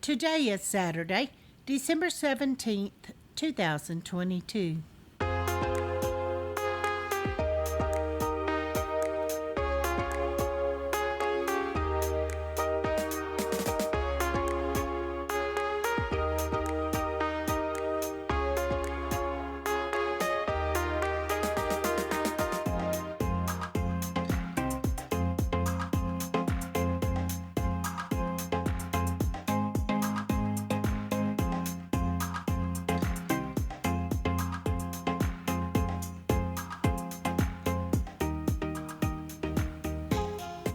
Today is Saturday, December 17th, 2022.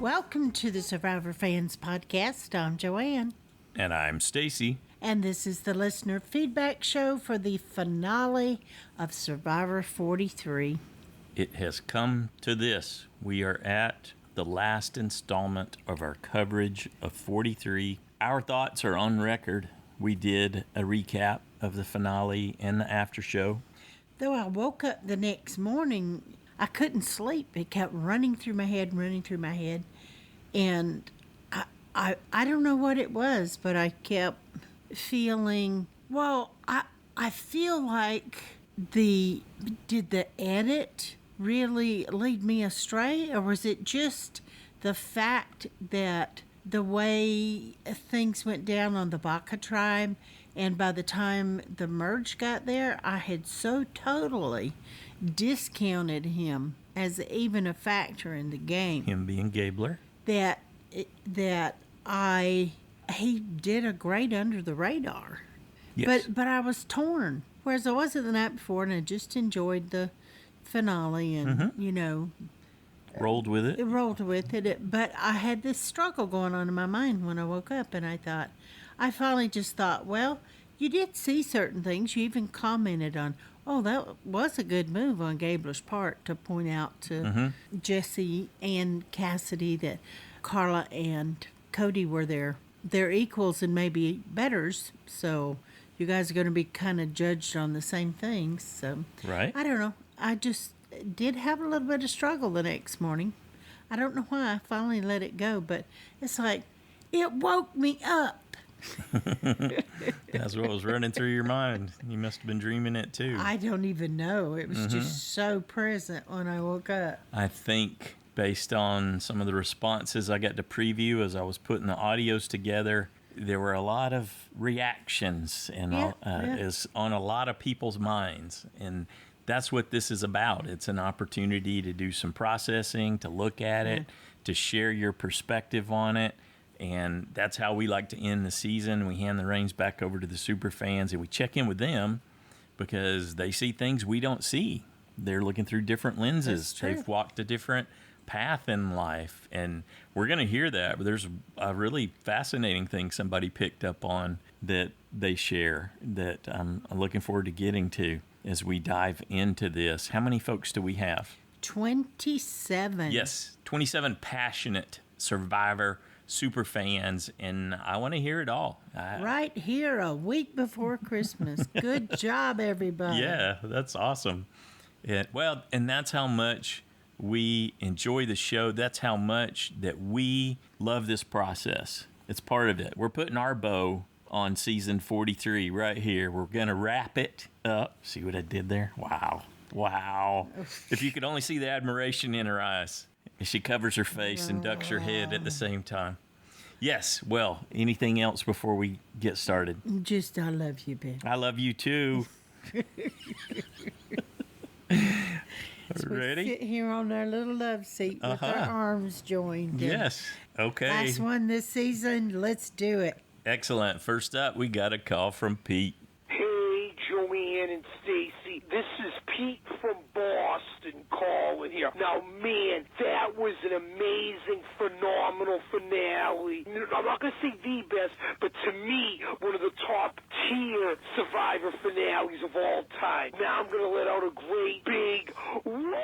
Welcome to the Survivor Fans Podcast. I'm Joanne. And I'm Stacy. And this is the listener feedback show for the finale of Survivor 43. It has come to this. We are at the last installment of our coverage of 43. Our thoughts are on record. We did a recap of the finale and the after show. Though I woke up the next morning, I couldn't sleep. It kept running through my head. And I don't know what it was, but I kept feeling, I feel like did the edit really lead me astray? Or was it just the fact that the way things went down on the Baka tribe, and by the time the merge got there, I had so totally discounted him as even a factor in the game. Him being Gabler. That he did a great under the radar. Yes. But I was torn. Whereas I wasn't the night before, and I just enjoyed the finale and, rolled with it. Rolled with it. But I had this struggle going on in my mind when I woke up, and I finally just thought, well, you did see certain things. You even commented on, that was a good move on Gabler's part to point out to Jesse and Cassidy that Carla and Cody were their equals and maybe betters. So you guys are going to be kind of judged on the same things. So right. I don't know. I just did have a little bit of struggle the next morning. I don't know why I finally let it go, but it's like it woke me up. That's what was running through your mind. You must have been dreaming it too. I don't even know. It was just so present when I woke up. I think based on some of the responses I got to preview as I was putting the audios together, there were a lot of reactions and is on a lot of people's minds. And that's what this is about. It's an opportunity to do some processing, to look at it, to share your perspective on it. And that's how we like to end the season. We hand the reins back over to the super fans, and we check in with them because they see things we don't see. They're looking through different lenses. They've walked a different path in life, and we're going to hear that. But there's a really fascinating thing somebody picked up on that they share that I'm looking forward to getting to as we dive into this. How many folks do we have? 27. Yes, 27 passionate Survivor super fans, and I want to hear it all. Right here, a week before Christmas. Good job, everybody. Yeah, that's awesome. And that's how much we enjoy the show. That's how much that we love this process. It's part of it. We're putting our bow on season 43 right here. We're going to wrap it up. See what I did there? Wow. If you could only see the admiration in her eyes. She covers her face and ducks her head at the same time. Yes, well, anything else before we get started? Just, I love you, Ben. I love you too. Ready? We sit here on our little love seat with our arms joined. Yes, okay. Last one this season, let's do it. Excellent. First up, we got a call from Pete. Hey, Joanne and Stacy. This is Pete from Boston calling here. Now, man, that was an amazing, phenomenal finale. I'm not going to say the best, but to me, one of the top-tier Survivor finales of all time. Now I'm going to let out a great, big woo!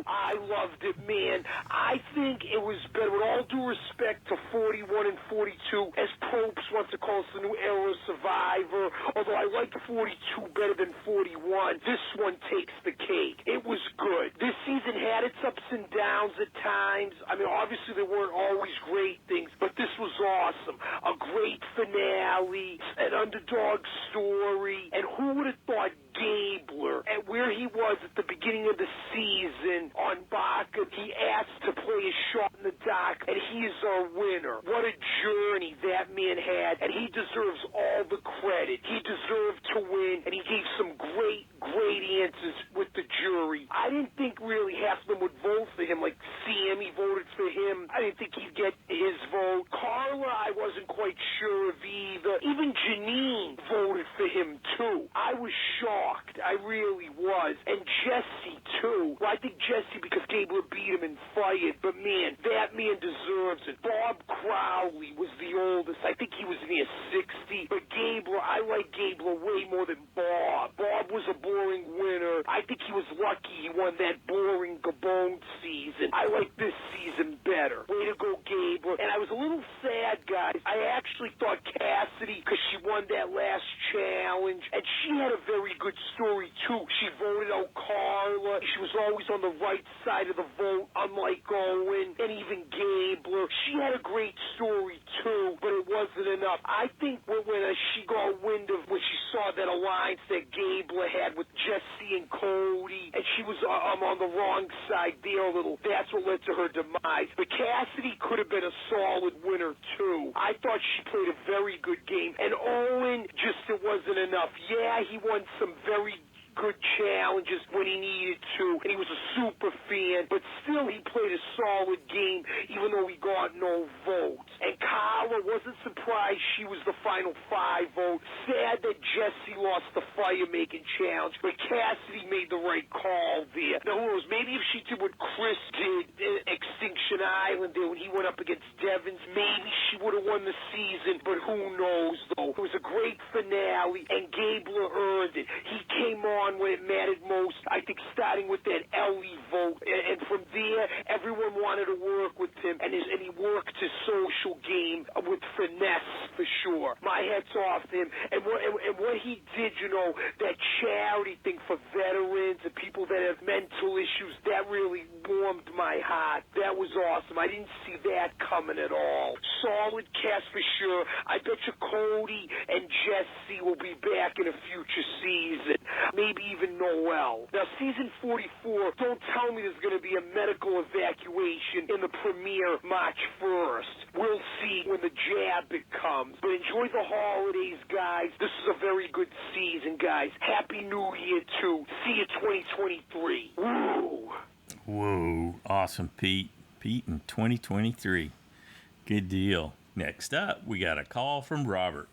I loved it, man. I think it was better, with all due respect to 41 and 42, as Probst wants to call us the new era Survivor, although I like 42 better than 41. This one takes the cake. It was good. This season had its ups and downs at times. I mean, obviously there weren't always great things, but this was awesome. A great finale, an underdog story, and who would have thought Gabler, at where he was at the beginning of the season on Baca, he asked to play a shot in the dark, and he is our winner. What a journey that man had, and he deserves all the credit. He deserved to win, and he gave some great answers with the jury. I didn't think really half of them would vote for him, like Sammy voted for him. I didn't think he'd get his vote. Carla, I wasn't quite sure of either. Even Janine voted for him, too. I was shocked. I really was. And Jesse, too. Well, I think Jesse, because Gabler beat him and fired, but man, that man deserves it. Bob Crowley was the oldest. I think he was near 60, but Gabler, I like Gabler way more than Bob. Bob was a boring winner. I think he was lucky he won that boring Gabon season. I like this season better. Way to go, Gabler. And I was a little sad, guys. I actually thought Cassidy, because she won that last challenge, and she had a very good story, too. She voted out Carla. She was always on the right side of the vote, unlike Owen and even Gabler. She had a great story, too, but it wasn't enough. I think when she got wind of, when she saw that alliance that Gabler had with Jesse and Cody, and she was on the wrong side there a little, that's what led to her demise. But Cassidy could have been a solid winner, too. I thought she played a very good game, and Owen, just it wasn't enough. Yeah, he won some very good challenges when he needed to, and he was a super fan, but still he played a solid game, even though he got no votes. And Carla, wasn't surprised she was the final 5 vote. Sad that Jesse lost the fire-making challenge, but Cassidy made the right call there. Now, who knows, maybe if she did what Chris did in Extinction Island there when he went up against Devins, maybe she would have won the season, but who knows, though. It was a great finale, and Gabler earned it. He came on when it mattered most, I think starting with that Ellie vote, and from there, everyone wanted to work with him, and he worked his social game with finesse, for sure. My hat's off to him, and what he did, that charity thing for veterans and people that have mental issues, that really warmed my heart. That was awesome. I didn't see that coming at all. Solid cast for sure. I bet you Cody and Jesse will be back in a future season. Maybe even Noelle. Now, season 44, don't tell me there's going to be a medical evacuation in the premiere March 1st. We'll see when the JABBIC comes. But enjoy the holidays, guys. This is a very good season, guys. Happy New Year, too. See you 2023. Woo! Whoa. Awesome, Pete. Pete in 2023. Good deal. Next up, we got a call from Robert.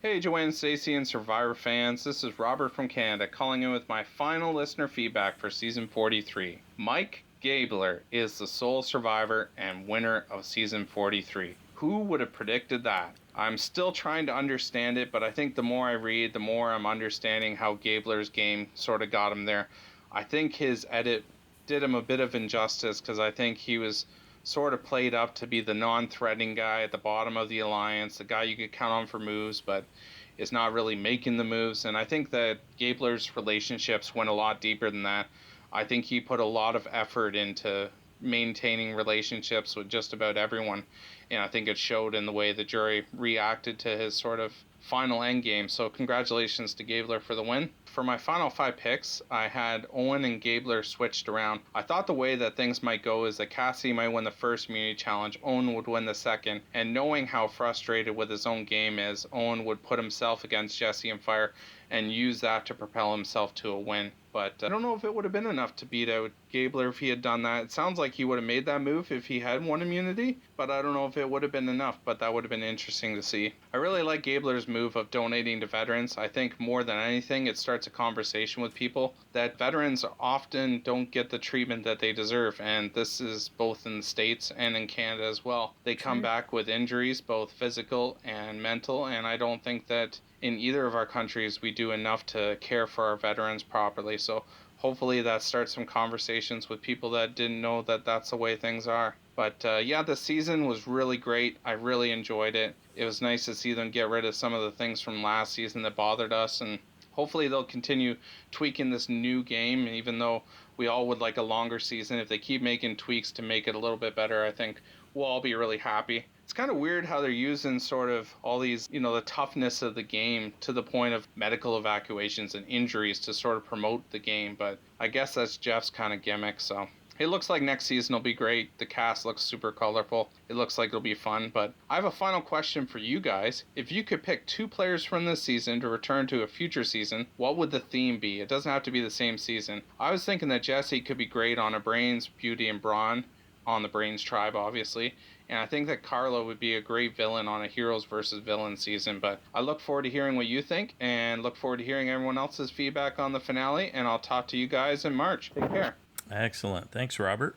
Hey, Joanne, Stacey, and Survivor fans. This is Robert from Canada calling in with my final listener feedback for Season 43. Mike Gabler is the sole survivor and winner of Season 43. Who would have predicted that? I'm still trying to understand it, but I think the more I read, the more I'm understanding how Gabler's game sort of got him there. I think his edit did him a bit of injustice because I think he was sort of played up to be the non-threatening guy at the bottom of the alliance, the guy you could count on for moves, but is not really making the moves. And I think that Gabler's relationships went a lot deeper than that. I think he put a lot of effort into maintaining relationships with just about everyone, and I think it showed in the way the jury reacted to his sort of final endgame. So congratulations to Gabler for the win. For my final 5 picks, I had Owen and Gabler switched around. I thought the way that things might go is that Cassie might win the first immunity challenge, Owen would win the second, and knowing how frustrated with his own game is, Owen would put himself against Jesse and Fire and use that to propel himself to a win. But I don't know if it would have been enough to beat out Gabler if he had done that. It sounds like he would have made that move if he had won immunity, but I don't know if it would have been enough, but that would have been interesting to see. I really like Gabler's move of donating to veterans. I think more than anything, it starts a conversation with people that veterans often don't get the treatment that they deserve, and this is both in the States and in Canada as well. They come back with injuries, both physical and mental, and I don't think that in either of our countries we do enough to care for our veterans properly. So hopefully that starts some conversations with people that didn't know that that's the way things are. But the season was really great. I really enjoyed it. It was nice to see them get rid of some of the things from last season that bothered us, and hopefully they'll continue tweaking this new game. Even though we all would like a longer season, if they keep making tweaks to make it a little bit better, I think we'll all be really happy. It's kind of weird how they're using sort of all these, the toughness of the game to the point of medical evacuations and injuries to sort of promote the game. But I guess that's Jeff's kind of gimmick, so it looks like next season will be great. The cast looks super colorful. It looks like it'll be fun. But I have a final question for you guys. If you could pick 2 players from this season to return to a future season, what would the theme be? It doesn't have to be the same season. I was thinking that Jesse could be great on a Brains, Beauty, and Brawn, on the Brains tribe, obviously. And I think that Carla would be a great villain on a Heroes versus Villains season. But I look forward to hearing what you think, and look forward to hearing everyone else's feedback on the finale. And I'll talk to you guys in March. Take care. Excellent. Thanks, Robert.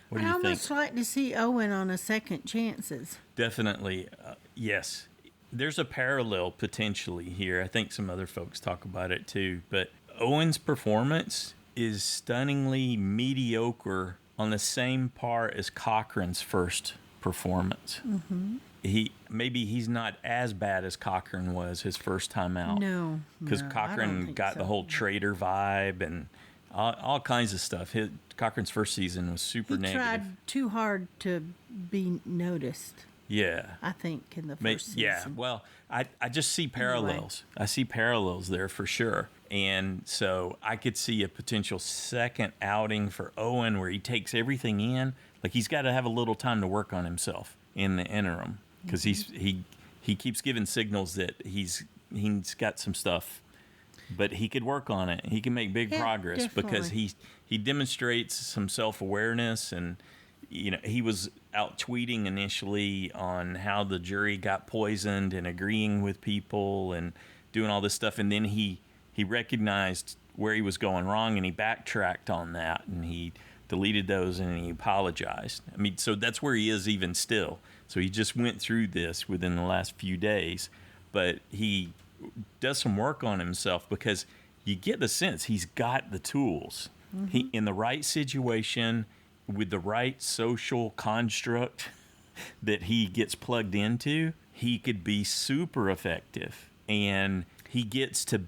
What do you I'd think? almost like to see Owen on a second chances. Definitely. Yes. There's a parallel potentially here. I think some other folks talk about it too. But Owen's performance is stunningly mediocre on the same par as Cochran's first performance. Mm-hmm. He's not as bad as Cochran was his first time out. No. Because Cochran got the whole traitor vibe and all kinds of stuff. Cochran's first season was super negative. He tried too hard to be noticed. Yeah. I think in the first season. Yeah, well, I just see parallels. Anyway. I see parallels there for sure. And so I could see a potential second outing for Owen where he takes everything in. Like he's got to have a little time to work on himself in the interim because he keeps giving signals that he's got some stuff, but he could work on it. He can make big progress definitely. Because he demonstrates some self-awareness, and he was out tweeting initially on how the jury got poisoned and agreeing with people and doing all this stuff, and then he recognized where he was going wrong and he backtracked on that and he deleted those and he apologized. I mean, so that's where he is even still. So he just went through this within the last few days, but he does some work on himself because you get the sense he's got the tools. Mm-hmm. He in the right situation with the right social construct that he gets plugged into, he could be super effective. And he gets to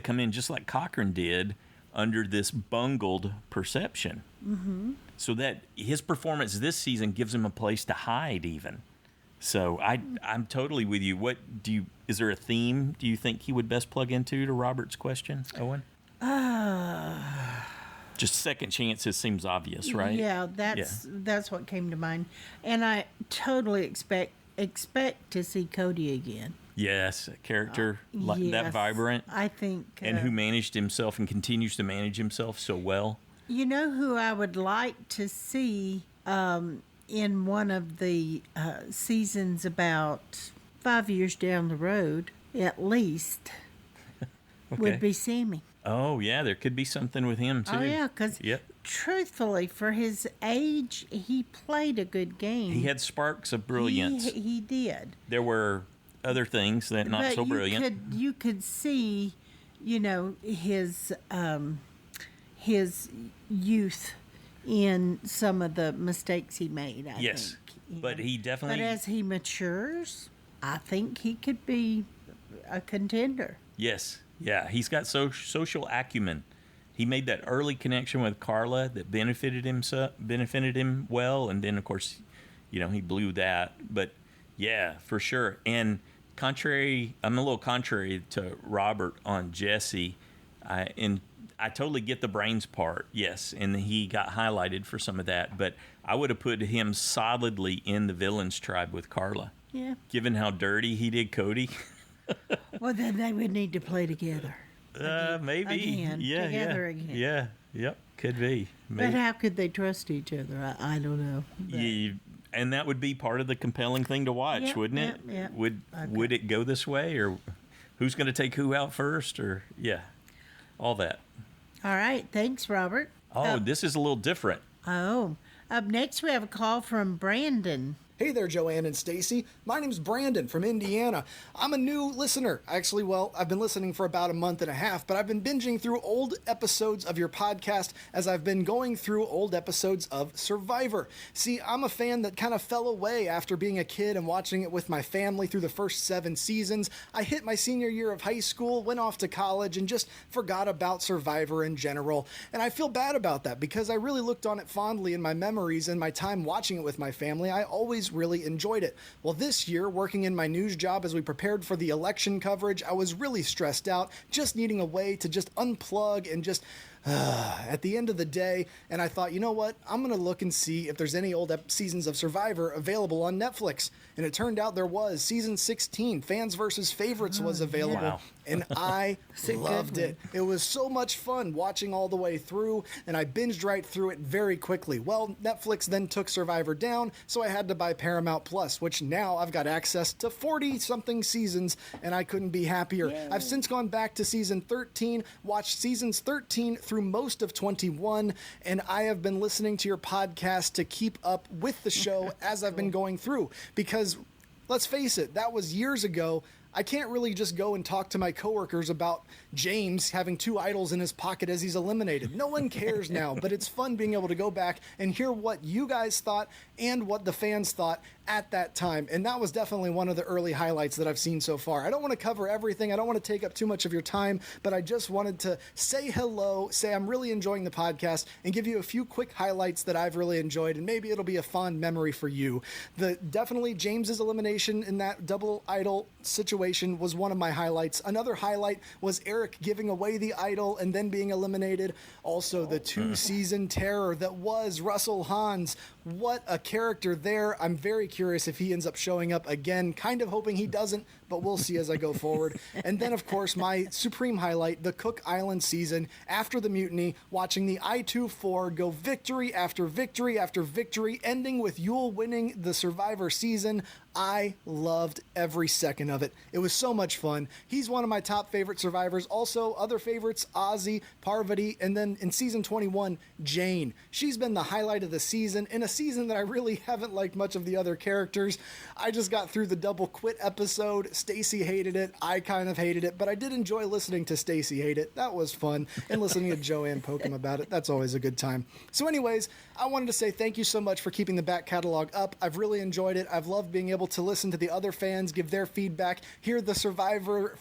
come in just like Cochran did under this bungled perception. Mm-hmm. So that his performance this season gives him a place to hide even. So I'm totally with you. Is there a theme do you think he would best plug into to Robert's question, Owen? Just second chances seems obvious, right? Yeah, that's what came to mind. And I totally expect to see Cody again. Yes, a character that vibrant. I think. And who managed himself and continues to manage himself so well. You know who I would like to see in one of the seasons about 5 years down the road, at least, would be Sammy. Oh, yeah, there could be something with him, too. Oh, yeah, because truthfully, for his age, he played a good game. He had sparks of brilliance. He did. There were other things that not so brilliant. You could see, his youth in some of the mistakes he made, I think. But he definitely... But as he matures, I think he could be a contender. Yes. Yeah, he's got social acumen. He made that early connection with Carla that benefited him well, and then, of course, he blew that. But, yeah, for sure. And I'm a little contrary to Robert on Jesse. I totally get the brains part, yes, and he got highlighted for some of that. But I would have put him solidly in the villains tribe with Carla. Yeah. Given how dirty he did Cody. Well, then they would need to play together. Maybe. Again. Yeah. Together again. Yeah. Yep. Could be. Maybe. But how could they trust each other? I don't know. And that would be part of the compelling thing to watch, wouldn't it? Yeah. Would it go this way, or who's going to take who out first, or all that. All right. Thanks, Robert. This is a little different. Oh. Up next, we have a call from Brandyn. Hey there, Joanne and Stacy. My name's Brandyn from Indiana. I'm a new listener. Actually, well, I've been listening for about a month and a half, but I've been binging through old episodes of your podcast as I've been going through old episodes of Survivor. See, I'm a fan that kind of fell away after being a kid and watching it with my family through the first 7 seasons. I hit my senior year of high school, went off to college, and just forgot about Survivor in general. And I feel bad about that because I really looked on it fondly in my memories and my time watching it with my family. I always really enjoyed it. Well, this year, working in my news job as we prepared for the election coverage, I was really stressed out, just needing a way to just unplug and just at the end of the day, and I thought, you know what, I'm going to look and see if there's any old seasons of Survivor available on Netflix. And it turned out there was. Season 16, Fans vs. Favorites, was available. Wow. And I loved it. It was so much fun watching all the way through, and I binged right through it very quickly. Well, Netflix then took Survivor down, so I had to buy Paramount Plus, which now I've got access to 40-something seasons, and I couldn't be happier. Yay. I've since gone back to season 13, watched seasons 13 through most of 21, and I have been listening to your podcast to keep up with the show as I've been going through, because let's face it, that was years ago. I can't really just go and talk to my coworkers about James having 2 idols in his pocket as he's eliminated. No one cares now, but it's fun being able to go back and hear what you guys thought and what the fans thought at that time. And that was definitely one of the early highlights that I've seen so far. I don't want to cover everything. I don't want to take up too much of your time, but I just wanted to say hello, say I'm really enjoying the podcast, and give you a few quick highlights that I've really enjoyed, and maybe it'll be a fond memory for you. Definitely James's elimination in that double idol situation was one of my highlights. Another highlight was Eric giving away the idol and then being eliminated. Also, the 2-season terror that was Russell Hans. What a character there. I'm very curious if he ends up showing up again. Kind of hoping he doesn't, but we'll see as I go forward. And then, of course, my supreme highlight, the Cook Island season. After the mutiny, watching the I-2-4 go victory after victory after victory, ending with Yule winning the Survivor season. I loved every second of it. It was so much fun. He's one of my top favorite survivors. Also, other favorites, Ozzy, Parvati, and then in season 21, Jane. She's been the highlight of the season, in a season that I really haven't liked much of the other characters. I just got through the double quit episode. Stacy hated it. I kind of hated it, but I did enjoy listening to Stacy hate it. That was fun. And listening to Joanne poke him about it. That's always a good time. So anyways, I wanted to say thank you so much for keeping the back catalog up. I've really enjoyed it. I've loved being able to listen to the other fans, give their feedback, hear the Survivor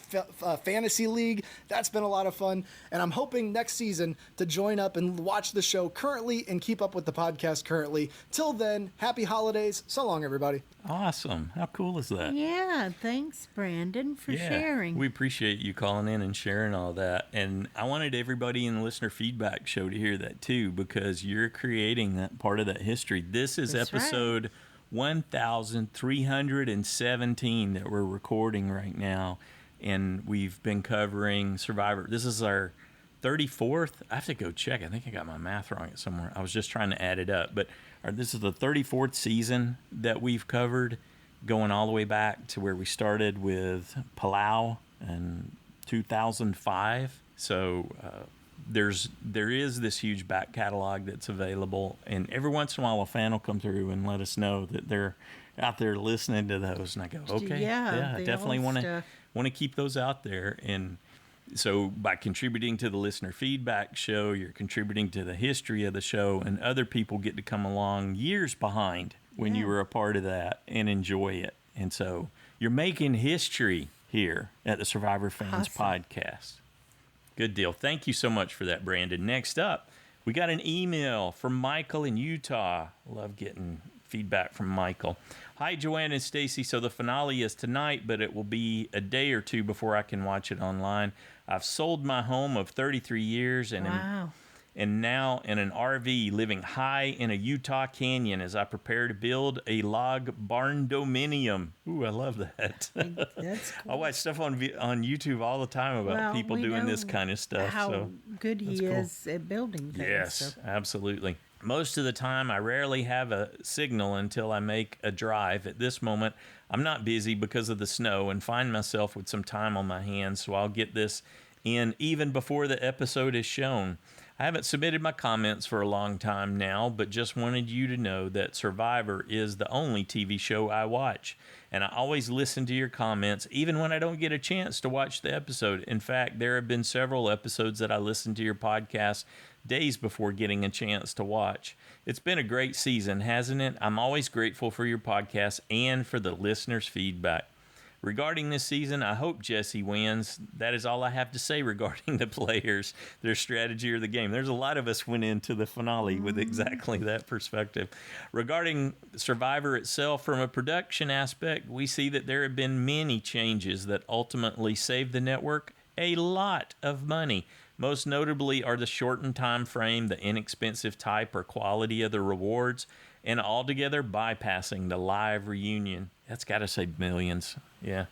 Fantasy League. That's been a lot of fun. And I'm hoping next season to join up and watch the show currently and keep up with the podcast currently. Till then, happy holidays. So long, everybody. Awesome. How cool is that? Yeah, thanks, Brandyn, for sharing. We appreciate you calling in and sharing all that. And I wanted everybody in the listener feedback show to hear that too, because you're creating that part of that history. This is episode 1317 that we're recording right now. And we've been covering Survivor. This is our 34th. I have to go check. I think I got my math wrong somewhere. I was just trying to add it up. But this is the 34th season that we've covered, going all the way back to where we started with Palau in 2005. So there is this huge back catalog that's available. And every once in a while, a fan will come through and let us know that they're out there listening to those. And I go, okay, yeah, definitely want to keep those out there. And so by contributing to the listener feedback show, you're contributing to the history of the show, and other people get to come along years behind when you were a part of that and enjoy it. And so you're making history here at the Survivor Fans Podcast. Good deal. Thank you so much for that, Brandyn. Next up, we got an email from Micahel in Utah. Love getting feedback from Micahel. Hi, Joanne and Stacy. So the finale is tonight, but it will be a day or two before I can watch it online. I've sold my home of 33 years and am now in an RV living high in a Utah canyon as I prepare to build a log barn dominium. Ooh, I love that. That's cool. I watch stuff on YouTube all the time about people doing this kind of stuff. How good he is at building things. Yes, absolutely. Most of the time, I rarely have a signal until I make a drive. At this moment, I'm not busy because of the snow and find myself with some time on my hands, so I'll get this in even before the episode is shown. I haven't submitted my comments for a long time now, but just wanted you to know that Survivor is the only TV show I watch. And I always listen to your comments, even when I don't get a chance to watch the episode. In fact, there have been several episodes that I listened to your podcast days before getting a chance to watch. It's been a great season, hasn't it? I'm always grateful for your podcast and for the listeners' feedback. Regarding this season, I hope Jesse wins. That is all I have to say regarding the players, their strategy, or the game. There's a lot of us went into the finale with exactly that perspective. Regarding Survivor itself, from a production aspect, we see that there have been many changes that ultimately saved the network a lot of money. Most notably are the shortened time frame, the inexpensive type or quality of the rewards, and altogether bypassing the live reunion. That's got to save millions. Yeah.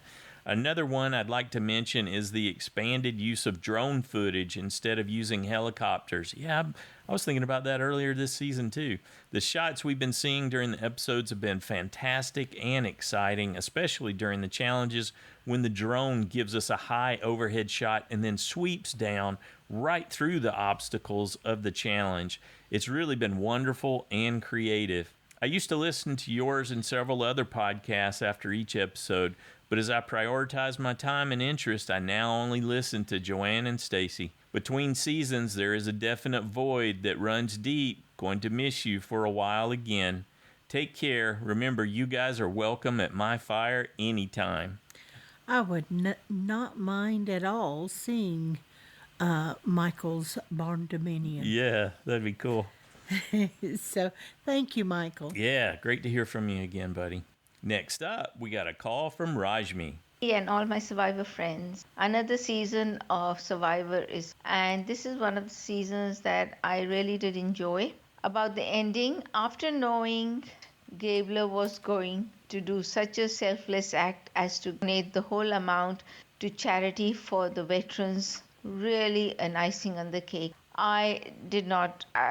Another one I'd like to mention is the expanded use of drone footage instead of using helicopters. Yeah, I was thinking about that earlier this season too. The shots we've been seeing during the episodes have been fantastic and exciting, especially during the challenges when the drone gives us a high overhead shot and then sweeps down right through the obstacles of the challenge. It's really been wonderful and creative. I used to listen to yours and several other podcasts after each episode, but as I prioritize my time and interest, I now only listen to Joanne and Stacy. Between seasons, there is a definite void that runs deep. Going to miss you for a while again. Take care. Remember, you guys are welcome at my fire anytime. I would not mind at all seeing Michael's barn dominion. Yeah, that'd be cool. So, thank you, Michael. Yeah, great to hear from you again, buddy. Next up, we got a call from Rashmi. And all my Survivor friends. Another season of Survivor and this is one of the seasons that I really did enjoy. About the ending, after knowing Gabler was going to do such a selfless act as to donate the whole amount to charity for the veterans, really an icing on the cake. I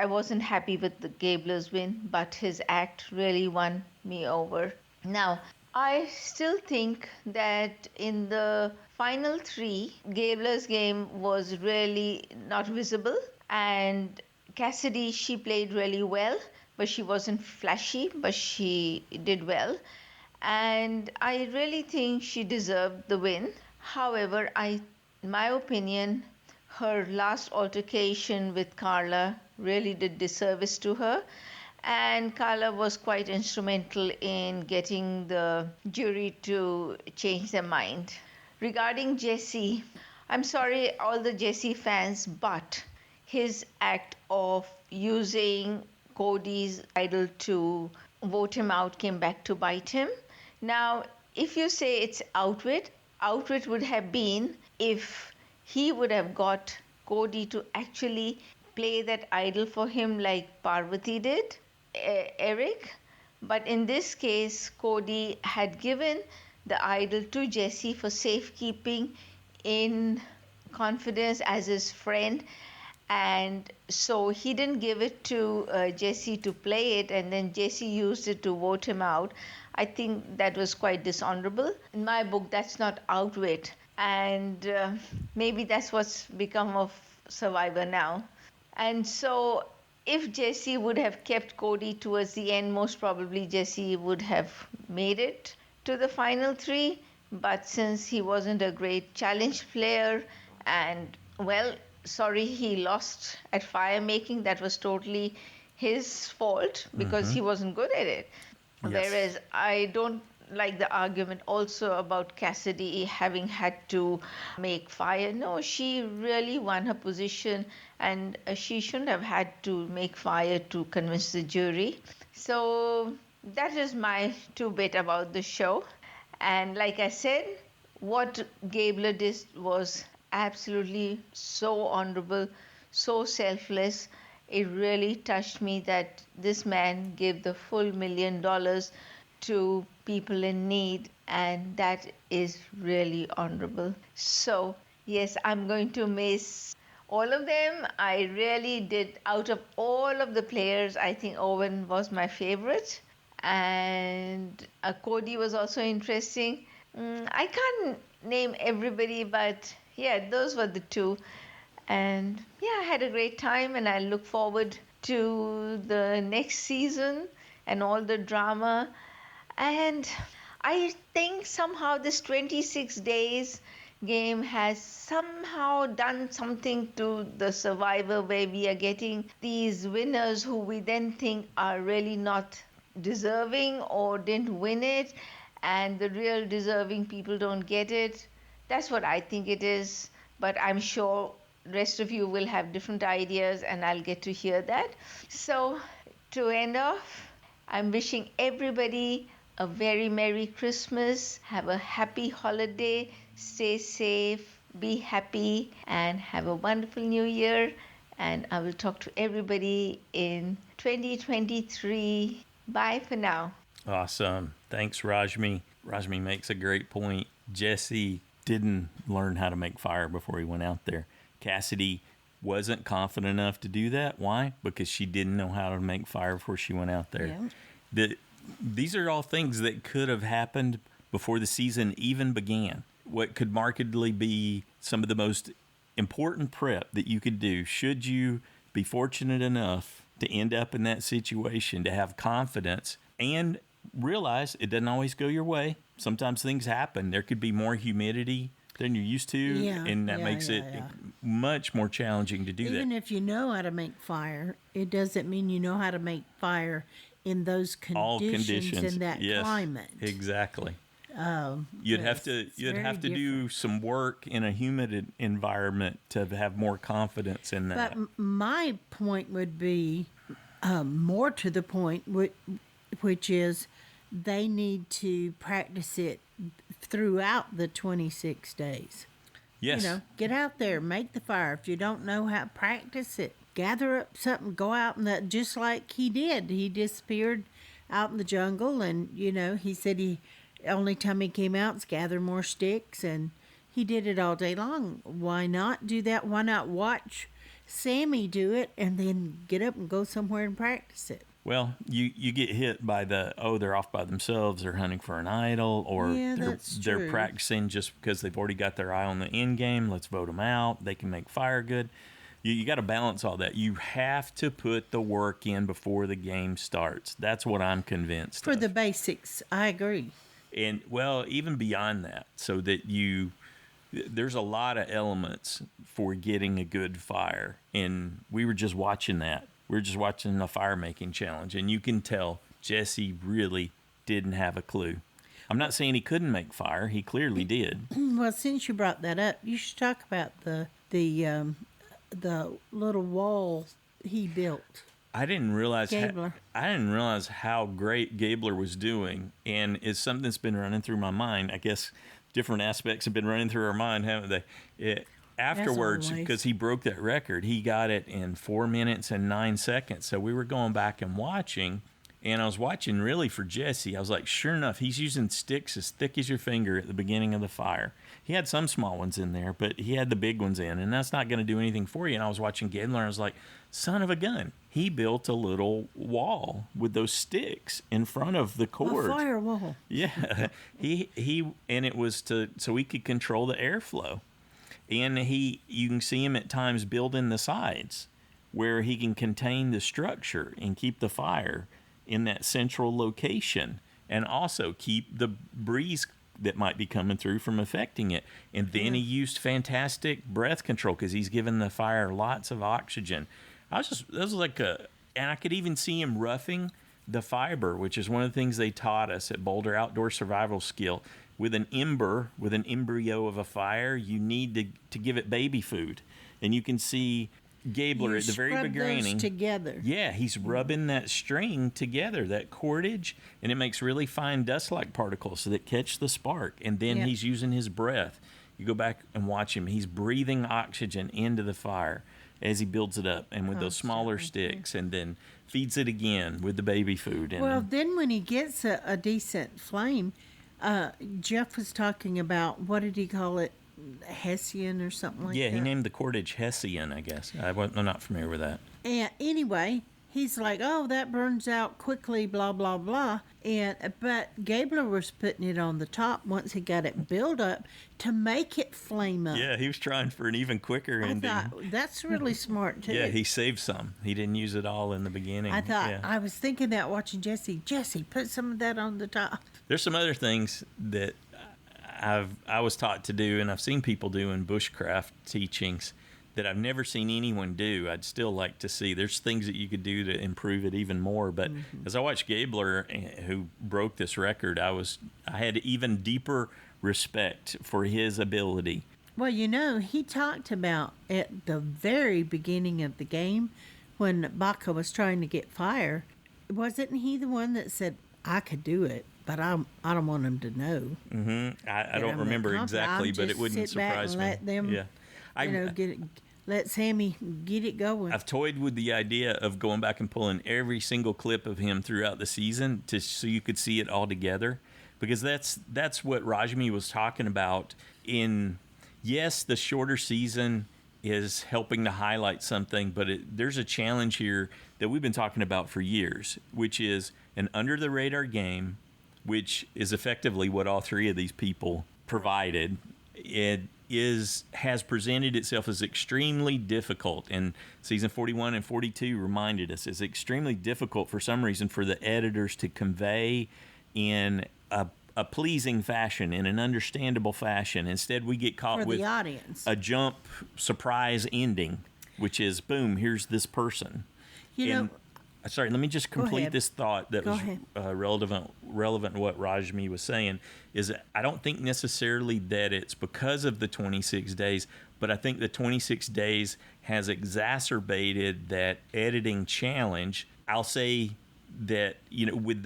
wasn't happy with the Gabler's win, but his act really won me over. Now, I still think that in the final three, Gabler's game was really not visible, and Cassidy, she played really well, but she wasn't flashy, but she did well. And I really think she deserved the win. However, in my opinion, her last altercation with Carla really did disservice to her. And Carla was quite instrumental in getting the jury to change their mind. Regarding Jesse, I'm sorry, all the Jesse fans, but his act of using Cody's idol to vote him out came back to bite him. Now, if you say it's outwit would have been if he would have got Cody to actually play that idol for him like Parvati did, Eric. But in this case, Cody had given the idol to Jesse for safekeeping in confidence as his friend. And so he didn't give it to Jesse to play it, and then Jesse used it to vote him out. I think that was quite dishonorable. In my book, that's not outwit. And maybe that's what's become of Survivor now. And so if Jesse would have kept Cody towards the end, most probably Jesse would have made it to the final three. But since he wasn't a great challenge player and, well, sorry, he lost at fire making, that was totally his fault because he wasn't good at it. Yes. Whereas I don't like the argument also about Cassidy having had to make fire. No, she really won her position and she shouldn't have had to make fire to convince the jury. So that is my 2 bit about the show. And like I said, what Gabler did was absolutely so honorable, so selfless. It really touched me that this man gave the full $1 million to people in need, and that is really honorable. So yes, I'm going to miss all of them. I really did. Out of all of the players, I think Owen was my favorite, and Cody was also interesting. I can't name everybody, but yeah, those were the 2. And yeah, I had a great time, and I look forward to the next season and all the drama. And I think somehow this 26 days game has somehow done something to the Survivor, where we are getting these winners who we then think are really not deserving or didn't win it, and the real deserving people don't get it. That's what I think it is, but I'm sure rest of you will have different ideas, and I'll get to hear that. So to end off, I'm wishing everybody a very Merry Christmas. Have a happy holiday. Stay safe, be happy, and have a wonderful new year. And I will talk to everybody in 2023. Bye for now. Awesome. Thanks, Rashmi. Rashmi makes a great point. Jesse didn't learn how to make fire before he went out there. Cassidy wasn't confident enough to do that. Why? Because she didn't know how to make fire before she went out there. Yeah. These are all things that could have happened before the season even began. What could markedly be some of the most important prep that you could do should you be fortunate enough to end up in that situation, to have confidence and realize it doesn't always go your way. Sometimes things happen. There could be more humidity than you're used to, and that makes it much more challenging to do that. Even if you know how to make fire, it doesn't mean you know how to make fire in those conditions, all conditions in that climate. Exactly. You'd have to do some work in a humid environment to have more confidence in that. But my point would be more to the point, which is they need to practice it throughout the 26 days. Yes. You know, get out there, make the fire. If you don't know how, practice it. Gather up something, go out in that, just like he did. He disappeared out in the jungle, and, you know, he said only time he came out was gather more sticks, and he did it all day long. Why not do that? Why not watch Sammy do it and then get up and go somewhere and practice it? Well, you get hit by they're off by themselves, they're hunting for an idol, or they're practicing just because they've already got their eye on the end game. Let's vote them out. They can make fire good. You got to balance all that. You have to put the work in before the game starts. That's what I'm convinced of. For the basics, I agree. And, well, even beyond that, so that there's a lot of elements for getting a good fire. And we were just watching that. We were just watching the fire making challenge, and you can tell Jesse really didn't have a clue. I'm not saying he couldn't make fire. He clearly did. Well, since you brought that up, you should talk about the little wall he built. I didn't realize how great Gabler was doing, and it's something that's been running through my mind. I guess different aspects have been running through our mind, haven't they? Afterwards, because he broke that record, he got it in 4 minutes and 9 seconds. So we were going back and watching, and I was watching really for Jesse. I was like, sure enough, he's using sticks as thick as your finger at the beginning of the fire. He had some small ones in there, but he had the big ones in, and that's not going to do anything for you. And I was watching Gabler, and I was like, son of a gun. He built a little wall with those sticks in front of the cord. A firewall. Yeah. And it was so he could control the airflow. And you can see him at times building the sides where he can contain the structure and keep the fire in that central location, and also keep the breeze that might be coming through from affecting it. And then he used fantastic breath control because he's giving the fire lots of oxygen. And I could even see him roughing the fiber, which is one of the things they taught us at Boulder Outdoor Survival Skill. With an embryo of a fire, you need to give it baby food. And you can see Gabler at the very beginning. Those together. Yeah, he's rubbing that string together, that cordage, and it makes really fine dust-like particles that catch the spark. And then he's using his breath. You go back and watch him. He's breathing oxygen into the fire as he builds it up, and with those smaller sticks, and then feeds it again with the baby food. And then when he gets a decent flame, Jeff was talking about, what did he call it? Hessian or something like that? Yeah, he named the cordage Hessian, I guess. I'm not familiar with that. And anyway, he's like, oh, that burns out quickly, blah, blah, blah. But Gabler was putting it on the top once he got it built up to make it flame up. Yeah, he was trying for an even quicker ending. I thought, that's really smart, too. Yeah, he saved some. He didn't use it all in the beginning. I thought, I was thinking that watching Jesse, put some of that on the top. There's some other things that I was taught to do, and I've seen people do in bushcraft teachings that I've never seen anyone do. I'd still like to see. There's things that you could do to improve it even more. But as I watched Gabler, who broke this record, I had even deeper respect for his ability. Well, he talked about at the very beginning of the game when Baca was trying to get fire, wasn't he the one that said, I could do it, but I don't want him to know? Mm-hmm. I don't remember exactly, but it wouldn't surprise me. Let them, let Sammy get it going. I've toyed with the idea of going back and pulling every single clip of him throughout the season so you could see it all together, because that's what Rashmi was talking about. Yes, the shorter season is helping to highlight something, but there's a challenge here that we've been talking about for years, which is an under-the-radar game, which is effectively what all three of these people provided. It has presented itself as extremely difficult, and season 41 and 42 reminded us it's extremely difficult for some reason for the editors to convey in a pleasing fashion, in an understandable fashion. Instead, we get caught with the audience. A jump surprise ending, which is boom, here's this person. Sorry, let me just complete this thought that was relevant to what Rashmi was saying, is that I don't think necessarily that it's because of the 26 days, but I think the 26 days has exacerbated that editing challenge. I'll say that, with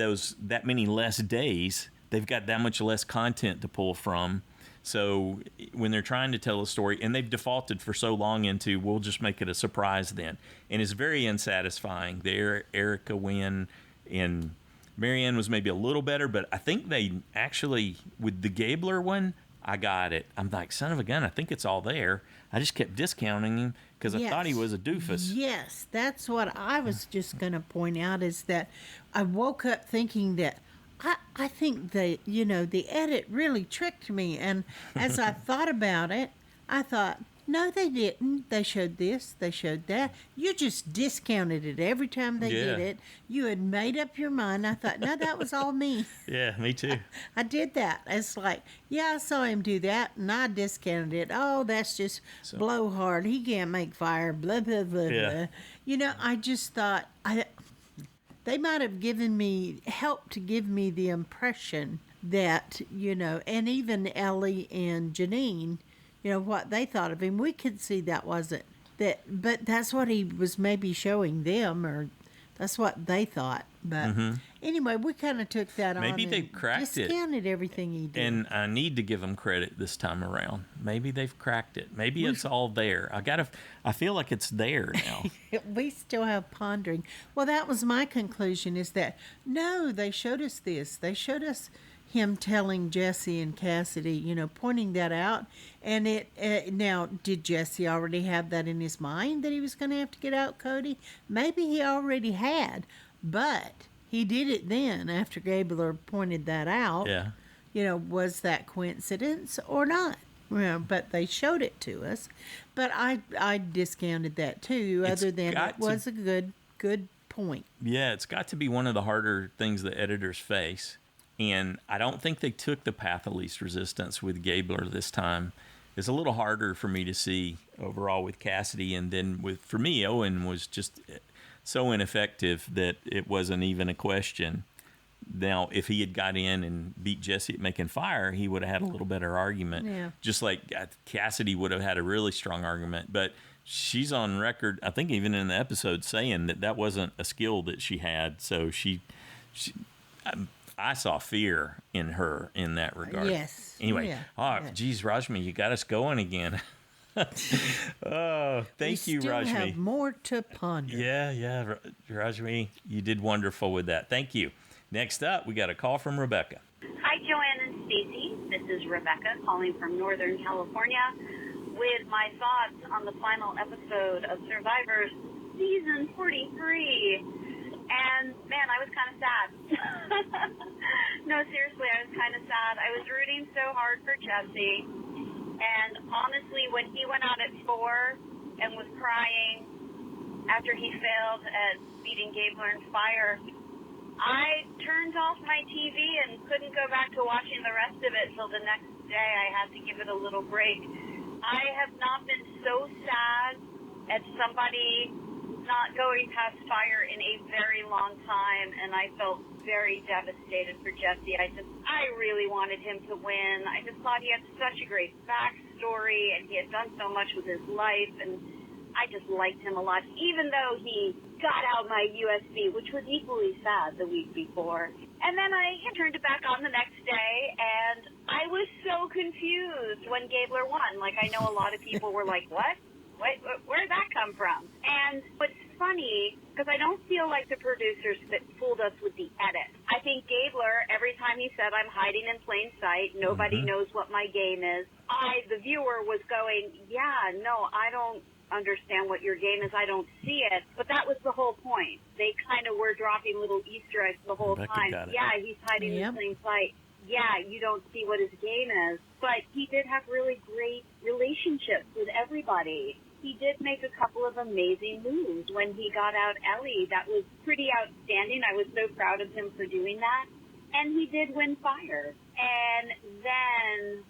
that many less days, they've got that much less content to pull from. So when they're trying to tell a story, and they've defaulted for so long into, we'll just make it a surprise then. And it's very unsatisfying. The Erica win and Marianne was maybe a little better, but I think they actually, with the Gabler one, I got it. I'm like, son of a gun, I think it's all there. I just kept discounting him because I thought he was a doofus. Yes, that's what I was just going to point out, is that I woke up thinking that I think the edit really tricked me. And as I thought about it, I thought, no, they didn't. They showed this, they showed that. You just discounted it every time they did it. You had made up your mind. I thought, no, that was all me. Yeah, me too. I did that. It's like, I saw him do that, and I discounted it. Oh, that's just blowhard. He can't make fire, blah, blah, blah, blah. I just thought, they might have helped to give me the impression that, and even Ellie and Janine, what they thought of him. We could see that wasn't that, but that's what he was maybe showing them, or that's what they thought. But anyway, we kind of took that maybe on. Maybe they cracked it. Discounted everything he did. And I need to give them credit this time around. Maybe they've cracked it. Maybe it's all there. I feel like it's there now. We still have pondering. Well, that was my conclusion, is that, no, they showed us this. They showed us him telling Jesse and Cassidy, pointing that out. And now, did Jesse already have that in his mind, that he was going to have to get out Cody? Maybe he already had, but he did it then after Gabler pointed that out. Yeah. Was that coincidence or not? Well, but they showed it to us. But I discounted that too, other than it was a good point. Yeah, it's got to be one of the harder things the editors face. And I don't think they took the path of least resistance with Gabler this time. It's a little harder for me to see overall with Cassidy. And then for me, Owen was just so ineffective that it wasn't even a question. Now, if he had got in and beat Jesse at making fire, he would have had a little better argument. Yeah. Just like Cassidy would have had a really strong argument. But she's on record, I think even in the episode, saying that wasn't a skill that she had. So I saw fear in her in that regard. Yes. Anyway, geez, Rashmi, you got us going again. Oh, thank you, Rashmi. We still have more to ponder. Yeah, Rashmi, you did wonderful with that. Thank you. Next up, we got a call from Rebecca. Hi, Joanne and Stacy. This is Rebecca calling from Northern California with my thoughts on the final episode of Survivor season 43. And, man, I was kind of sad. No, seriously, I was kind of sad. I was rooting so hard for Jesse. And honestly, when he went out at 4 and was crying after he failed at beating Gabler in Fire, I turned off my TV and couldn't go back to watching the rest of it till the next day. I had to give it a little break. I have not been so sad at somebody not going past Fire in a very long time, and I felt very devastated for Jesse. I really wanted him to win. I just thought he had such a great backstory, and he had done so much with his life, and I just liked him a lot, even though he got out my USB, which was equally sad the week before. And then I turned it back on the next day, and I was so confused when Gabler won. Like, I know a lot of people were like, what? Where'd that come from? And what's funny, because I don't feel like the producers fooled us with the edit. I think Gabler, every time he said, I'm hiding in plain sight, nobody knows what my game is, I, the viewer, was going, yeah, no, I don't understand what your game is. I don't see it. But that was the whole point. They kind of were dropping little Easter eggs the whole time. Yeah, he's hiding in plain sight. Yeah, you don't see what his game is. But he did have really great relationships with everybody. He did make a couple of amazing moves when he got out Ellie. That was pretty outstanding. I was so proud of him for doing that. And he did win Fire. And then,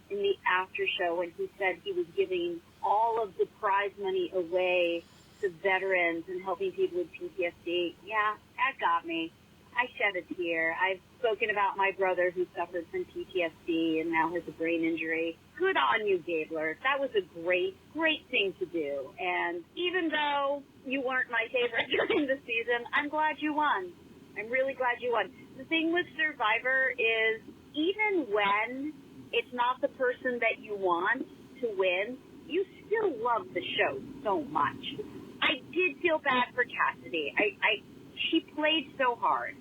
in the after show, when he said he was giving all of the prize money away to veterans and helping people with PTSD, yeah, that got me. I shed a tear. I've spoken about my brother who suffered from PTSD and now has a brain injury. Good on you, Gabler. That was a great, great thing to do. And even though you weren't my favorite during the season, I'm glad you won. I'm really glad you won. The thing with Survivor is even when it's not the person that you want to win, you still love the show so much. I did feel bad for Cassidy. She played so hard.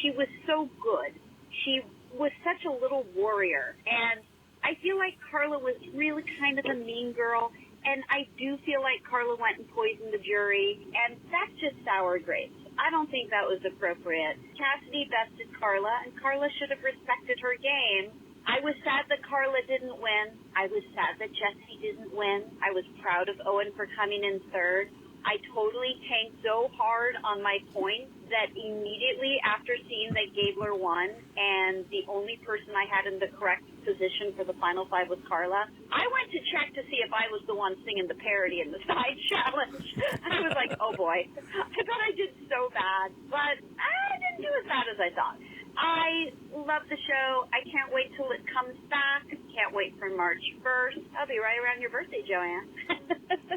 She was so good. She was such a little warrior. And I feel like Carla was really kind of a mean girl. And I do feel like Carla went and poisoned the jury. And that's just sour grapes. I don't think that was appropriate. Cassidy bested Carla, and Carla should have respected her game. I was sad that Carla didn't win. I was sad that Jesse didn't win. I was proud of Owen for coming in third. I totally tanked so hard on my points that immediately after seeing that Gabler won and the only person I had in the correct position for the final 5 was Carla, I went to check to see if I was the one singing the parody in the side challenge. I was like, oh boy, I thought I did so bad, but I didn't do as bad as I thought. I love the show. I can't wait till it comes back. Can't wait for March 1st. I'll be right around your birthday, Joanne.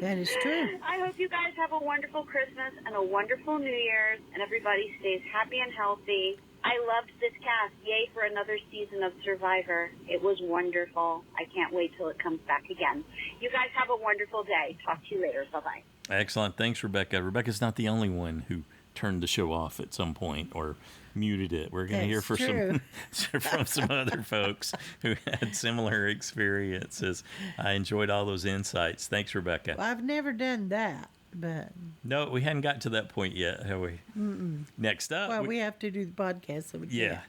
That is true. I hope you guys have a wonderful Christmas and a wonderful New Year's, and everybody stays happy and healthy. I loved this cast. Yay for another season of Survivor. It was wonderful. I can't wait till it comes back again. You guys have a wonderful day. Talk to you later. Bye-bye. Excellent. Thanks, Rebecca. Rebecca's not the only one who turned the show off at some point or muted it. We're going to hear from some other folks who had similar experiences. I enjoyed all those insights. Thanks, Rebecca. Well, I've never done that, but no, we hadn't gotten to that point yet, have we? Next up, well, we have to do the podcast, so we yeah.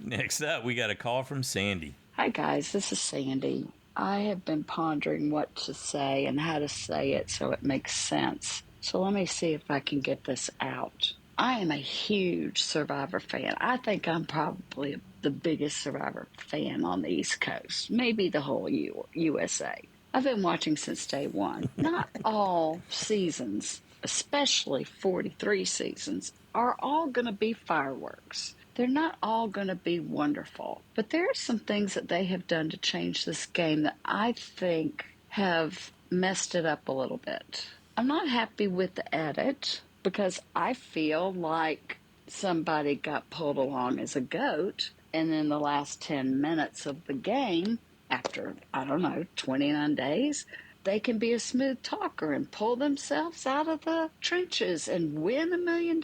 Next up, we got a call from Sandy. Hi guys, this is Sandy. I have been pondering what to say and how to say it so it makes sense. So let me see if I can get this out. I am a huge Survivor fan. I think I'm probably the biggest Survivor fan on the East Coast, maybe the whole USA. I've been watching since day one. Not all seasons, especially 43 seasons, are all going to be fireworks. They're not all going to be wonderful. But there are some things that they have done to change this game that I think have messed it up a little bit. I'm not happy with the edit because I feel like somebody got pulled along as a goat, and in the last 10 minutes of the game, after, 29 days, they can be a smooth talker and pull themselves out of the trenches and win $1 million.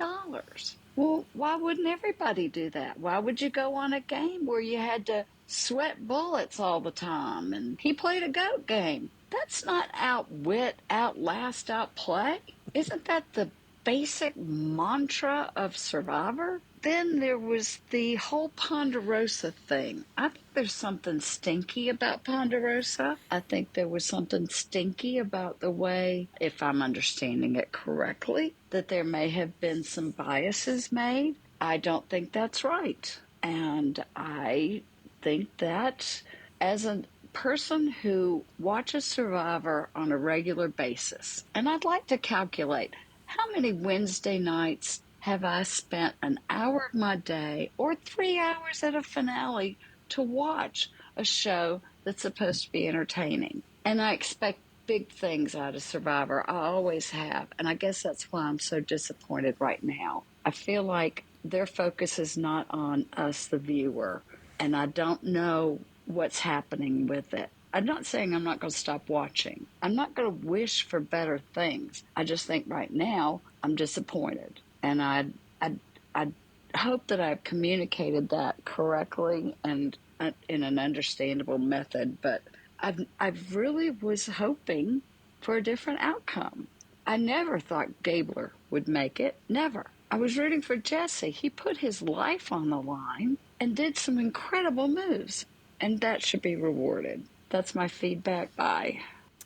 Well, why wouldn't everybody do that? Why would you go on a game where you had to sweat bullets all the time? And he played a goat game. That's not outwit, outlast, outplay. Isn't that the basic mantra of Survivor? Then there was the whole Ponderosa thing. I think there's something stinky about Ponderosa. I think there was something stinky about the way, if I'm understanding it correctly, that there may have been some biases made. I don't think that's right. And I think that as a person who watches Survivor on a regular basis, and I'd like to calculate how many Wednesday nights have I spent an hour of my day or 3 hours at a finale to watch a show that's supposed to be entertaining. And I expect big things out of Survivor. I always have. And I guess that's why I'm so disappointed right now. I feel like their focus is not on us, the viewer. And I don't know what's happening with it. I'm not saying I'm not going to stop watching. I'm not going to wish for better things. I just think right now I'm disappointed. And I hope that I've communicated that correctly and in an understandable method. But I really was hoping for a different outcome. I never thought Gabler would make it. Never. I was rooting for Jesse. He put his life on the line and did some incredible moves. And that should be rewarded. That's my feedback. Bye.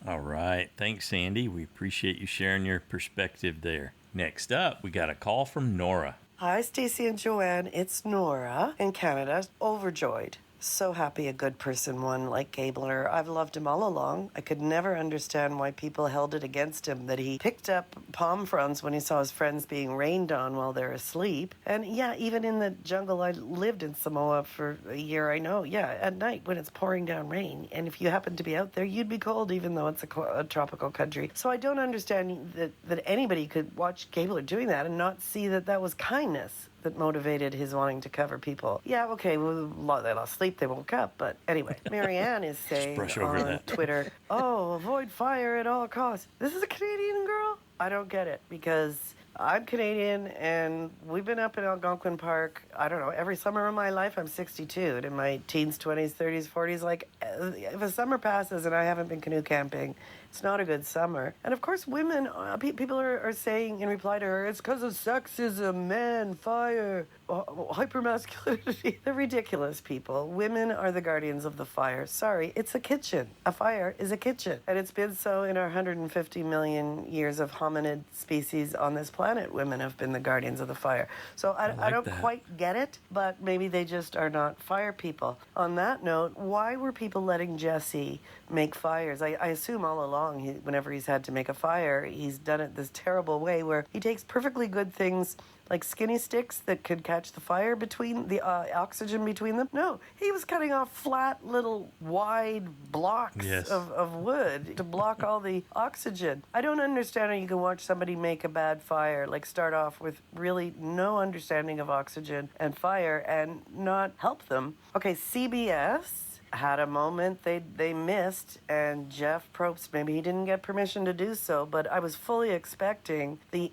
All right. Thanks, Sandy. We appreciate you sharing your perspective there. Next up, we got a call from Nora. Hi, Stacey and Joanne. It's Nora in Canada. Overjoyed. So happy a good person won like Gabler. I've loved him all along. I could never understand why people held it against him that he picked up palm fronds when he saw his friends being rained on while they're asleep. And yeah, even in the jungle, I lived in Samoa for a year, I know. Yeah, at night when it's pouring down rain. And if you happen to be out there, you'd be cold even though it's a tropical country. So I don't understand that anybody could watch Gabler doing that and not see that that was kindness that motivated his wanting to cover people. Yeah, okay, well, they lost sleep, they woke up. But anyway, Marianne is saying on Twitter, oh, avoid fire at all costs. This is a Canadian girl? I don't get it because I'm Canadian and we've been up in Algonquin Park, I don't know, every summer of my life. I'm 62 and in my teens, 20s, 30s, 40s. Like, if a summer passes and I haven't been canoe camping, it's not a good summer. And of course, women, people are saying in reply to her, it's because of sexism, men, fire, hypermasculinity. They're ridiculous people. Women are the guardians of the fire. Sorry, it's a kitchen. A fire is a kitchen. And it's been so in our 150 million years of hominid species on this planet. Women have been the guardians of the fire. So I don't quite get it, but maybe they just are not fire people. On that note, why were people letting Jesse make fires? I assume all along, whenever he's had to make a fire, he's done it this terrible way where he takes perfectly good things like skinny sticks that could catch the fire between the oxygen between them. No, he was cutting off flat little wide blocks of wood to block all the oxygen. I don't understand how you can watch somebody make a bad fire, like start off with really no understanding of oxygen and fire and not help them. Okay, CBS had a moment they missed, and Jeff Probst, maybe he didn't get permission to do so, but I was fully expecting the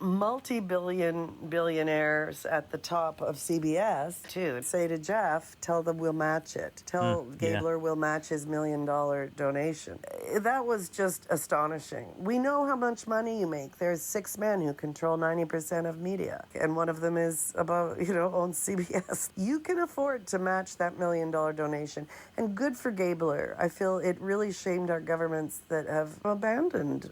billionaires at the top of CBS to say to Jeff, tell them we'll match it. Tell Gabler we'll match his $1 million donation. That was just astonishing. We know how much money you make. There's 6 men who control 90% of media, and one of them is owns CBS. You can afford to match that $1 million donation, and good for Gabler. I feel it really shamed our governments that have abandoned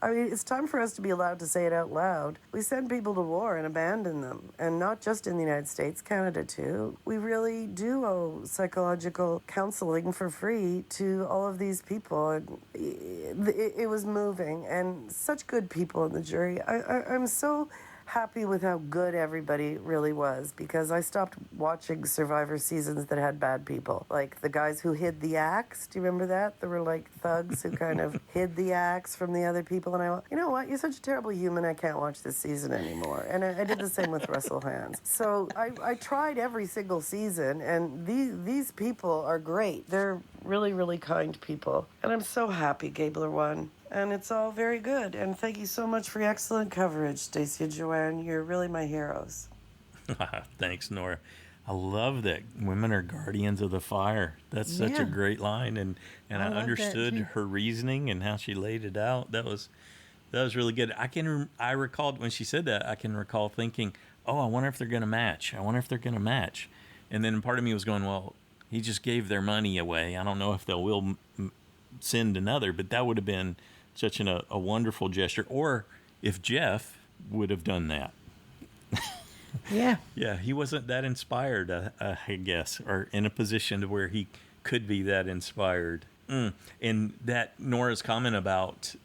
it's time for us to be allowed to say it out loud. We send people to war and abandon them, and not just in the United States, Canada too. We really do owe psychological counseling for free to all of these people. And it was moving, and such good people in the jury. I'm so happy with how good everybody really was, because I stopped watching Survivor seasons that had bad people. Like the guys who hid the axe. Do you remember that? There were like thugs who kind of hid the axe from the other people. And I went, you know what? You're such a terrible human. I can't watch this season anymore. And I did the same with Russell Hands. So I tried every single season, and these people are great. They're really, really kind people. And I'm so happy Gabler won. And it's all very good. And thank you so much for your excellent coverage, Stacey and Joanne. You're really my heroes. Thanks, Nora. I love that women are guardians of the fire. That's such a great line. And I understood her reasoning and how she laid it out. That was That was really good. I recalled when she said that, I can recall thinking, oh, I wonder if they're going to match. And then part of me was going, well, he just gave their money away. I don't know if they will send another, but that would have been such a wonderful gesture. Or if Jeff would have done that. Yeah. Yeah, he wasn't that inspired, I guess, or in a position to where he could be that inspired. And that Nora's comment about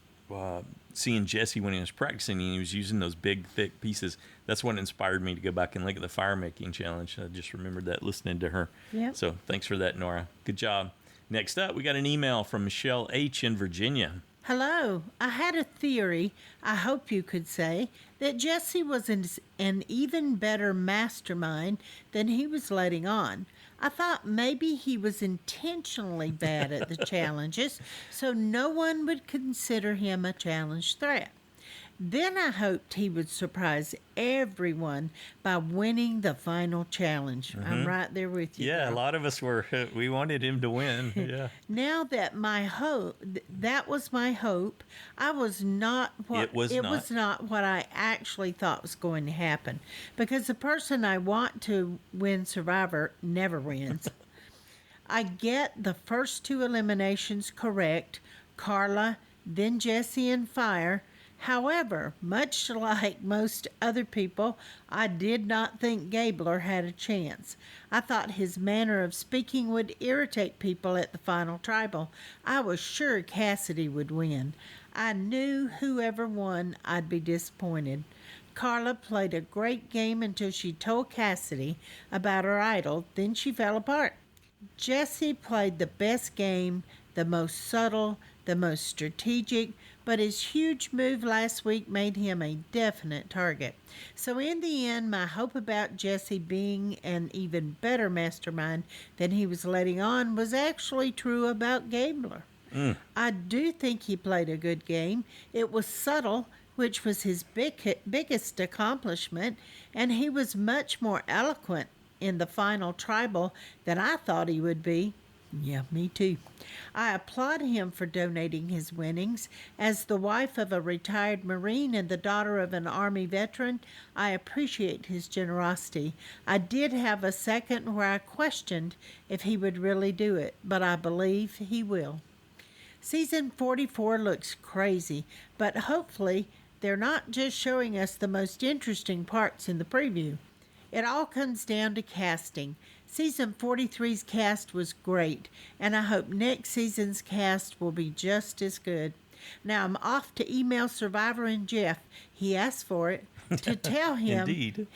seeing Jesse when he was practicing and he was using those big, thick pieces, that's what inspired me to go back and look at the fire making challenge. I just remembered that listening to her. Yep. So thanks for that, Nora. Good job. Next up, we got an email from MichelleH in Virginia. Hello. I had a theory, I hope you could say, that Jesse was an even better mastermind than he was letting on. I thought maybe he was intentionally bad at the challenges, so no one would consider him a challenge threat. Then I hoped he would surprise everyone by winning the final challenge. Mm-hmm. I'm right there with you. Yeah, girl. A lot of us we wanted him to win. Yeah. Now that that was my hope, it was not what I actually thought was going to happen. Because the person I want to win Survivor never wins. I get the first two eliminations correct, Carla, then Jesse and Fire. However, much like most other people, I did not think Gabler had a chance. I thought his manner of speaking would irritate people at the final tribal. I was sure Cassidy would win. I knew whoever won, I'd be disappointed. Carla played a great game until she told Cassidy about her idol, then she fell apart. Jesse played the best game, the most subtle, the most strategic, but his huge move last week made him a definite target. So in the end, my hope about Jesse being an even better mastermind than he was letting on was actually true about Gabler. I do think he played a good game. It was subtle, which was his biggest accomplishment, and he was much more eloquent in the final tribal than I thought he would be. Yeah, me too. I applaud him for donating his winnings. As the wife of a retired Marine and the daughter of an Army veteran, I appreciate his generosity. I did have a second where I questioned if he would really do it, but I believe he will. Season 44 looks crazy, but hopefully they're not just showing us the most interesting parts in the preview. It all comes down to casting. Season 43's cast was great, and I hope next season's cast will be just as good. Now I'm off to email Survivor and Jeff. He asked for it. To tell him Indeed.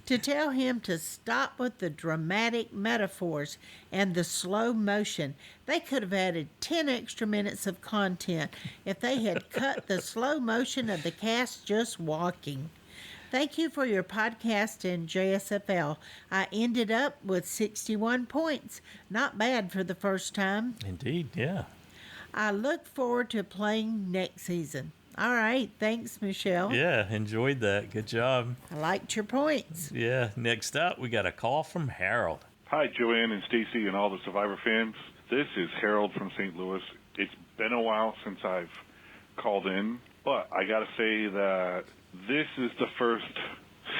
to tell him to stop with the dramatic metaphors and the slow motion. They could have added 10 extra minutes of content if they had cut the slow motion of the cast just walking. Thank you for your podcast and JSFL. I ended up with 61 points. Not bad for the first time. Indeed, yeah. I look forward to playing next season. All right. Thanks, Michelle. Yeah, enjoyed that. Good job. I liked your points. Yeah. Next up, we got a call from Harold. Hi, Joanne and Stacy and all the Survivor fans. This is Harold from St. Louis. It's been a while since I've called in, but I got to say that this is the first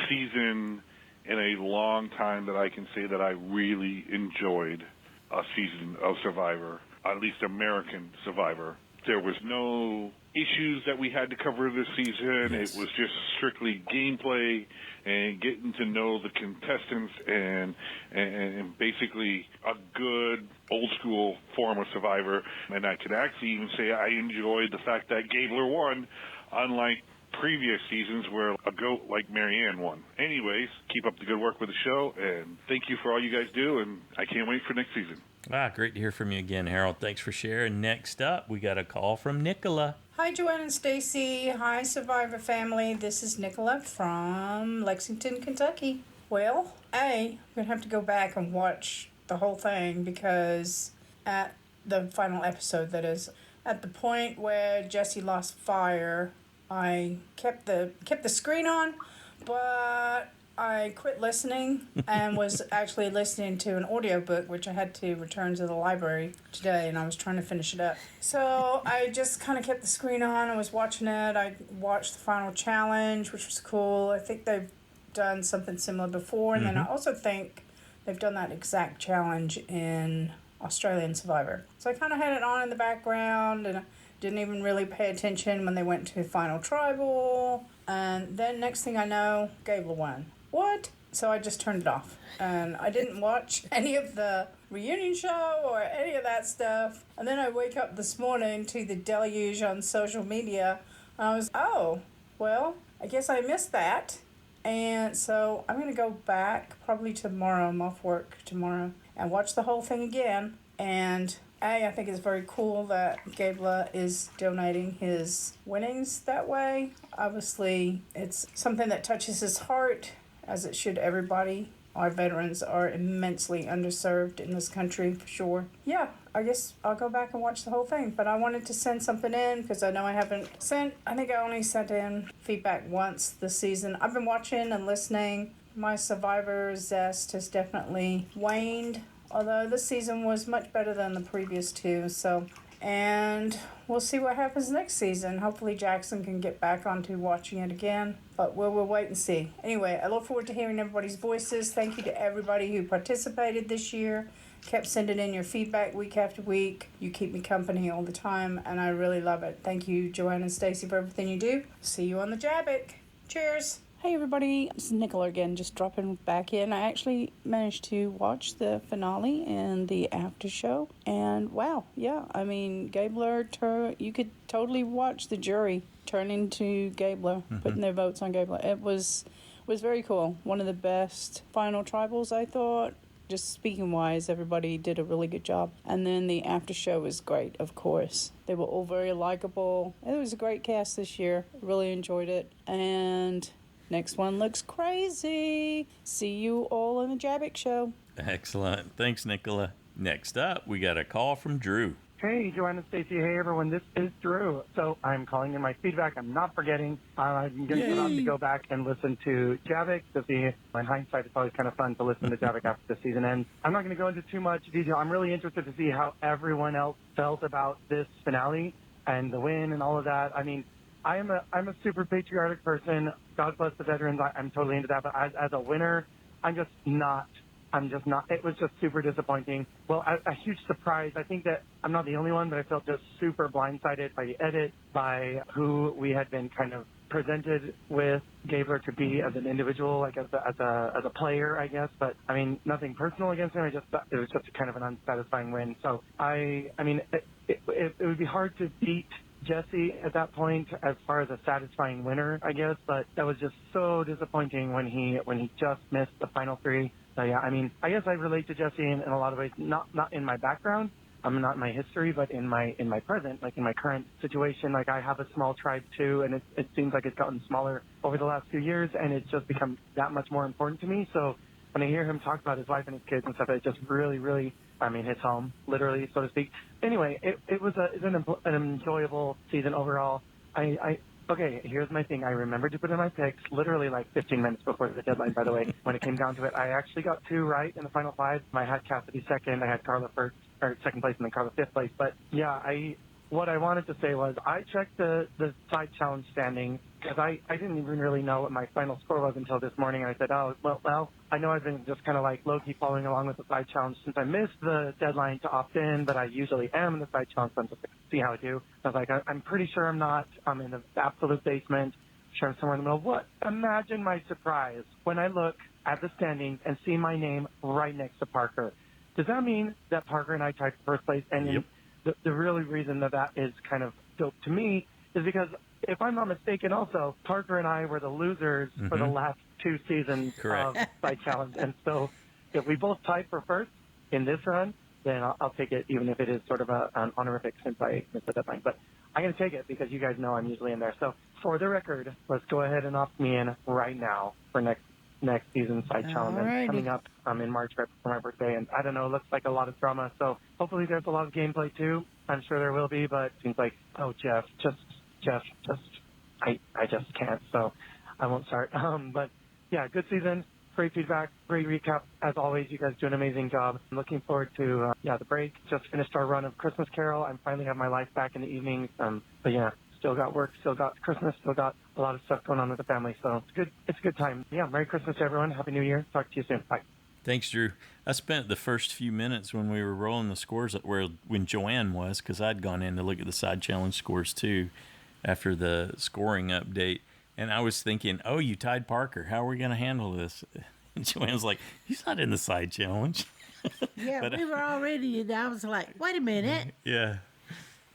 season in a long time that I can say that I really enjoyed a season of Survivor, at least American Survivor. There was no issues that we had to cover this season. Yes. It was just strictly gameplay and getting to know the contestants and basically a good old school form of Survivor. And I could actually even say I enjoyed the fact that Gabler won, unlike previous seasons where a goat like Marianne won. Anyways, keep up the good work with the show, and thank you for all you guys do, and I can't wait for next season. Great to hear from you again, Harold. Thanks for sharing. Next up, we got a call from Nicola. Hi, Joanne and Stacy. Hi, Survivor family. This is Nicola from Lexington, Kentucky. Well, we're going to have to go back and watch the whole thing because at the final episode, that is, at the point where Jesse lost Fire, I kept the screen on, but I quit listening and was actually listening to an audiobook, which I had to return to the library today, and I was trying to finish it up. So I just kind of kept the screen on and was watching it. I watched the final challenge, which was cool. I think they've done something similar before, and then I also think they've done that exact challenge in Australian Survivor. So I kind of had it on in the background, and I didn't even really pay attention when they went to Final Tribal. And then next thing I know, Gable won. What? So I just turned it off. And I didn't watch any of the reunion show or any of that stuff. And then I wake up this morning to the deluge on social media. And I was, oh, well, I guess I missed that. And so I'm going to go back probably tomorrow. I'm off work tomorrow. And watch the whole thing again. And I think it's very cool that Gable is donating his winnings that way. Obviously, it's something that touches his heart, as it should everybody. Our veterans are immensely underserved in this country, for sure. Yeah, I guess I'll go back and watch the whole thing. But I wanted to send something in because I know I haven't sent. I think I only sent in feedback once this season. I've been watching and listening. My Survivor zest has definitely waned, although this season was much better than the previous two. And we'll see what happens next season. Hopefully Jackson can get back onto watching it again, but we'll wait and see. Anyway, I look forward to hearing everybody's voices. Thank you to everybody who participated this year, kept sending in your feedback week after week. You keep me company all the time, and I really love it. Thank you, Joanne and Stacy, for everything you do. See you on the JABBIC. Cheers. Hey everybody, this is Nicola again, just dropping back in. I actually managed to watch the finale and the after show, and wow, yeah, I mean, Gabler, you could totally watch the jury turn into Gabler, putting their votes on Gabler. It was very cool. One of the best final tribals, I thought. Just speaking wise, everybody did a really good job. And then the after show was great, of course. They were all very likable. It was a great cast this year. Really enjoyed it. And next one looks crazy. See you all in the JABBIC show. Excellent. Thanks, Nicola. Next up, we got a call from Drew. Hey, Joanne and Stacy. Hey, everyone. This is Drew. So I'm calling in my feedback. I'm not forgetting. I'm going to go back and listen to JABBIC to see. In hindsight, it's always kind of fun to listen to JABBIC after the season ends. I'm not going to go into too much detail. I'm really interested to see how everyone else felt about this finale and the win and all of that. I mean, I'm a super patriotic person. God bless the veterans. I'm totally into that. But as a winner, I'm just not. It was just super disappointing. Well, a huge surprise. I think that I'm not the only one, but I felt just super blindsided by the edit, by who we had been kind of presented with Gabler to be as an individual, like as a player, I guess. But I mean, nothing personal against him. I just thought it was just kind of an unsatisfying win. So I mean, it would be hard to beat Jesse at that point as far as a satisfying winner, I guess, but that was just so disappointing when he just missed the final three. So yeah, I mean, I guess I relate to Jesse in a lot of ways, not in my background, not in my history, but in my present, like in my current situation. Like I have a small tribe too, and it seems like it's gotten smaller over the last few years, and it's just become that much more important to me. So when I hear him talk about his wife and his kids and stuff, it just really, I mean, hits home, literally, so to speak. Anyway, it was an enjoyable season overall. Okay, here's my thing. I remembered to put in my picks literally like 15 minutes before the deadline, by the way. When it came down to it, I actually got 2 right in the final 5. I had Cassidy second. I had Carla second place, and then Carla 5th place. But yeah, what I wanted to say was I checked the side challenge standing because I didn't even really know what my final score was until this morning. And I said, oh, well, I know I've been just kind of like low-key following along with the side challenge since I missed the deadline to opt in, but I usually am in the side challenge, so I'm just going to see how I do. I was like, I'm pretty sure I'm not. I'm in the absolute basement. Sure, I'm somewhere in the middle. What? Imagine my surprise when I look at the standings and see my name right next to Parker. Does that mean that Parker and I tied for first place? And Yep. The really reason that is kind of dope to me is because, if I'm not mistaken, also, Parker and I were the losers for the last 2 seasons of Side Challenge. And so if we both tied for first in this run, then I'll take it, even if it is sort of an honorific since I missed the deadline. But I'm going to take it because you guys know I'm usually in there. So for the record, let's go ahead and opt me in right now for next season Side Challenge. That's coming up in March right before my birthday. And I don't know, it looks like a lot of drama. So hopefully there's a lot of gameplay too. I'm sure there will be, but it seems like, oh, Jeff, I just can't. So I won't start. But yeah, good season. Great feedback, great recap. As always, you guys do an amazing job. I'm looking forward to, the break. Just finished our run of Christmas Carol. I finally have my life back in the evenings. But yeah, still got work, still got Christmas, still got a lot of stuff going on with the family. So it's good. It's a good time. Yeah, Merry Christmas to everyone. Happy New Year. Talk to you soon. Bye. Thanks, Drew. I spent the first few minutes when we were rolling the scores when Joanne was, because I'd gone in to look at the side challenge scores too after the scoring update. And I was thinking, oh, you tied Parker. How are we going to handle this? And Joanne was like, he's not in the side challenge. Yeah, but we were already, and I was like, wait a minute. Yeah.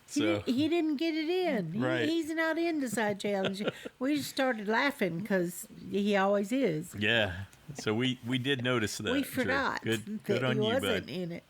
So He didn't get it in. Right. He's not in the side challenge. We just started laughing because he always is. Yeah. So we did notice that. We forgot Drew. Good that on he you, wasn't bud. in it.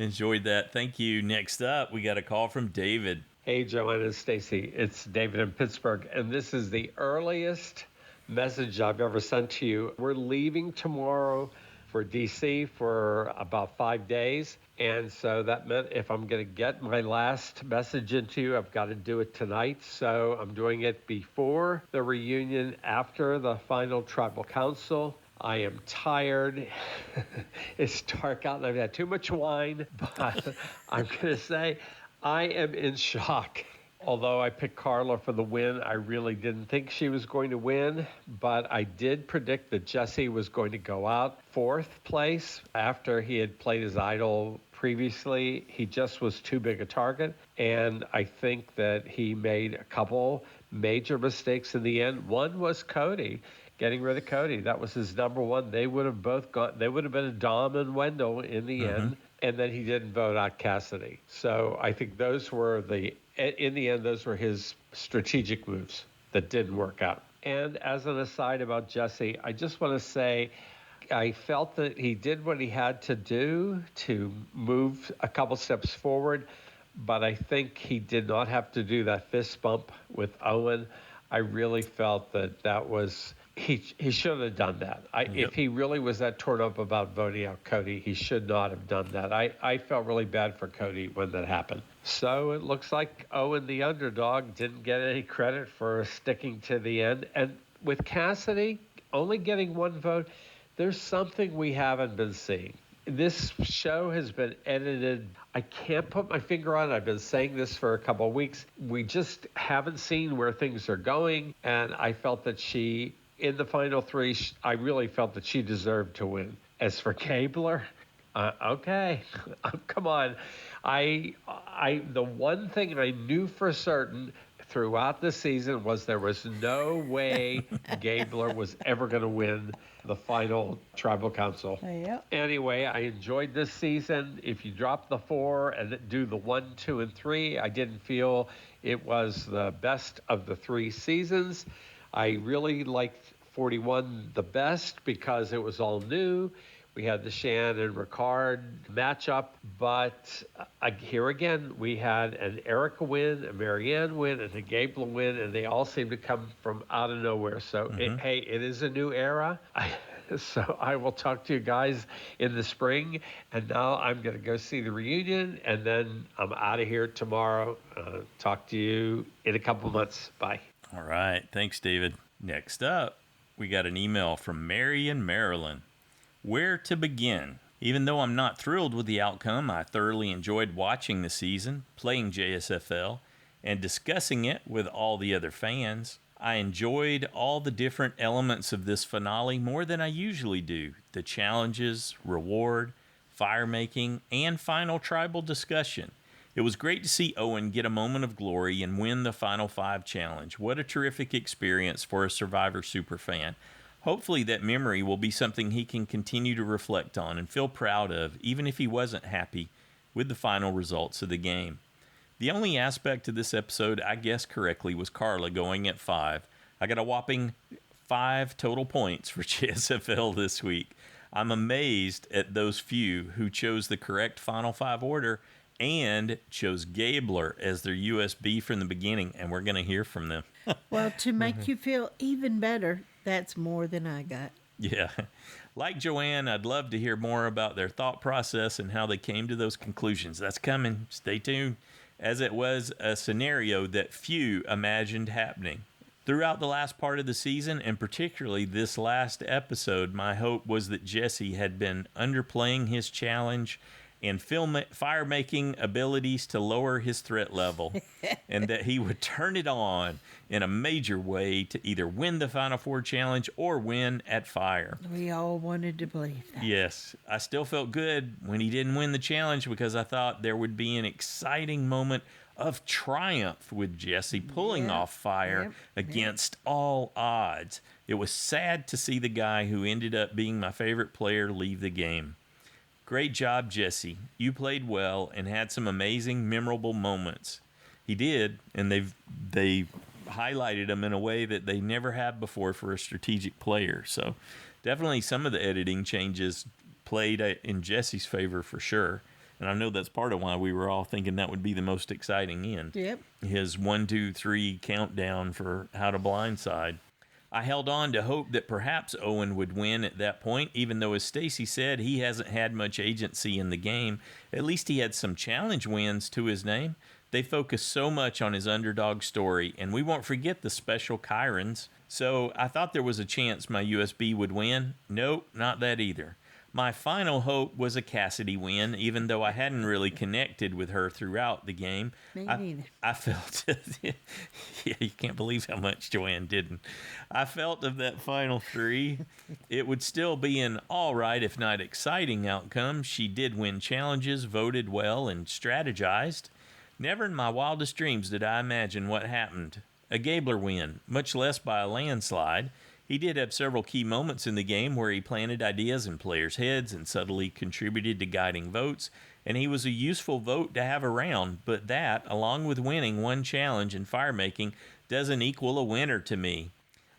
Enjoyed that. Thank you. Next up, we got a call from David. Hey, Joanne and Stacy. It's David in Pittsburgh, and this is the earliest message I've ever sent to you. We're leaving tomorrow for D.C. for about 5 days, and so that meant if I'm going to get my last message into you, I've got to do it tonight. So I'm doing it before the reunion, after the final tribal council. I am tired. It's dark out and I've had too much wine, but I'm going to say I am in shock. Although I picked Carla for the win, I really didn't think she was going to win, but I did predict that Jesse was going to go out 4th place after he had played his idol previously. He just was too big a target, and I think that he made a couple major mistakes in the end. One was Cody. Getting rid of Cody. That was his number one. They would have both gone. They would have been a Dom and Wendell in the end. And then he didn't vote out Cassidy. So I think those were in the end, those were his strategic moves that didn't work out. And as an aside about Jesse, I just want to say I felt that he did what he had to do to move a couple steps forward, but I think he did not have to do that fist bump with Owen. I really felt that was... He should have done that. If he really was that torn up about voting out Cody, he should not have done that. I felt really bad for Cody when that happened. So it looks like Owen, the underdog, didn't get any credit for sticking to the end. And with Cassidy only getting one vote, there's something we haven't been seeing. This show has been edited. I can't put my finger on it. I've been saying this for a couple of weeks. We just haven't seen where things are going. And I felt that in the final 3, I really felt that she deserved to win. As for Gabler, okay, come on. The one thing I knew for certain throughout the season was there was no way Gabler was ever going to win the final tribal council. Yep. Anyway, I enjoyed this season. If you drop the 4 and do the 1, 2, and 3, I didn't feel it was the best of the 3 seasons. I really liked 41 the best because it was all new. We had the Shan and Ricard matchup, but here again, we had an Erica win, a Marianne win, and a Gabler win, and they all seem to come from out of nowhere. So, it is a new era. So I will talk to you guys in the spring, and now I'm going to go see the reunion, and then I'm out of here tomorrow. Talk to you in a couple months. Bye. All right. Thanks, David. Next up, we got an email from Mary in Maryland. Where to begin? Even though I'm not thrilled with the outcome, I thoroughly enjoyed watching the season, playing JSFL, and discussing it with all the other fans. I enjoyed all the different elements of this finale more than I usually do. The challenges, reward, fire making, and final tribal discussion. It was great to see Owen get a moment of glory and win the Final 5 challenge. What a terrific experience for a Survivor superfan. Hopefully that memory will be something he can continue to reflect on and feel proud of, even if he wasn't happy with the final results of the game. The only aspect of this episode I guessed correctly was Carla going at 5. I got a whopping 5 total points for JSFL this week. I'm amazed at those few who chose the correct Final 5 order and chose Gabler as their USB from the beginning, and we're going to hear from them. Well, to make you feel even better, that's more than I got. Yeah. Like Joanne, I'd love to hear more about their thought process and how they came to those conclusions. That's coming. Stay tuned. As it was a scenario that few imagined happening. Throughout the last part of the season, and particularly this last episode, my hope was that Jesse had been underplaying his challenge and fire-making abilities to lower his threat level, and that he would turn it on in a major way to either win the Final Four challenge or win at fire. We all wanted to believe that. Yes, I still felt good when he didn't win the challenge because I thought there would be an exciting moment of triumph with Jesse pulling off fire against all odds. It was sad to see the guy who ended up being my favorite player leave the game. Great job, Jesse. You played well and had some amazing, memorable moments. He did, and they highlighted him in a way that they never have before for a strategic player. So definitely some of the editing changes played in Jesse's favor for sure. And I know that's part of why we were all thinking that would be the most exciting end. Yep. His 1, 2, 3 countdown for how to blindside. I held on to hope that perhaps Owen would win at that point, even though, as Stacy said, he hasn't had much agency in the game. At least he had some challenge wins to his name. They focus so much on his underdog story, and we won't forget the special Chirons. So I thought there was a chance my USB would win. Nope, not that either. My final hope was a Cassidy win, even though I hadn't really connected with her throughout the game. Me neither. I felt, yeah, you can't believe how much Joanne didn't. I felt of that final 3, it would still be an all right, if not exciting outcome. She did win challenges, voted well, and strategized. Never in my wildest dreams did I imagine what happened. A Gabler win, much less by a landslide. He did have several key moments in the game where he planted ideas in players' heads and subtly contributed to guiding votes, and he was a useful vote to have around, but that, along with winning one challenge and firemaking, doesn't equal a winner to me.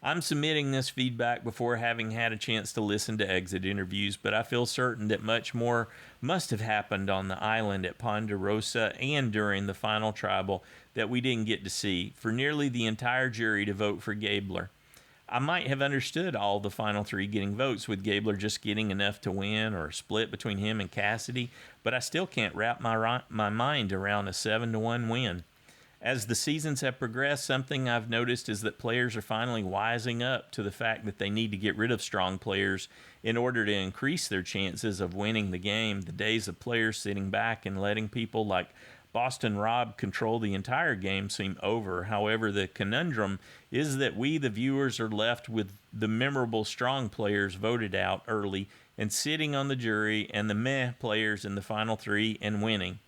I'm submitting this feedback before having had a chance to listen to exit interviews, but I feel certain that much more must have happened on the island at Ponderosa and during the final tribal that we didn't get to see, for nearly the entire jury to vote for Gabler. I might have understood all the final 3 getting votes, with Gabler just getting enough to win or a split between him and Cassidy, but I still can't wrap my mind around a 7-1 win. As the seasons have progressed, something I've noticed is that players are finally wising up to the fact that they need to get rid of strong players in order to increase their chances of winning the game. The days of players sitting back and letting people like Boston Rob control the entire game seem over. However, the conundrum is that we, the viewers, are left with the memorable strong players voted out early and sitting on the jury, and the meh players in the final 3 and winning.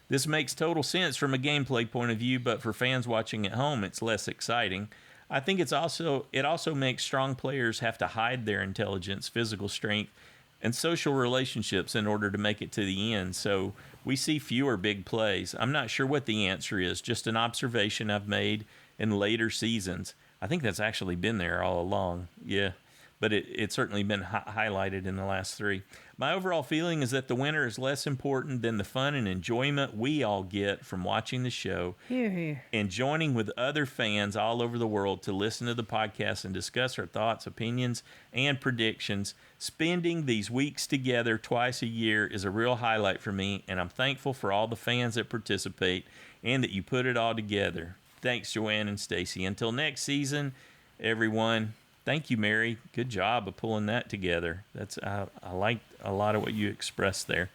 This makes total sense from a gameplay point of view, but for fans watching at home, it's less exciting. I think it also makes strong players have to hide their intelligence, physical strength, and social relationships in order to make it to the end, so we see fewer big plays. I'm not sure what the answer is, just an observation I've made in later seasons. I think that's actually been there all along, yeah, but it's certainly been highlighted in the last 3. My overall feeling is that the winner is less important than the fun and enjoyment we all get from watching the show. Hear, hear. And joining with other fans all over the world to listen to the podcast and discuss our thoughts, opinions, and predictions. Spending these weeks together twice a year is a real highlight for me, and I'm thankful for all the fans that participate and that you put it all together. Thanks, Joanne and Stacy. Until next season, everyone. Thank you, Mary. Good job of pulling that together. I liked a lot of what you expressed there.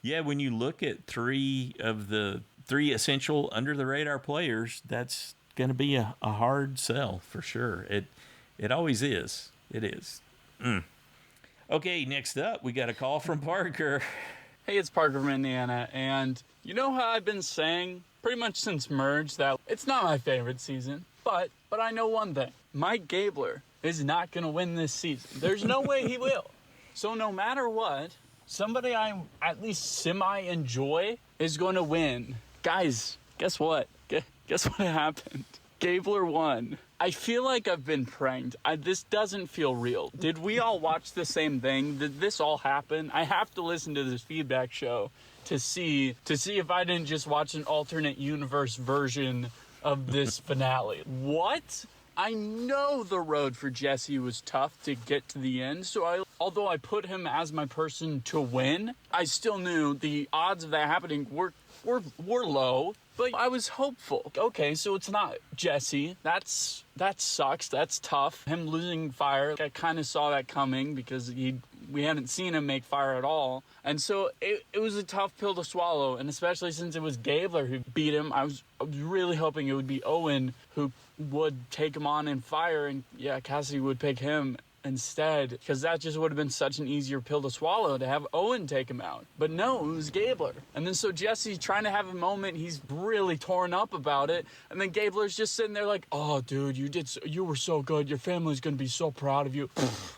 Yeah, when you look at 3 of the 3 essential under-the-radar players, that's going to be a hard sell for sure. It always is. It is. Okay, next up, we got a call from Parker. Hey, it's Parker from Indiana, and you know how I've been saying pretty much since Merge that it's not my favorite season, but I know one thing. Mike Gabler is not going to win this season. There's no way he will. So no matter what, somebody I at least semi-enjoy is going to win. Guys, guess what? Guess what happened? Gabler won. I feel like I've been pranked. This doesn't feel real. Did we all watch the same thing? Did this all happen? I have to listen to this feedback show to see if I didn't just watch an alternate universe version of this finale. What? I know the road for Jesse was tough to get to the end, so although I put him as my person to win, I still knew the odds of that happening were low, but I was hopeful. Okay, so it's not Jesse. That sucks. That's tough. Him losing fire, I kind of saw that coming because we hadn't seen him make fire at all. And so it was a tough pill to swallow, and especially since it was Gabler who beat him, I was really hoping it would be Owen who would take him on in fire, and yeah, Cassidy would pick him instead, because that just would have been such an easier pill to swallow to have Owen take him out. But no, it was Gabler. And then so Jesse's trying to have a moment, he's really torn up about it, and then Gabler's just sitting there like, oh dude, you were so good, your family's gonna be so proud of you.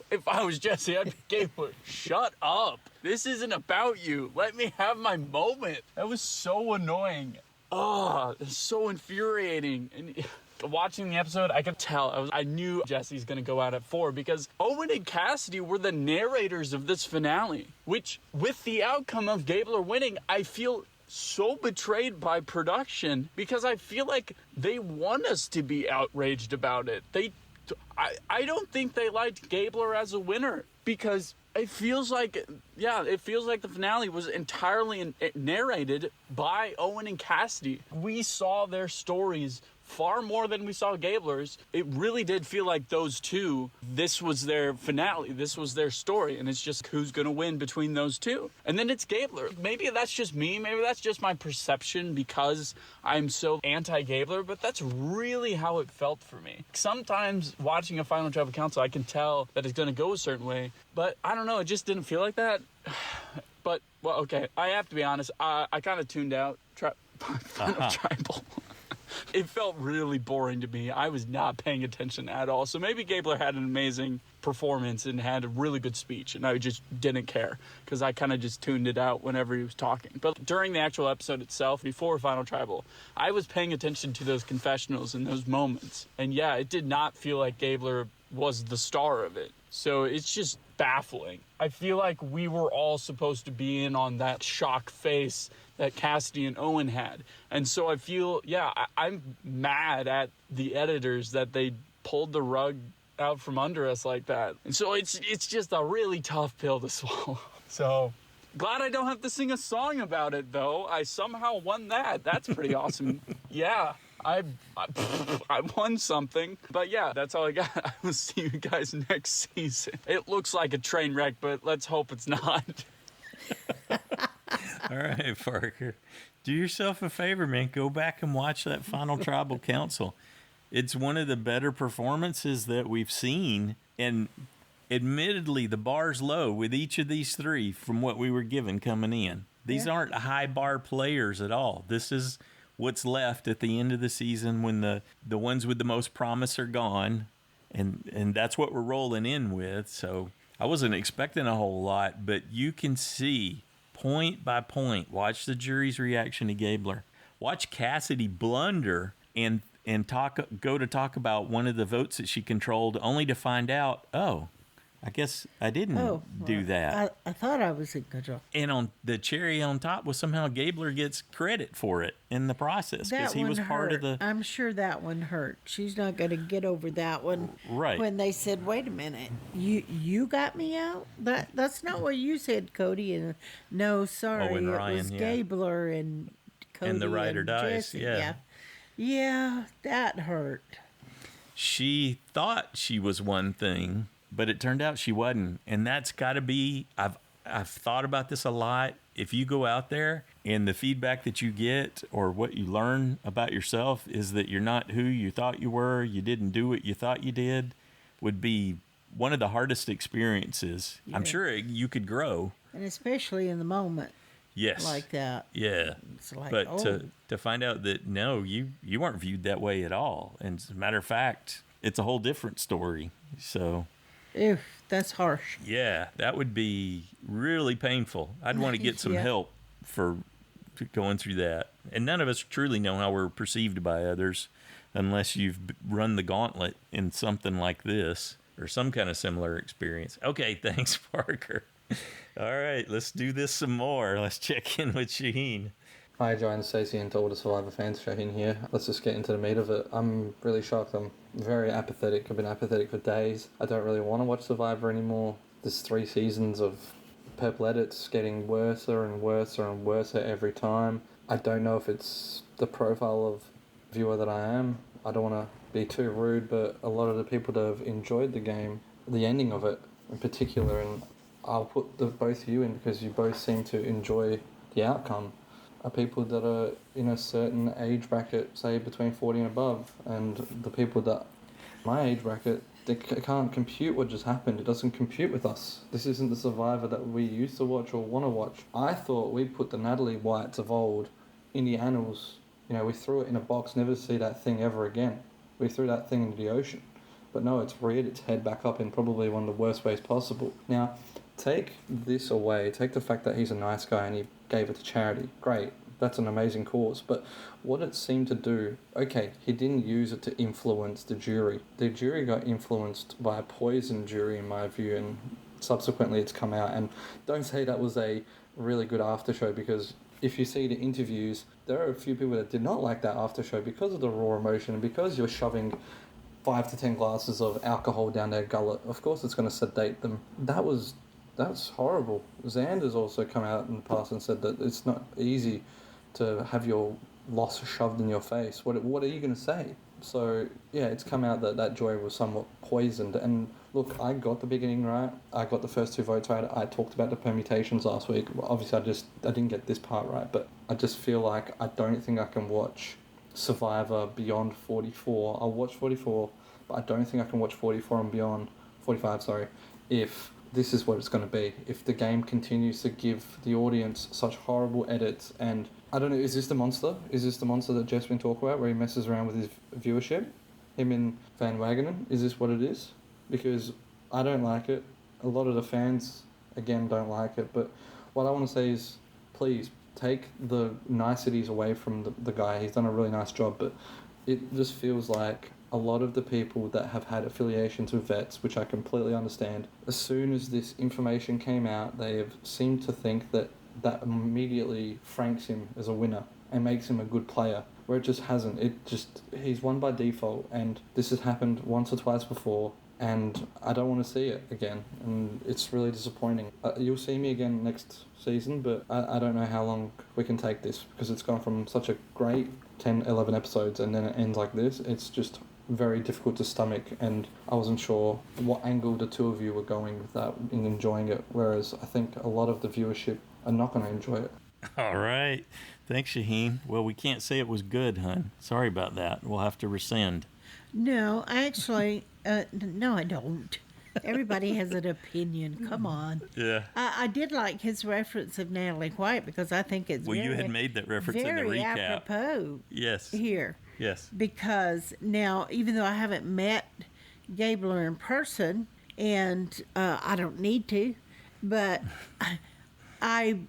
If I was Jesse, I'd be Gabler, shut up, this isn't about you, let me have my moment. That was so annoying. Oh, it's so infuriating. And watching the episode, I could tell. I knew Jesse's going to go out at 4 because Owen and Cassidy were the narrators of this finale, which, with the outcome of Gabler winning, I feel so betrayed by production because I feel like they want us to be outraged about it. I don't think they liked Gabler as a winner because it feels like the finale was entirely narrated by Owen and Cassidy. We saw their stories far more than we saw Gabler's. It really did feel like those two, this was their finale, this was their story, and it's just who's gonna win between those two. And then it's Gabler. Maybe that's just me, maybe that's just my perception because I'm so anti-Gabler, but that's really how it felt for me. Sometimes watching a Final Tribal Council, I can tell that it's gonna go a certain way, but I don't know, it just didn't feel like that. But, well, okay, I have to be honest, I kind of tuned out Final Tribal. It felt really boring to me. I was not paying attention at all. So maybe Gabler had an amazing performance and had a really good speech, and I just didn't care because I kind of just tuned it out whenever he was talking. But during the actual episode itself, before Final Tribal, I was paying attention to those confessionals and those moments. And yeah, it did not feel like Gabler was the star of it. So it's just baffling. I feel like we were all supposed to be in on that shock face that Cassidy and Owen had. And so I feel, I'm mad at the editors that they pulled the rug out from under us like that. And so it's just a really tough pill to swallow. So glad I don't have to sing a song about it, though. I somehow won that. That's pretty awesome. Yeah, I won something. But yeah, that's all I got. I will see you guys next season. It looks like a train wreck, but let's hope it's not. All right, Parker. Do yourself a favor, man. Go back and watch that Final Tribal Council. It's one of the better performances that we've seen. And admittedly, the bar's low with each of these three from what we were given coming in. These aren't high bar players at all. This is what's left at the end of the season when the ones with the most promise are gone. And that's what we're rolling in with. So I wasn't expecting a whole lot, but you can see point by point. Watch the jury's reaction to Gabler. Watch Cassidy blunder and go to talk about one of the votes that she controlled, only to find out, oh, I guess I didn't do that. I thought I was in control. And on the cherry on top was somehow Gabler gets credit for it in the process because he was part of the. I'm sure that one hurt. She's not going to get over that one. Right. When they said, "Wait a minute, you got me out." That's not what you said, Cody. And no, sorry, and Ryan, it was Gabler and Cody and the rider dies. Jesse. Yeah, that hurt. She thought she was one thing, but it turned out she wasn't. And that's got to be, I've thought about this a lot. If you go out there and the feedback that you get or what you learn about yourself is that you're not who you thought you were, you didn't do what you thought you did, would be one of the hardest experiences. Yeah. I'm sure you could grow. And especially in the moment. Yes. Like that. Yeah. It's like, but to find out that, no, you weren't viewed that way at all. And as a matter of fact, it's a whole different story. So... Ew, that's harsh. Yeah, that would be really painful. I'd want to get some help for going through that. And none of us truly know how we're perceived by others unless you've run the gauntlet in something like this or some kind of similar experience. Okay, thanks, Parker. All right, let's do this some more. Let's check in with Shahin. Hi, Joanne, Stacey, and to all the Survivor fans, Shahin here. Let's just get into the meat of it. I'm really shocked. I'm very apathetic. I've been apathetic for days. I don't really want to watch Survivor anymore. there's 3 seasons of purple edits getting worse and worse and worse every time. I don't know if it's the profile of viewer that I am. I don't want to be too rude, but a lot of the people that have enjoyed the game, the ending of it in particular, and I'll put both of you in because you both seem to enjoy the outcome, are people that are in a certain age bracket, say between 40 and above, and the people that my age bracket, they can't compute what just happened. It doesn't compute with us. This isn't the Survivor that we used to watch or want to watch. I thought we put the Natalie Whites of old in the annals. You know, we threw it in a box, never to see that thing ever again. We threw that thing into the ocean. But no, it's reared its head back up in probably one of the worst ways possible. Now, take this away. Take the fact that he's a nice guy and he gave it to charity. Great. That's an amazing cause. But what it seemed to do, okay, he didn't use it to influence the jury. The jury got influenced by a poison jury, in my view, and subsequently it's come out. And don't say that was a really good after show, because if you see the interviews, there are a few people that did not like that after show because of the raw emotion and because you're shoving 5 to 10 glasses of alcohol down their gullet. Of course it's going to sedate them. That's horrible. Xander's also come out in the past and said that it's not easy to have your loss shoved in your face. What are you going to say? So, yeah, it's come out that joy was somewhat poisoned. And look, I got the beginning right. I got the first 2 votes right. I talked about the permutations last week. Obviously, I didn't get this part right, but I just feel like I don't think I can watch Survivor beyond 44. I'll watch 44, but I don't think I can watch 44 and beyond, 45, sorry, if this is what it's going to be. If the game continues to give the audience such horrible edits, and I don't know, is this the monster? Is this the monster that Jeff's been talking about, where he messes around with his viewership? Him in Van Wagenen? Is this what it is? Because I don't like it. A lot of the fans, again, don't like it. But what I want to say is, please, take the niceties away from the guy. He's done a really nice job, but it just feels like a lot of the people that have had affiliations with vets, which I completely understand, as soon as this information came out, they have seemed to think that immediately franks him as a winner and makes him a good player, where it just hasn't. He's won by default, and this has happened once or twice before, and I don't want to see it again, and it's really disappointing. You'll see me again next season, but I don't know how long we can take this, because it's gone from such a great 10, 11 episodes, and then it ends like this. It's just very difficult to stomach, and I wasn't sure what angle the two of you were going with that in enjoying it, whereas I think a lot of the viewership are not going to enjoy it. All right. Thanks, Shahin. Well, we can't say it was good, hon. Sorry about that. We'll have to rescind. No, actually, no, I don't. Everybody has an opinion. Come on. Yeah. I did like his reference of Natalie White, because I think it's you had made that reference in the recap. Very apropos. Yes. Here. Yes. Because now, even though I haven't met Gabler in person, and I don't need to, but I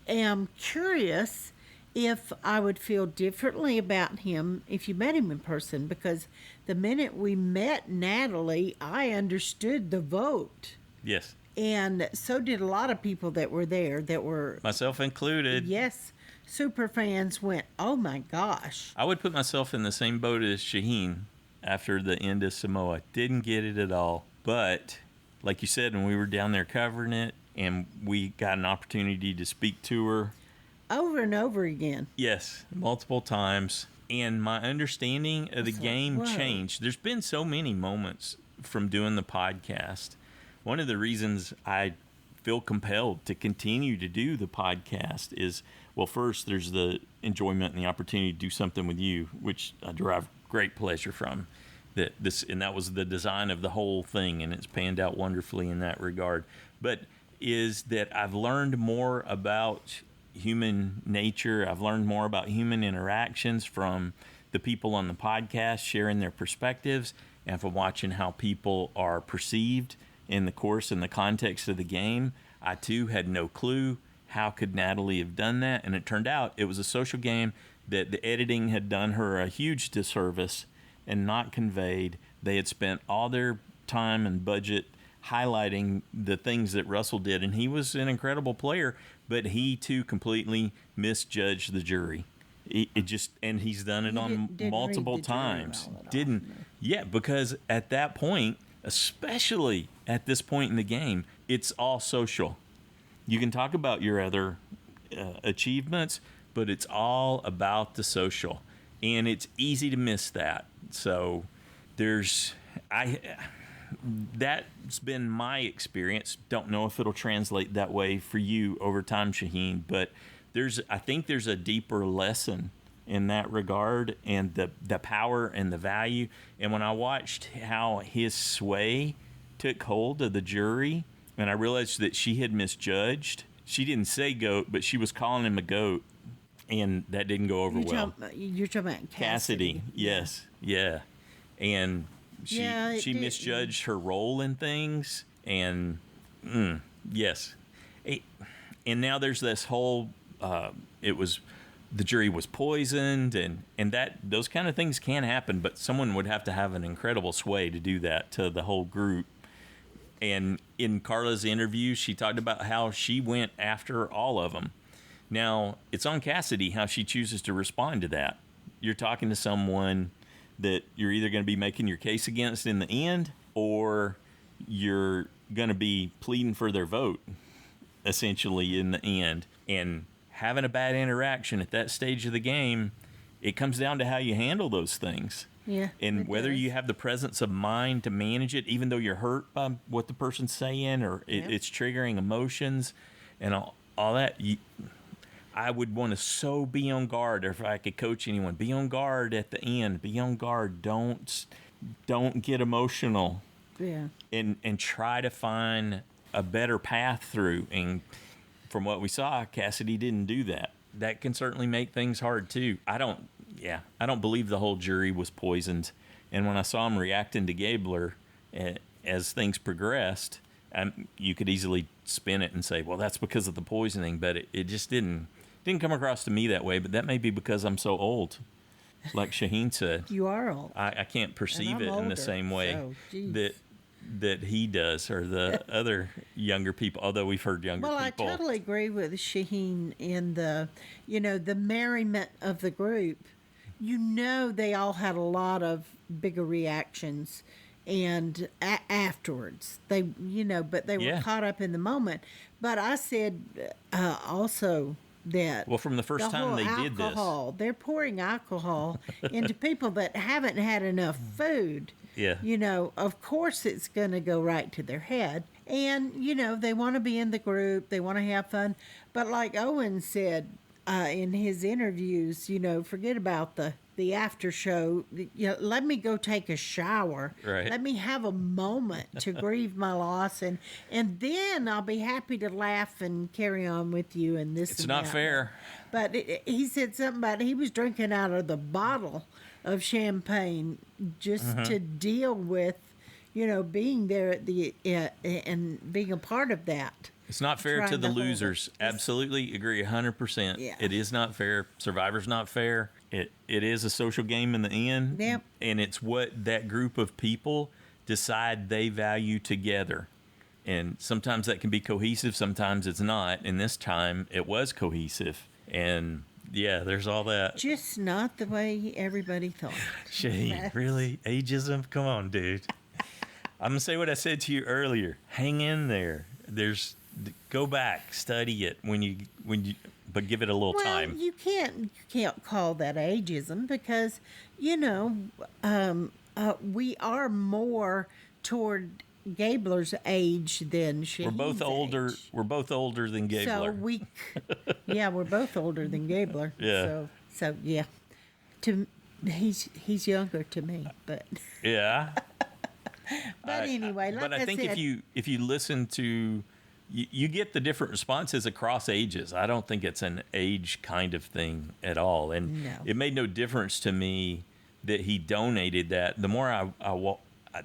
am curious if I would feel differently about him if you met him in person, because the minute we met Natalie, I understood the vote. Yes. And so did a lot of people that were there, that were... myself included. Yes. Super fans went, oh my gosh. I would put myself in the same boat as Shahin after the end of Samoa. Didn't get it at all. But, like you said, when we were down there covering it, and we got an opportunity to speak to her. Over and over again. Yes, multiple times. And my understanding of the game changed. There's been so many moments from doing the podcast. One of the reasons I feel compelled to continue to do the podcast is, well, first, there's the enjoyment and the opportunity to do something with you, which I derive great pleasure from. And that was the design of the whole thing, and it's panned out wonderfully in that regard. But is that I've learned more about human nature. I've learned more about human interactions from the people on the podcast sharing their perspectives, and from watching how people are perceived in the course and the context of the game. I too had no clue how could Natalie have done that, and it turned out it was a social game that the editing had done her a huge disservice and not conveyed. They had spent all their time and budget highlighting the things that Russell did, and he was an incredible player, but he too completely misjudged the jury. And he's done it on multiple times. Because at that point, especially at this point in the game, it's all social. You can talk about your other achievements, but it's all about the social, and it's easy to miss that. So that's been my experience. Don't know if it'll translate that way for you over time, Shahin, but I think there's a deeper lesson in that regard, and the power and the value. And when I watched how his sway took hold of the jury, and I realized that she had misjudged. She didn't say goat, but she was calling him a goat, and that didn't go over well. You're talking about Cassidy. Yes, yeah. And she misjudged her role in things, and yes. And now there's this whole, the jury was poisoned, and that those kind of things can happen, but someone would have to have an incredible sway to do that to the whole group. And in Carla's interview, she talked about how she went after all of them. Now, it's on Cassidy how she chooses to respond to that. You're talking to someone that you're either going to be making your case against in the end, or you're going to be pleading for their vote, essentially, in the end. And having a bad interaction at that stage of the game, it comes down to how you handle those things. Yeah. And whether you have the presence of mind to manage it, even though you're hurt by what the person's saying, or it's triggering emotions and all that, I would want to so be on guard. Or if I could coach anyone, be on guard at the end. Be on guard. Don't get emotional. Yeah. And try to find a better path through. And from what we saw, Cassidy didn't do that. That can certainly make things hard too. I don't believe the whole jury was poisoned. And when I saw him reacting to Gabler as things progressed, you could easily spin it and say, well, that's because of the poisoning. But it just didn't come across to me that way. But that may be because I'm so old. Like Shahin said. You are old. I can't perceive it older, in the same way so, that he does, or the other younger people, although we've heard younger people. Well, I totally agree with Shahin in the merriment of the group. They all had a lot of bigger reactions, and afterwards but they were caught up in the moment. But I said also that from the first time they did this, they're pouring alcohol into people that haven't had enough food. Yeah. Of course it's going to go right to their head. And, they want to be in the group. They want to have fun. But like Owen said in his interviews, forget about the after show. Let me go take a shower. Right. Let me have a moment to grieve my loss. And then I'll be happy to laugh and carry on with you. And this It's not fair. But he said something about he was drinking out of the bottle of champagne just to deal with, being there at the and being a part of that. It's not fair to the losers. Absolutely agree 100%. Yeah. It is not fair. Survivor's not fair. It is a social game in the end. Yep. And it's what that group of people decide they value together. And sometimes that can be cohesive, sometimes it's not. And this time it was cohesive. And yeah, there's all that. Just not the way everybody thought. Shahin, really? Ageism? Come on, dude. I'm going to say what I said to you earlier. Hang in there. Go back, study it but give it a little time. You can't call that ageism because, we are more toward Gabler's age than Shahin's We're both older. age. We're both older than Gabler. So we're both older than Gabler. Yeah. So yeah, he's younger to me, but yeah. But anyway, like but I think said, if you listen to, you get the different responses across ages. I don't think it's an age kind of thing at all, and it made no difference to me that he donated that. The more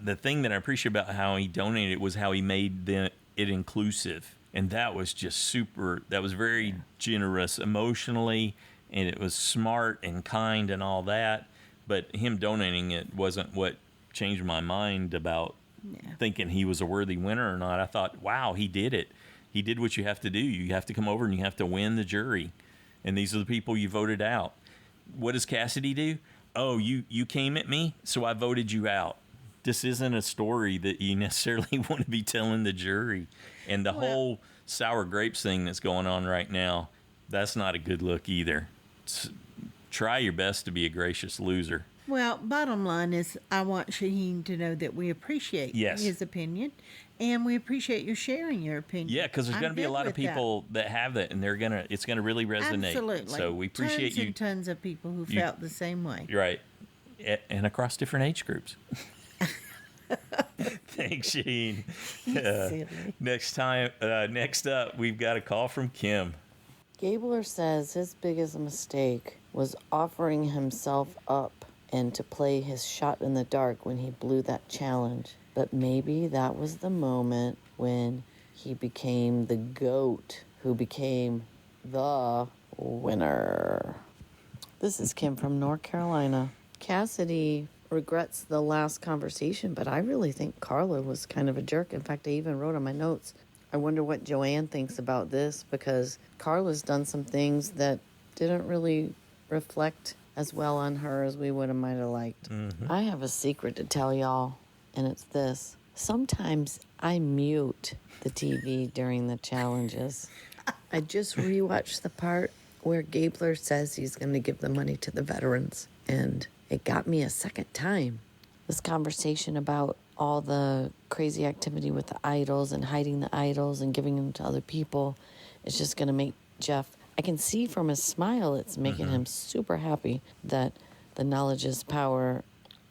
the thing that I appreciate about how he donated was how he made it inclusive. And that was just super, that was very generous emotionally, and it was smart and kind and all that. But him donating it wasn't what changed my mind about thinking he was a worthy winner or not. I thought, wow, he did it. He did what you have to do. You have to come over and you have to win the jury. And these are the people you voted out. What does Cassidy do? Oh, you came at me, so I voted you out. this isn't a story that you necessarily want to be telling the jury. And the whole sour grapes thing that's going on right now, that's not a good look either. Try your best to be a gracious loser. Well, bottom line is I want Shahin to know that we appreciate his opinion, and we appreciate you sharing your opinion. Yeah, because there's going to be a lot of people that have that, and it's going to really resonate. Absolutely. So we appreciate tons and tons of people who felt the same way. Right. And across different age groups. Thanks, Sheen. Next up, we've got a call from Kim. Gabler says his biggest mistake was offering himself up and to play his shot in the dark when he blew that challenge. But maybe that was the moment when he became the GOAT, who became the winner. This is Kim from North Carolina. Cassidy regrets the last conversation, but I really think Carla was kind of a jerk. In fact, I even wrote on my notes, I wonder what Joanne thinks about this, because Carla's done some things that didn't really reflect as well on her as we would have might have liked. Mm-hmm. I have a secret to tell y'all, and it's this. Sometimes I mute the TV during the challenges. I just rewatched the part where Gabler says he's going to give the money to the veterans, and it got me a second time. This conversation about all the crazy activity with the idols and hiding the idols and giving them to other people is just going to make Jeff, I can see from his smile, it's making him super happy that the knowledge is power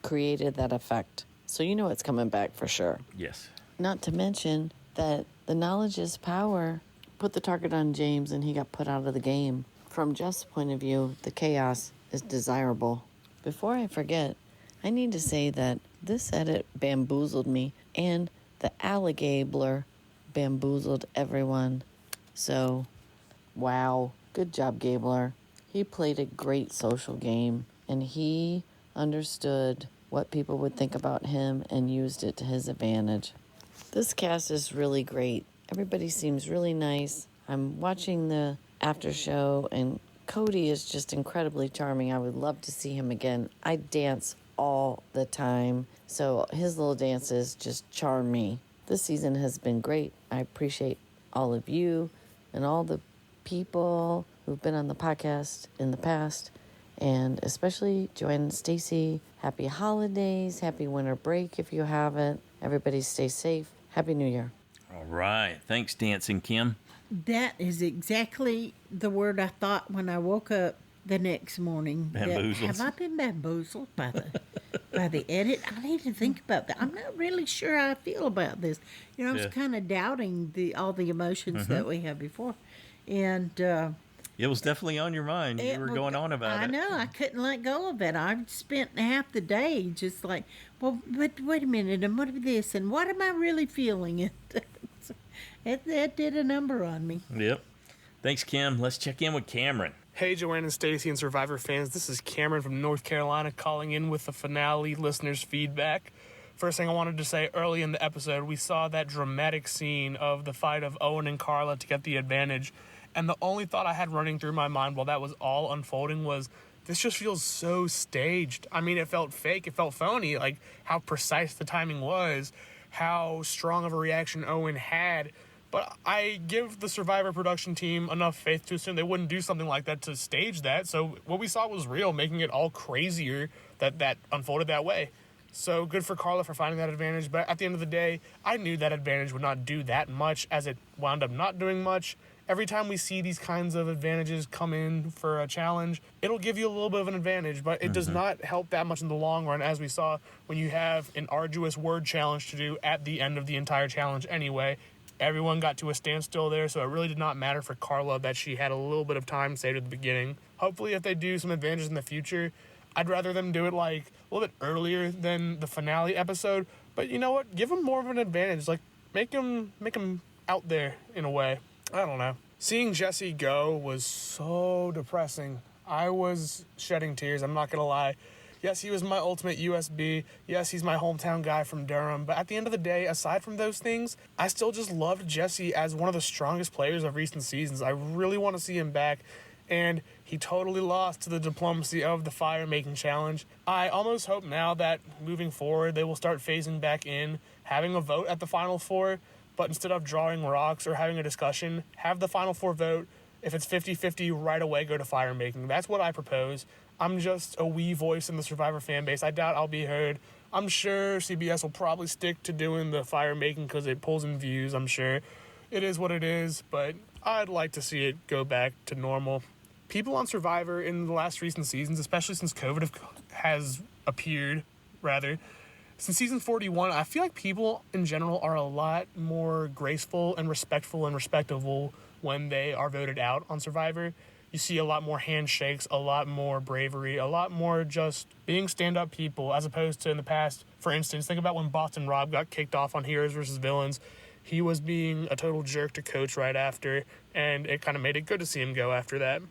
created that effect. So you know it's coming back for sure. Yes. Not to mention that the knowledge is power put the target on James and he got put out of the game. From Jeff's point of view, the chaos is desirable. Before I forget, I need to say that this edit bamboozled me, and the alligator bamboozled everyone. So, wow, good job, Gabler. He played a great social game, and he understood what people would think about him and used it to his advantage. This cast is really great. Everybody seems really nice. I'm watching the after show, and Cody is just incredibly charming. I would love to see him again. I dance all the time, so his little dances just charm me. This season has been great. I appreciate all of you and all the people who've been on the podcast in the past, and especially Joanne and Stacy. Happy holidays, happy winter break if you haven't. Everybody stay safe. Happy New Year. All right. Thanks, Dancing Kim. That is exactly the word I thought when I woke up the next morning. Bamboozled. Have I been bamboozled by the edit? I need to think about that. I'm not really sure how I feel about this. I was kind of doubting all the emotions that we had before. And it was definitely on your mind. You were going on about it. I know. I couldn't let go of it. I spent half the day just like, well, but wait a minute, and what is this, and what am I really feeling? It did a number on me. Yep. Thanks, Kim. Let's check in with Cameron. Hey, Joanne and Stacy and Survivor fans. This is Cameron from North Carolina calling in with the finale listeners' feedback. First thing I wanted to say, early in the episode, we saw that dramatic scene of the fight of Owen and Carla to get the advantage. And the only thought I had running through my mind while that was all unfolding was, this just feels so staged. I mean, it felt fake. It felt phony, like how precise the timing was, how strong of a reaction Owen had. But I give the Survivor production team enough faith to assume they wouldn't do something like that to stage that. So what we saw was real, making it all crazier that unfolded that way. So good for Carla for finding that advantage. But at the end of the day, I knew that advantage would not do that much, as it wound up not doing much. Every time we see these kinds of advantages come in for a challenge, it'll give you a little bit of an advantage, but it does not help that much in the long run, as we saw when you have an arduous word challenge to do at the end of the entire challenge anyway. Everyone got to a standstill there, so it really did not matter for Carla that she had a little bit of time saved at the beginning. Hopefully, if they do some advantages in the future, I'd rather them do it like a little bit earlier than the finale episode. But you know what? Give them more of an advantage. Like, make them out there in a way. I don't know. Seeing Jesse go was so depressing. I was shedding tears, I'm not going to lie. Yes, he was my ultimate USB. Yes, he's my hometown guy from Durham. But at the end of the day, aside from those things, I still just loved Jesse as one of the strongest players of recent seasons. I really want to see him back. and he totally lost to the diplomacy of the fire-making challenge. I almost hope now that moving forward, they will start phasing back in, having a vote at the Final Four, but instead of drawing rocks or having a discussion, have the Final Four vote. If it's 50-50, right away go to fire-making. That's what I propose. I'm just a wee voice in the Survivor fan base. I doubt I'll be heard. I'm sure CBS will probably stick to doing the fire-making because it pulls in views, I'm sure. It is what it is, but I'd like to see it go back to normal. People on Survivor in the last recent seasons, especially since COVID has appeared, since season 41, I feel like people in general are a lot more graceful and respectful and respectable when they are voted out on Survivor. You see a lot more handshakes, a lot more bravery, a lot more just being stand-up people, as opposed to in the past. For instance, think about when Boston Rob got kicked off on Heroes vs. Villains. He was being a total jerk to Coach right after, and it kind of made it good to see him go after that.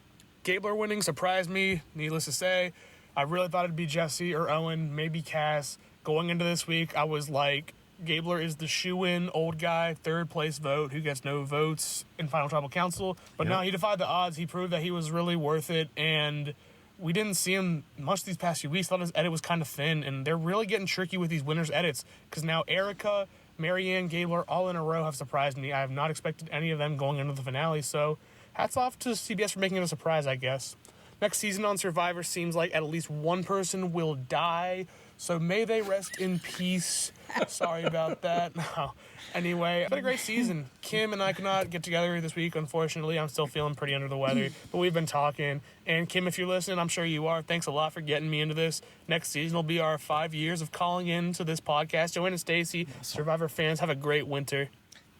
Gabler winning surprised me, needless to say. I really thought it'd be Jesse or Owen, maybe Cass. Going into this week, I was like, Gabler is the shoe-in old guy, third place vote, who gets no votes in Final Tribal Council. But no, he defied the odds. He proved that he was really worth it, and we didn't see him much these past few weeks. I thought his edit was kind of thin, and they're really getting tricky with these winners' edits, because now Erica, Marianne, Gabler, all in a row have surprised me. I have not expected any of them going into the finale, so hats off to CBS for making it a surprise, I guess. Next season on Survivor seems like at least one person will die, so may they rest in peace. Sorry about that. No. Anyway, it's been a great season. Kim and I could not get together this week, unfortunately. I'm still feeling pretty under the weather, but we've been talking. And Kim, if you're listening, I'm sure you are. Thanks a lot for getting me into this. Next season will be our 5 years of calling into this podcast. Joanne and Stacy, Survivor fans, have a great winter.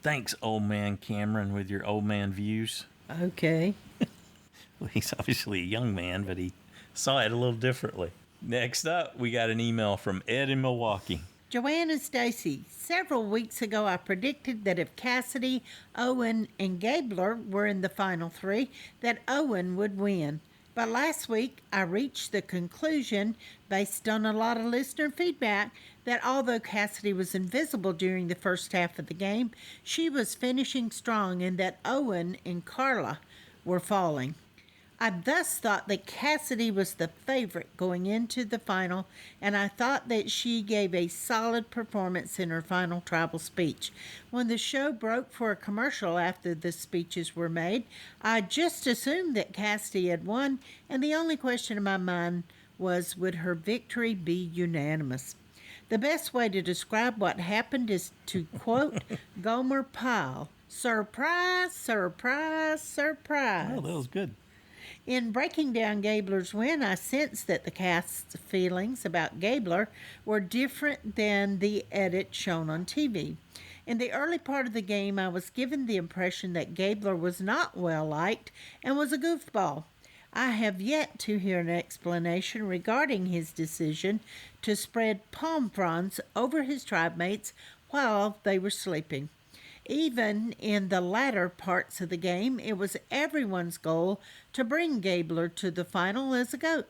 Thanks, old man Cameron, with your old man views. Okay. Well, he's obviously a young man, but he saw it a little differently. Next up, we got an email from Ed in Milwaukee. Joanne and Stacy, several weeks ago I predicted that if Cassidy, Owen, and Gabler were in the final three, that Owen would win. But last week I reached the conclusion, based on a lot of listener feedback, that although Cassidy was invisible during the first half of the game, she was finishing strong and that Owen and Carla were falling. I thus thought that Cassidy was the favorite going into the final, and I thought that she gave a solid performance in her final tribal speech. When the show broke for a commercial after the speeches were made, I just assumed that Cassidy had won, and the only question in my mind was, would her victory be unanimous? The best way to describe what happened is to quote Gomer Pyle, "Surprise, surprise, surprise." Oh, that was good. In breaking down Gabler's win, I sensed that the cast's feelings about Gabler were different than the edit shown on TV. In the early part of the game, I was given the impression that Gabler was not well liked and was a goofball. I have yet to hear an explanation regarding his decision to spread palm fronds over his tribe mates while they were sleeping. Even in the latter parts of the game, it was everyone's goal to bring Gabler to the final as a goat.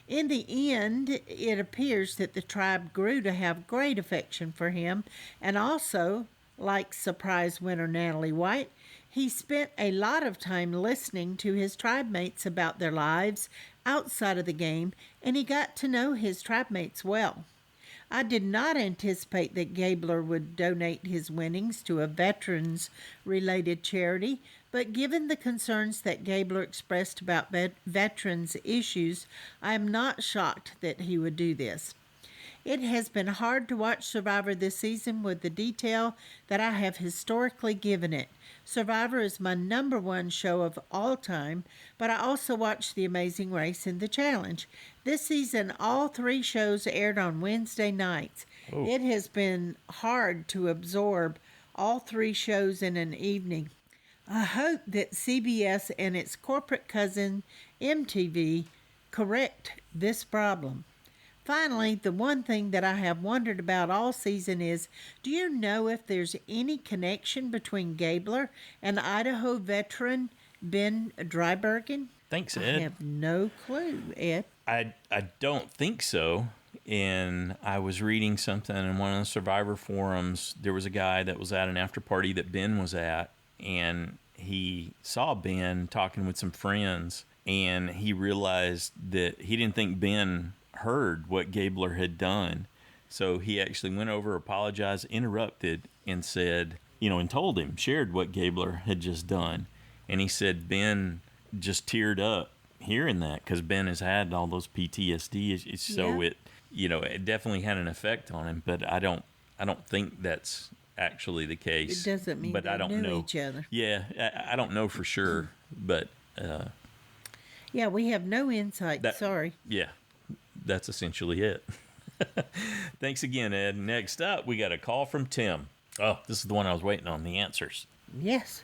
In the end, it appears that the tribe grew to have great affection for him, and also, like surprise winner Natalie White, he spent a lot of time listening to his tribe mates about their lives outside of the game, and he got to know his tribe mates well. I did not anticipate that Gabler would donate his winnings to a veterans-related charity, but given the concerns that Gabler expressed about veterans' issues, I am not shocked that he would do this. It has been hard to watch Survivor this season with the detail that I have historically given it. Survivor is my #1 show of all time, but I also watch The Amazing Race and The Challenge. This season, all 3 shows aired on Wednesday nights. Oh. It has been hard to absorb all 3 shows in an evening. I hope that CBS and its corporate cousin MTV correct this problem. Finally, the one thing that I have wondered about all season is, do you know if there's any connection between Gabler and Idaho veteran Ben Drybergen? Thanks, I Ed. have no clue, Ed. I don't think so. And I was reading something in one of the Survivor forums. There was a guy that was at an after party that Ben was at, and he saw Ben talking with some friends. and he realized that he didn't think Ben heard what Gabler had done. So he actually went over, apologized, interrupted, and said, and told him, shared what Gabler had just done. And he said Ben just teared up hearing that, because Ben has had all those PTSD, so it definitely had an effect on him. But I don't think that's actually the case. It doesn't mean they knew each other. Yeah, I don't know for sure, but yeah, we have no insight. Sorry. Yeah, that's essentially it. Thanks again, Ed. Next up, we got a call from Tim. Oh, this is the one I was waiting on, the answers. Yes.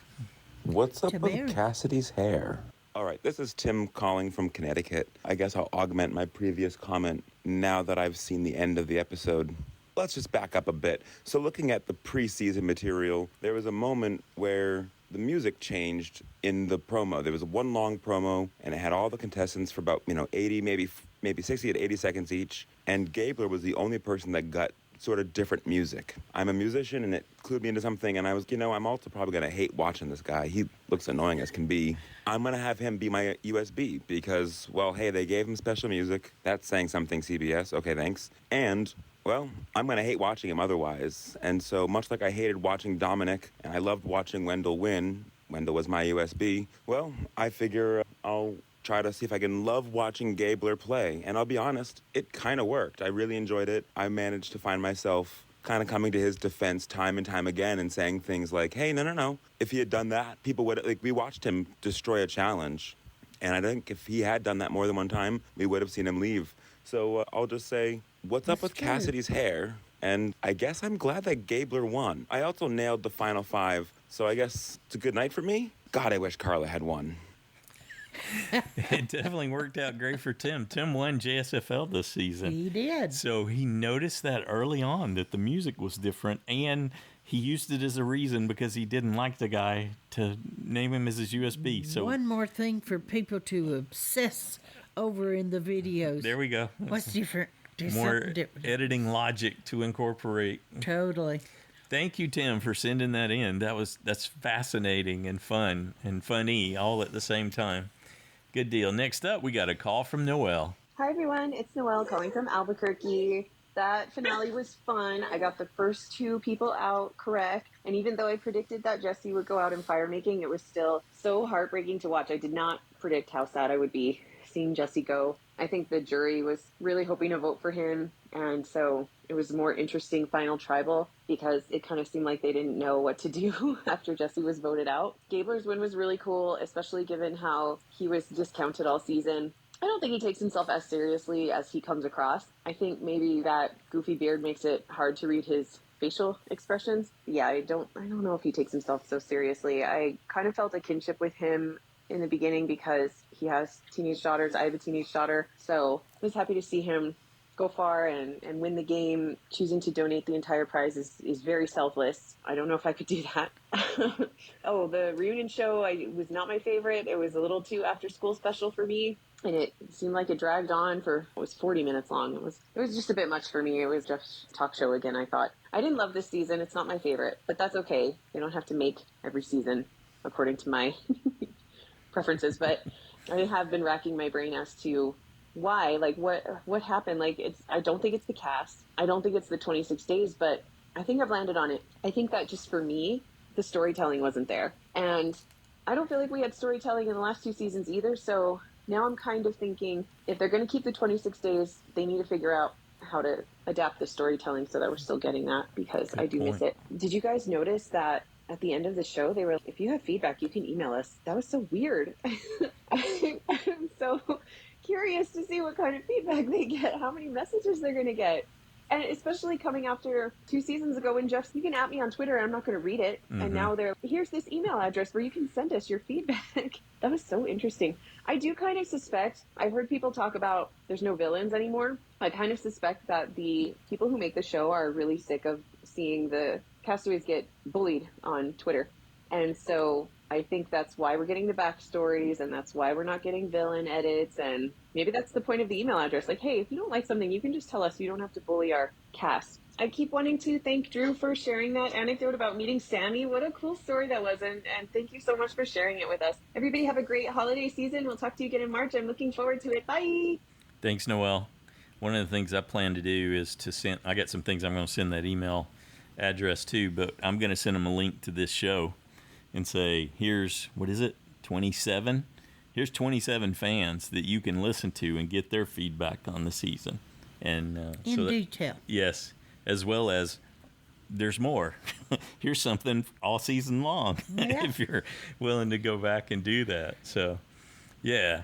What's up with Cassidy's hair? All right, this is Tim calling from Connecticut. I guess I'll augment my previous comment now that I've seen the end of the episode. Let's just back up a bit. So looking at the preseason material, there was a moment where the music changed in the promo. There was one long promo, and it had all the contestants for about 80, maybe 60 to 80 seconds each. And Gabler was the only person that got sort of different music. I'm a musician, and it clued me into something, and I was, I'm also probably going to hate watching this guy. He looks annoying as can be. I'm going to have him be my USB because, well, hey, they gave him special music. That's saying something, CBS. Okay, thanks. And, well, I'm going to hate watching him otherwise. And so much like I hated watching Dominic, and I loved watching Wendell win, Wendell was my USB, well, I figure I'll try to see if I can love watching Gabler play. And I'll be honest, it kind of worked. I really enjoyed it. I managed to find myself kind of coming to his defense time and time again and saying things like, hey, no. If he had done that, people would, we watched him destroy a challenge. And I think if he had done that more than one time, we would have seen him leave. So I'll just say, what's up with Cassidy's hair? And I guess I'm glad that Gabler won. I also nailed the final 5. So I guess it's a good night for me. God, I wish Carla had won. It definitely worked out great for Tim. Tim won JSFL this season. He did. So he noticed that early on that the music was different, and he used it as a reason because he didn't like the guy to name him as his USB. So one more thing for people to obsess over in the videos. There we go. What's different? Do more different. Editing logic to incorporate. Totally. Thank you, Tim, for sending that in. That's fascinating and fun and funny all at the same time. Good deal. Next up, we got a call from Noelle. Hi, everyone. It's Noelle calling from Albuquerque. That finale was fun. I got the first 2 people out correct. And even though I predicted that Jesse would go out in fire making, it was still so heartbreaking to watch. I did not predict how sad I would be seeing Jesse go. I think the jury was really hoping to vote for him. And so it was a more interesting final tribal because it kind of seemed like they didn't know what to do after Jesse was voted out. Gabler's win was really cool, especially given how he was discounted all season. I don't think he takes himself as seriously as he comes across. I think maybe that goofy beard makes it hard to read his facial expressions. Yeah, I don't know if he takes himself so seriously. I kind of felt a kinship with him in the beginning because he has teenage daughters. I have a teenage daughter. So I was happy to see him go far and win the game. Choosing to donate the entire prize is very selfless. I don't know if I could do that. Oh, the reunion show was not my favorite. It was a little too after school special for me. And it seemed like it dragged on it was 40 minutes long. It was just a bit much for me. It was just talk show again, I thought. I didn't love this season. It's not my favorite, but that's okay. They don't have to make every season according to my preferences, but I have been racking my brain as to why, like what happened. Like I don't think it's the cast. I don't think it's the 26 days, but I think I've landed on it. I think that just for me, the storytelling wasn't there. And I don't feel like we had storytelling in the last 2 seasons either. So now I'm kind of thinking if they're going to keep the 26 days, they need to figure out how to adapt the storytelling so that we're still getting that, because I do miss it. Did you guys notice that at the end of the show, they were, if you have feedback, you can email us? That was so weird. I'm so curious to see what kind of feedback they get, how many messages they're going to get. And especially coming after 2 seasons ago when Jeff, you can at me on Twitter and I'm not going to read it. Mm-hmm. And now here's this email address where you can send us your feedback. That was so interesting. I do kind of suspect, I've heard people talk about there's no villains anymore. I kind of suspect that the people who make the show are really sick of seeing the castaways get bullied on Twitter. And so I think that's why we're getting the backstories, and that's why we're not getting villain edits. And maybe that's the point of the email address. Like, hey, if you don't like something, you can just tell us. You don't have to bully our cast. I keep wanting to thank Drew for sharing that anecdote about meeting Sammy. What a cool story that was. And thank you so much for sharing it with us. Everybody have a great holiday season. We'll talk to you again in March. I'm looking forward to it. Bye. Thanks, Noelle. One of the things I plan to do is to send, I got some things I'm going to send that email address to, but I'm going to send them a link to this show and say, here's, what is it, 27? Here's 27 fans that you can listen to and get their feedback on the season. And in detail. Yes, as well as there's more. Here's something all season long, if you're willing to go back and do that. So, yeah,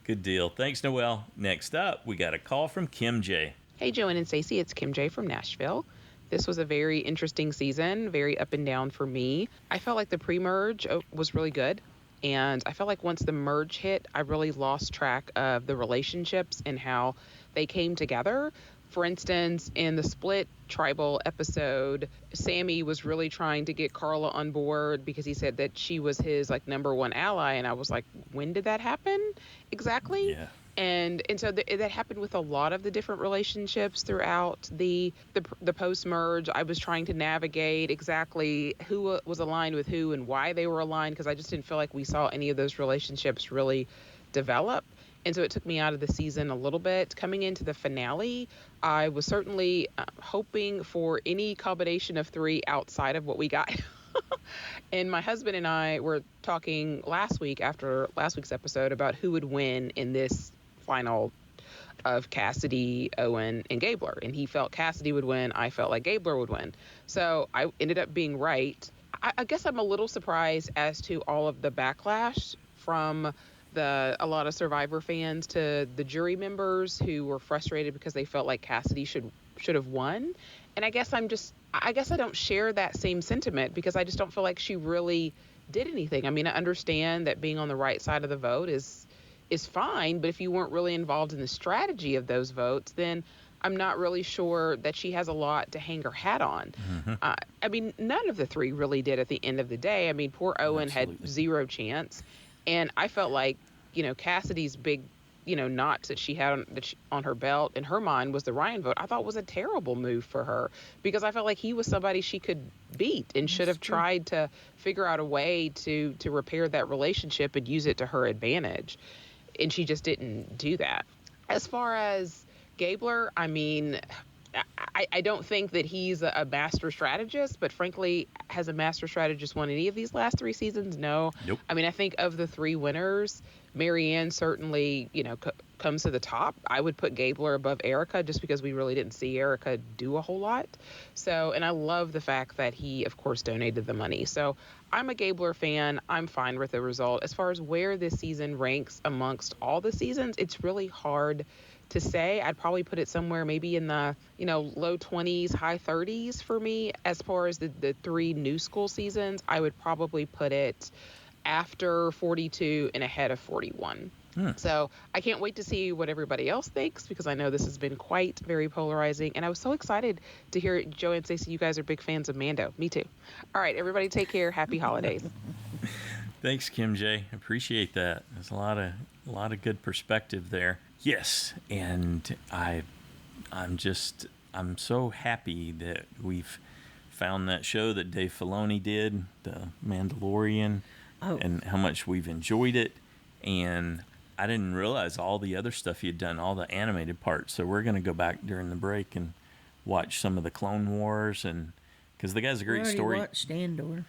good deal. Thanks, Noelle. Next up, we got a call from KimJ. Hey, Joanne and Stacey, it's KimJ from Nashville. This was a very interesting season, very up and down for me. I felt like the pre-merge was really good. And I felt like once the merge hit, I really lost track of the relationships and how they came together. For instance, in the split tribal episode, Sammy was really trying to get Carla on board because he said that she was his like number one ally. And I was like, when did that happen exactly? Yeah. And so that happened with a lot of the different relationships throughout the post-merge. I was trying to navigate exactly who was aligned with who and why they were aligned, because I just didn't feel like we saw any of those relationships really develop. And so it took me out of the season a little bit. Coming into the finale, I was certainly hoping for any combination of three outside of what we got. And my husband and I were talking last week after last week's episode about who would win in this final of Cassidy, Owen, and Gabler. And he felt Cassidy would win. I felt like Gabler would win. So I ended up being right. I guess I'm a little surprised as to all of the backlash from a lot of Survivor fans to the jury members who were frustrated because they felt like Cassidy should have won. And I guess I don't share that same sentiment because I just don't feel like she really did anything. I mean, I understand that being on the right side of the vote is fine, but if you weren't really involved in the strategy of those votes, then I'm not really sure that she has a lot to hang her hat on. Mm-hmm. I mean, none of the three really did at the end of the day. I mean, poor Owen had zero chance. And I felt like, Cassidy's big, knots that she had on her belt in her mind was the Ryan vote. I thought was a terrible move for her because I felt like he was somebody she could beat and should have tried to figure out a way to repair that relationship and use it to her advantage. And she just didn't do that. As far as Gabler, I mean, I don't think that he's a master strategist, but frankly, has a master strategist won any of these last three seasons? No. Nope. I mean, I think of the three winners, Marianne certainly, comes to the top. I would put Gabler above Erica just because we really didn't see Erica do a whole lot. So, and I love the fact that he, of course, donated the money. So I'm a Gabler fan. I'm fine with the result. As far as where this season ranks amongst all the seasons, it's really hard to say. I'd probably put it somewhere maybe in the, low 20s, high 30s for me. As far as the three new school seasons, I would probably put it after 42 and ahead of 41. So I can't wait to see what everybody else thinks because I know this has been quite very polarizing. And I was so excited to hear Joe and Stacey, you guys are big fans of Mando. Me too. All right, everybody take care. Happy holidays. Thanks, KimJ. Appreciate that. There's a lot of good perspective there. Yes, and I'm so happy that we've found that show that Dave Filoni did, The Mandalorian, and how much we've enjoyed it. And I didn't realize all the other stuff he had done, all the animated parts. So we're going to go back during the break and watch some of the Clone Wars, and because the guy's a great story. We watched Andor.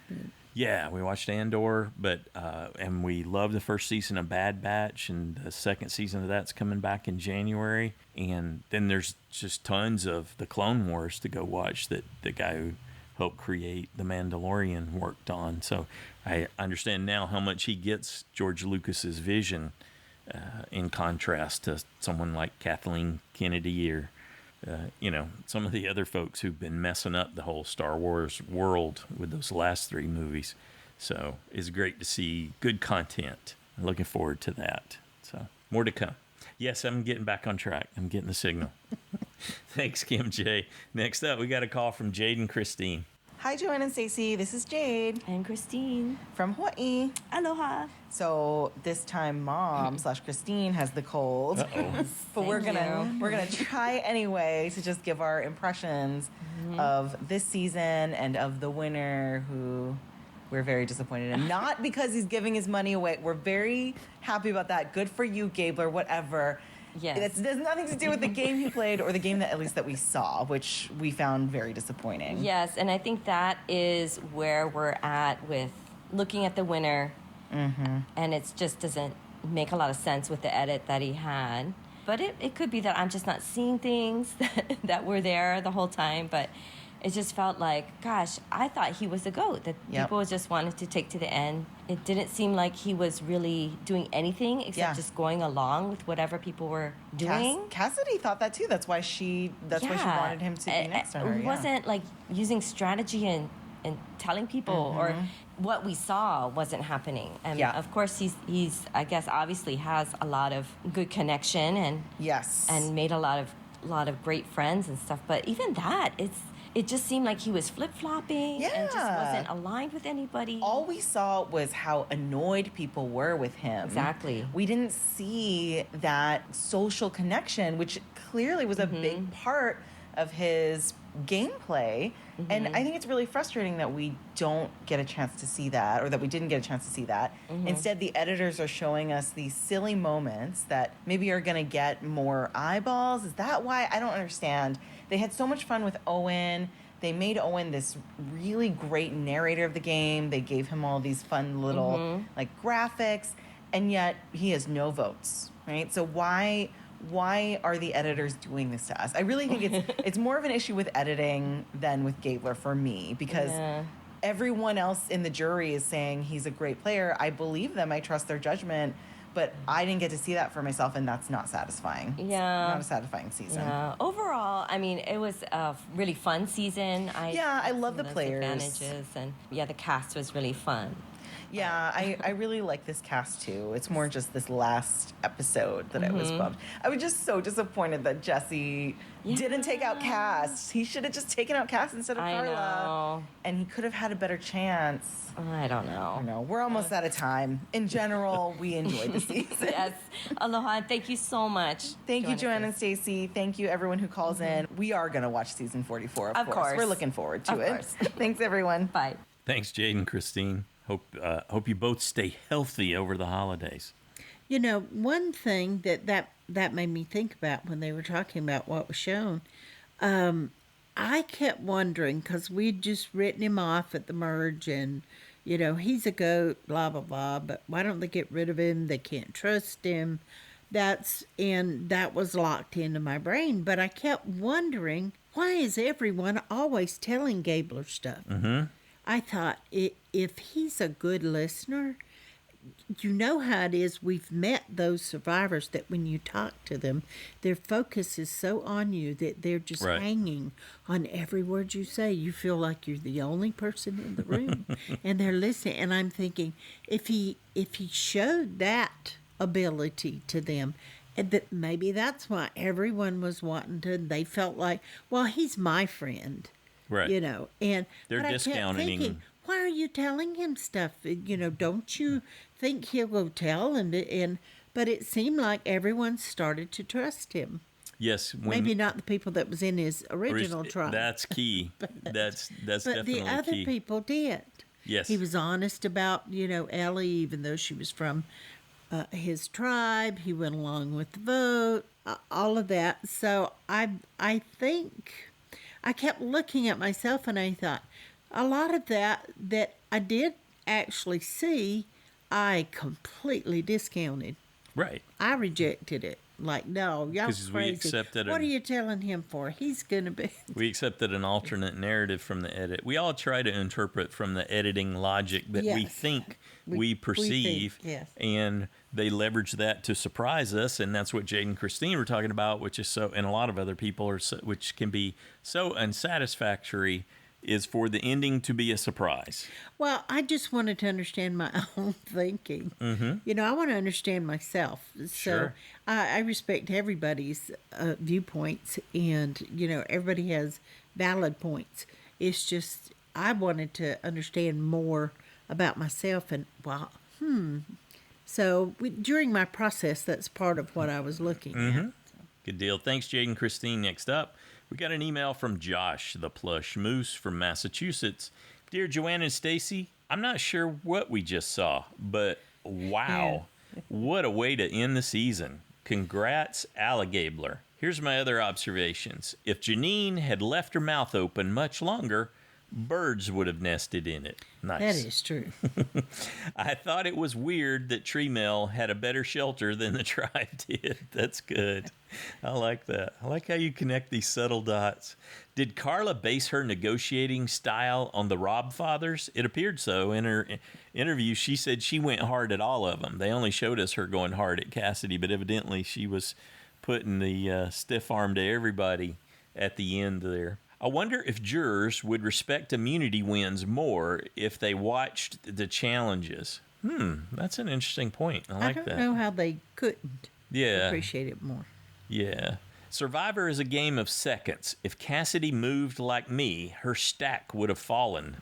Yeah, we watched Andor, but and we love the first season of Bad Batch, and the second season of that's coming back in January. And then there's just tons of the Clone Wars to go watch that the guy who helped create The Mandalorian worked on. So I understand now how much he gets George Lucas's vision in contrast to someone like Kathleen Kennedy or some of the other folks who've been messing up the whole Star Wars world with those last three movies. So it's great to see good content. I'm looking forward to that. So more to come. Yes, I'm getting back on track. I'm getting the signal. Thanks, KimJ. Next up, we got a call from Jade-n-Christine. Hi, Joanne and Stacey. This is Jade. And Christine. From Hawaii. Aloha. So this time Mom/Christine has the cold. But we're gonna try anyway to just give our impressions of this season and of the winner, who we're very disappointed in. Not because he's giving his money away. We're very happy about that. Good for you, Gabler, whatever. Yes. It has nothing to do with the game he played or the game that at least that we saw, which we found very disappointing. Yes, and I think that is where we're at with looking at the winner, and it just doesn't make a lot of sense with the edit that he had. But it could be that I'm just not seeing things that were there the whole time, but it just felt like, gosh, I thought he was the GOAT, that people just wanted to take to the end. It didn't seem like he was really doing anything except just going along with whatever people were doing. Cassidy thought that too. That's why she wanted him to be next to her. It wasn't like using strategy and telling people or what we saw wasn't happening. And of course he's I guess obviously has a lot of good connection and and made a lot of great friends and stuff. But even that, it just seemed like he was flip-flopping and just wasn't aligned with anybody. All we saw was how annoyed people were with him. Exactly. We didn't see that social connection, which clearly was a big part of his gameplay. And I think it's really frustrating that we don't get a chance to see that, or that we didn't get a chance to see that. Instead, the editors are showing us these silly moments that maybe are going to get more eyeballs. Is that why? I don't understand. They had so much fun with Owen. They made Owen this really great narrator of the game. They gave him all these fun little like graphics, and yet he has no votes, right? So why are the editors doing this to us? I really think it's more of an issue with editing than with Gabler for me, because everyone else in the jury is saying he's a great player. I believe them. I trust their judgment. But I didn't get to see that for myself, and that's not satisfying. Yeah. Not a satisfying season. Yeah. Overall, I mean, it was a really fun season. I love the players. Advantages, and the cast was really fun. Yeah, I really like this cast too. It's more just this last episode that I was bummed. I was just so disappointed that Jesse didn't take out Cass. He should have just taken out Cass instead of Carla. Know. And he could have had a better chance. I don't know. No, we're almost out of time. In general, we enjoyed the season. Yes. Aloha. Thank you so much. Thank you, Joanne and Stacey. Thank you, everyone who calls in. We are going to watch season 44, of course. We're looking forward to it. Thanks, everyone. Bye. Thanks, Jade-n-Christine. Hope you both stay healthy over the holidays. You know, one thing that made me think about when they were talking about what was shown, I kept wondering, because we'd just written him off at the merge and, you know, he's a GOAT, blah, blah, blah, but why don't they get rid of him? They can't trust him. That was locked into my brain. But I kept wondering, why is everyone always telling Gabler stuff? I thought, if he's a good listener, you know how it is. We've met those survivors that when you talk to them, their focus is so on you that they're just hanging on every word you say. You feel like you're the only person in the room, and they're listening. And I'm thinking, if he showed that ability to them, and that maybe that's why everyone was wanting to. They felt like, well, he's my friend. Right. You know, and they're discounting him. Why are you telling him stuff? You know, don't you think he'll go tell? But it seemed like everyone started to trust him. Yes. Maybe not the people that was in his original tribe. That's key. That's definitely key. But the other people did. Yes. He was honest about, you know, Ellie, even though she was from his tribe. He went along with the vote, all of that. So I think I kept looking at myself and I thought, a lot of that I did actually see, I completely discounted. Right. I rejected it. Like, no, y'all crazy. What are you telling him for? He's going to be... We accepted an alternate narrative from the edit. We all try to interpret from the editing logic that we think we perceive, and they leverage that to surprise us, and that's what Jade-n-Christine were talking about, which is so, and a lot of other people are, which can be so unsatisfactory, is for the ending to be a surprise. Well, I just wanted to understand my own thinking. You know, I want to understand myself. So I respect everybody's viewpoints, and, you know, everybody has valid points. It's just, I wanted to understand more about myself and, So during my process, that's part of what I was looking at. Good deal. Thanks, Jade-n-Christine. Next up, we got an email from Josh the Plush Moose from Massachusetts. Dear Joanne and Stacy, I'm not sure what we just saw, but wow, what a way to end the season. Congrats, Alligabler. Here's my other observations. If Janine had left her mouth open much longer, birds would have nested in it. Nice. That is true. I thought it was weird that Tree Mill had a better shelter than the tribe did. That's good. I like that. I like how you connect these subtle dots. Did Carla base her negotiating style on the Robb fathers? It appeared so. In her interview, she said she went hard at all of them. They only showed us her going hard at Cassidy, but evidently she was putting the stiff arm to everybody at the end there. I wonder if jurors would respect immunity wins more if they watched the challenges. That's an interesting point. I like that. I don't know how they couldn't Yeah. appreciate it more. Yeah. Survivor is a game of seconds. If Cassidy moved like me, her stack would have fallen.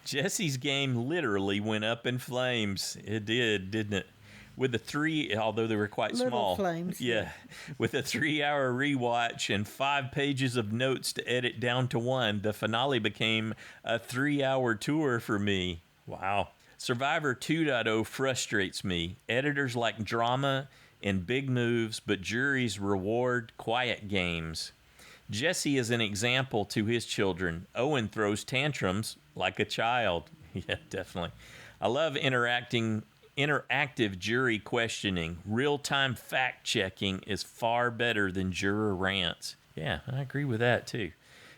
Jesse's game literally went up in flames. It did, didn't it? With the 3, although they were quite Little small. flames. Yeah. With a 3-hour rewatch and 5 pages of notes to edit down to 1, the finale became a 3-hour tour for me. Wow. Survivor 2.0 frustrates me. Editors like drama and big moves, but juries reward quiet games. Jesse is an example to his children. Owen throws tantrums like a child. Yeah, definitely. I love interactive jury questioning. Real-time fact-checking is far better than juror rants. Yeah, I agree with that, too.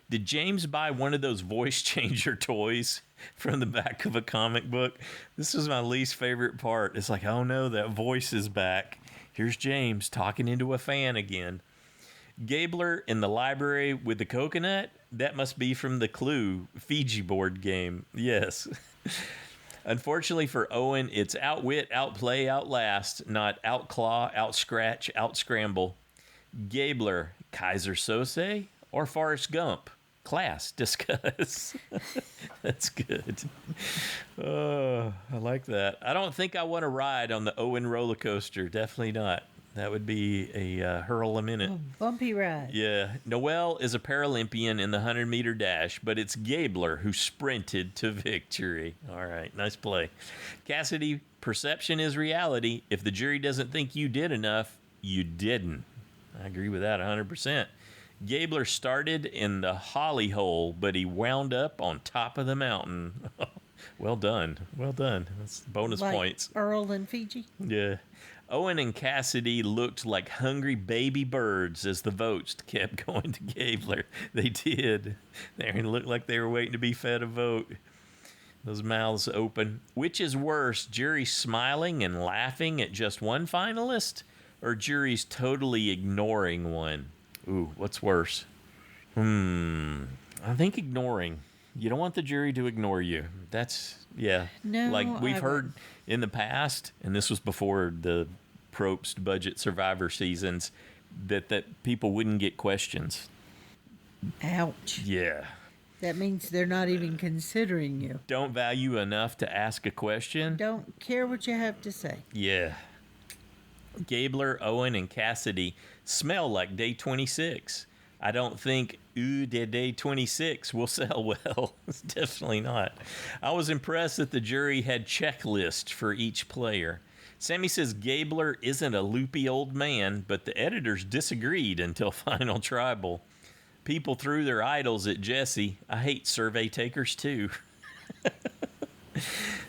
Did James buy one of those voice changer toys from the back of a comic book? This was my least favorite part. It's like, oh no, that voice is back. Here's James talking into a fan again. Gabler in the library with the coconut? That must be from the Clue Fiji board game. Yes. Unfortunately for Owen, it's outwit, outplay, outlast, not outclaw, outscratch, outscramble. Gabler, Kaiser Sose, or Forrest Gump? Class, discuss. That's good. Oh, I like that. I don't think I want to ride on the Owen roller coaster. Definitely not. That would be a hurl a minute. Bumpy ride. Yeah. Noelle is a Paralympian in the 100-meter dash, but it's Gabler who sprinted to victory. All right. Nice play. Cassidy, perception is reality. If the jury doesn't think you did enough, you didn't. I agree with that 100%. Gabler started in the holly hole, but he wound up on top of the mountain. Well done. Well done. That's bonus Like points. Earl in Fiji. Yeah. Owen and Cassidy looked like hungry baby birds as the votes kept going to Gabler. They did. They looked like they were waiting to be fed a vote. Those mouths open. Which is worse, juries smiling and laughing at just one finalist, or juries totally ignoring one? Ooh, what's worse? I think ignoring. You don't want the jury to ignore you. That's, yeah. No, like we've heard in the past, and this was before the Probst budget Survivor seasons, that people wouldn't get questions. Ouch. Yeah. That means they're not even considering you. Don't value enough to ask a question. Don't care what you have to say. Yeah. Gabler, Owen, and Cassidy smell like day 26. I don't think day 26 will sell well. It's definitely not. I was impressed that the jury had checklists for each player. Sammy says Gabler isn't a loopy old man, but the editors disagreed until final tribal. People threw their idols at Jesse. I hate survey takers too.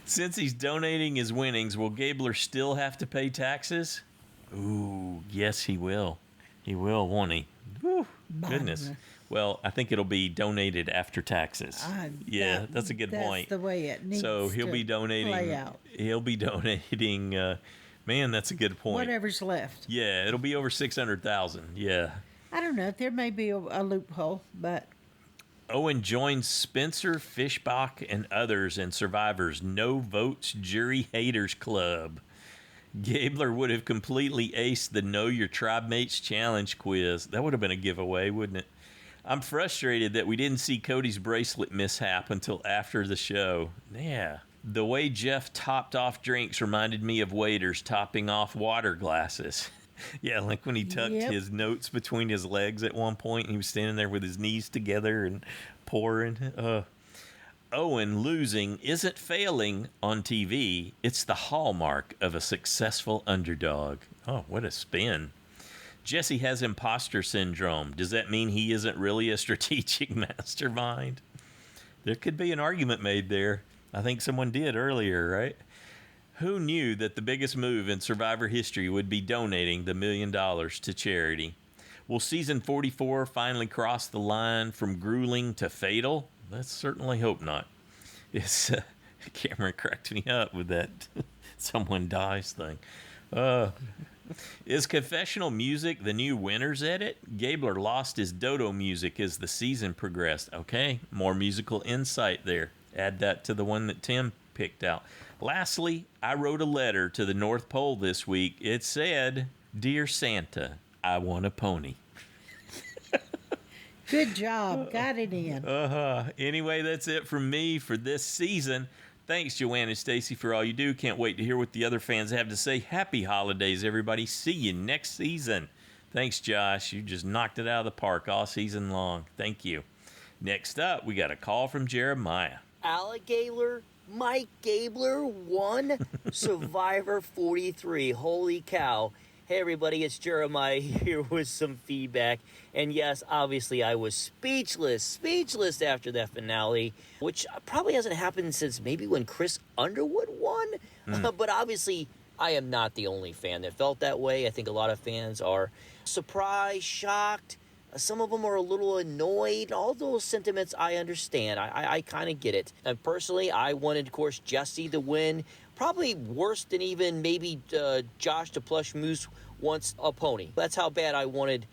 Since he's donating his winnings, will Gabler still have to pay taxes? Ooh, yes, he will. He will, won't he? Whew, goodness. Well, I think it'll be donated after taxes. Yeah, that's a good point. That's the way it needs so he'll to be donating. play out. He'll be donating. Man, that's a good point. Whatever's left. Yeah, it'll be over 600,000. Yeah. I don't know. There may be a loophole, but Owen joins Spencer, Fishbach, and others in Survivor's No Votes Jury Haters Club. Gabler would have completely aced the Know Your Tribe Mates Challenge quiz. That would have been a giveaway, wouldn't it? I'm frustrated that we didn't see Cody's bracelet mishap until after the show. Yeah. The way Jeff topped off drinks reminded me of waiters topping off water glasses. Yeah, like when he tucked his notes between his legs at one point, and he was standing there with his knees together and pouring. Owen losing isn't failing on TV. It's the hallmark of a successful underdog. Oh, what a spin. Jesse has imposter syndrome. Does that mean he isn't really a strategic mastermind? There could be an argument made there. I think someone did earlier, right? Who knew that the biggest move in Survivor history would be donating the $1 million to charity? Will season 44 finally cross the line from grueling to fatal? Let's certainly hope not. It's Cameron cracked me up with that someone dies thing. Is confessional music the new winner's edit? Gabler lost his dodo music as the season progressed. Okay, more musical insight there. Add that to the one that Tim picked out. Lastly, I wrote a letter to the North Pole this week. It said, "Dear Santa, I want a pony." Good job. Got it in. Anyway, that's it from me for this season. Thanks, Joanne and Stacy, for all you do. Can't wait to hear what the other fans have to say. Happy holidays, everybody. See you next season. Thanks, Josh. You just knocked it out of the park all season long. Thank you. Next up, we got a call from Jeremiah. Alligator Mike Gabler won Survivor 43. Holy cow. Hey everybody, it's Jeremiah here with some feedback. And yes, obviously I was speechless after that finale, which probably hasn't happened since maybe when Chris Underwood won. But obviously I am not the only fan that felt that way. I think a lot of fans are surprised, shocked. Some of them are a little annoyed. All those sentiments I understand. I kind of get it. And personally, I wanted, of course, Jesse to win. Probably worse than even maybe Josh the Plush Moose wants a pony. That's how bad I wanted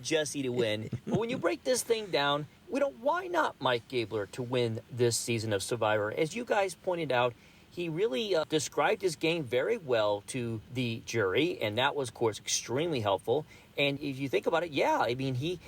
Jesse to win. But when you break this thing down, why not Mike Gabler to win this season of Survivor? As you guys pointed out, he really described his game very well to the jury, and that was, of course, extremely helpful. And if you think about it, yeah, I mean, he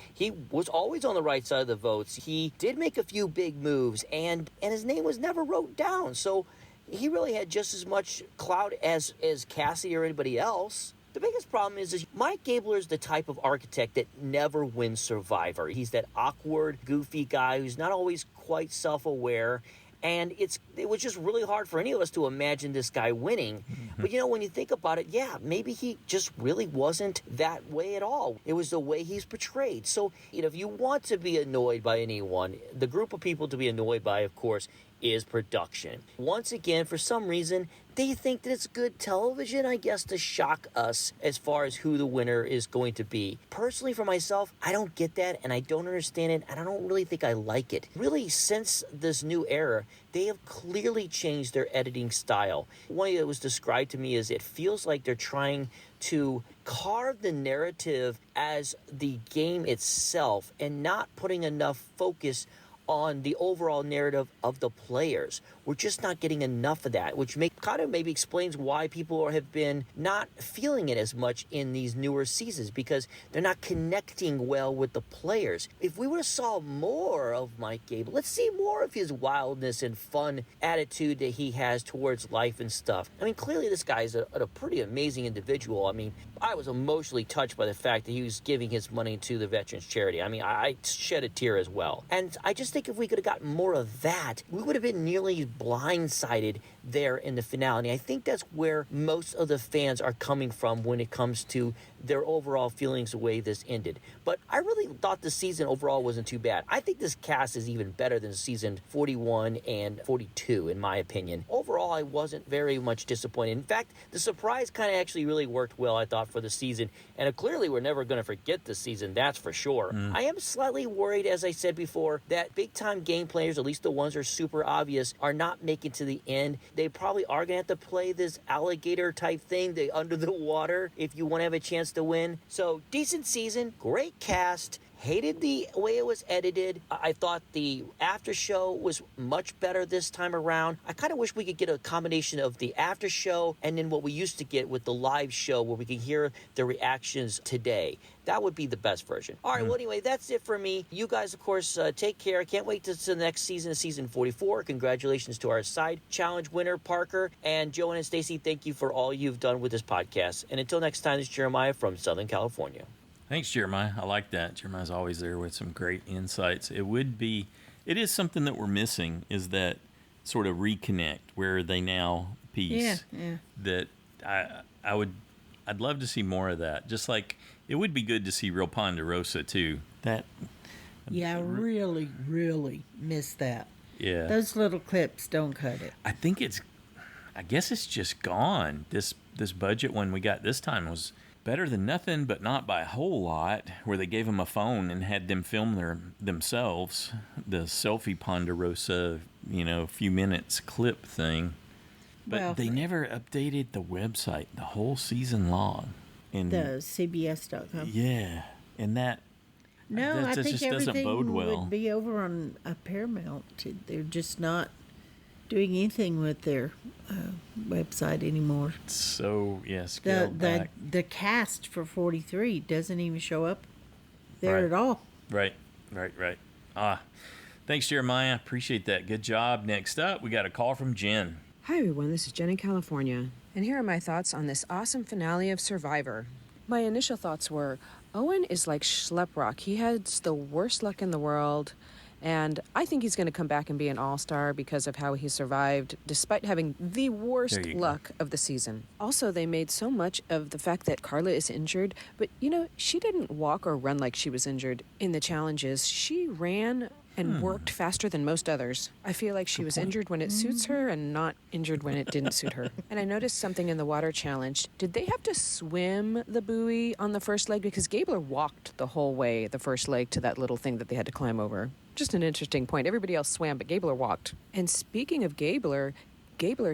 was always on the right side of the votes. He did make a few big moves, and his name was never wrote down. So he really had just as much clout as Cassie or anybody else. The biggest problem is Mike Gabler is the type of architect that never wins Survivor. He's that awkward, goofy guy who's not always quite self-aware. And it was just really hard for any of us to imagine this guy winning. But, when you think about it, yeah, maybe he just really wasn't that way at all. It was the way he's portrayed. So, if you want to be annoyed by anyone, the group of people to be annoyed by, of course, is production. Once again, for some reason, they think that it's good television, I guess, to shock us as far as who the winner is going to be. Personally, for myself, I don't get that, and I don't understand it, and I don't really think I like it. Really, since this new era, they have clearly changed their editing style. One way it was described to me is it feels like they're trying to carve the narrative as the game itself and not putting enough focus on the overall narrative of the players. We're just not getting enough of that, which maybe explains why people have been not feeling it as much in these newer seasons, because they're not connecting well with the players. If we would have saw more of Mike Gabler, let's see more of his wildness and fun attitude that he has towards life and stuff. I mean, clearly this guy is a pretty amazing individual. I mean, I was emotionally touched by the fact that he was giving his money to the Veterans Charity. I mean, I shed a tear as well. And I just think if we could have gotten more of that, we would have been nearly blindsided there in the finale. And I think that's where most of the fans are coming from when it comes to their overall feelings the way this ended. But I really thought the season overall wasn't too bad. I think this cast is even better than season 41 and 42, in my opinion. Overall, I wasn't very much disappointed. In fact, the surprise kind of actually really worked well, I thought, for the season. And clearly, we're never going to forget this season, that's for sure. I am slightly worried, as I said before, that big-time game players, at least the ones that are super obvious, are not making to the end. They probably are going to have to play this alligator-type thing, the under the water, if you want to have a chance to win. So, decent season, great cast, hated the way it was edited. I thought the after show was much better this time around. I kind of wish we could get a combination of the after show and then what we used to get with the live show where we could hear the reactions today. That would be the best version. All right, well, anyway, that's it for me. You guys, of course, take care. I can't wait to the next season, season 44. Congratulations to our side challenge winner, Parker. And Joanne and Stacy, thank you for all you've done with this podcast. And until next time, this is Jeremiah from Southern California. Thanks, Jeremiah. I like that. Jeremiah's always there with some great insights. It is something that we're missing, is that sort of reconnect, where are they now piece. Yeah. That I'd love to see more of that. Just like it would be good to see Real Ponderosa too. Yeah, I really, really miss that. Yeah. Those little clips don't cut it. I guess it's just gone. This budget one we got this time was better than nothing, but not by a whole lot, where they gave them a phone and had them film themselves, the selfie Ponderosa, few minutes clip thing. But they never updated the website the whole season long. And the CBS.com. Yeah. And that I think just everything doesn't bode well. would be over on Paramount. They're just not doing anything with their website anymore. So, scaled back. The cast for 43 doesn't even show up there at all. Right. Thanks, Jeremiah. Appreciate that. Good job. Next up, we got a call from Jen. Hi, everyone. This is Jen in California. And here are my thoughts on this awesome finale of Survivor. My initial thoughts were, Owen is like schlep rock. He has the worst luck in the world. And I think he's going to come back and be an all-star because of how he survived, despite having the worst luck of the season. Also, they made so much of the fact that Carla is injured, but, she didn't walk or run like she was injured in the challenges. She ran and worked faster than most others. I feel like she was injured when it suits her and not injured when it didn't suit her. And I noticed something in the water challenge. Did they have to swim the buoy on the first leg? Because Gabler walked the whole way, the first leg, to that little thing that they had to climb over. Just an interesting point. Everybody else swam, but Gabler walked. And speaking of Gabler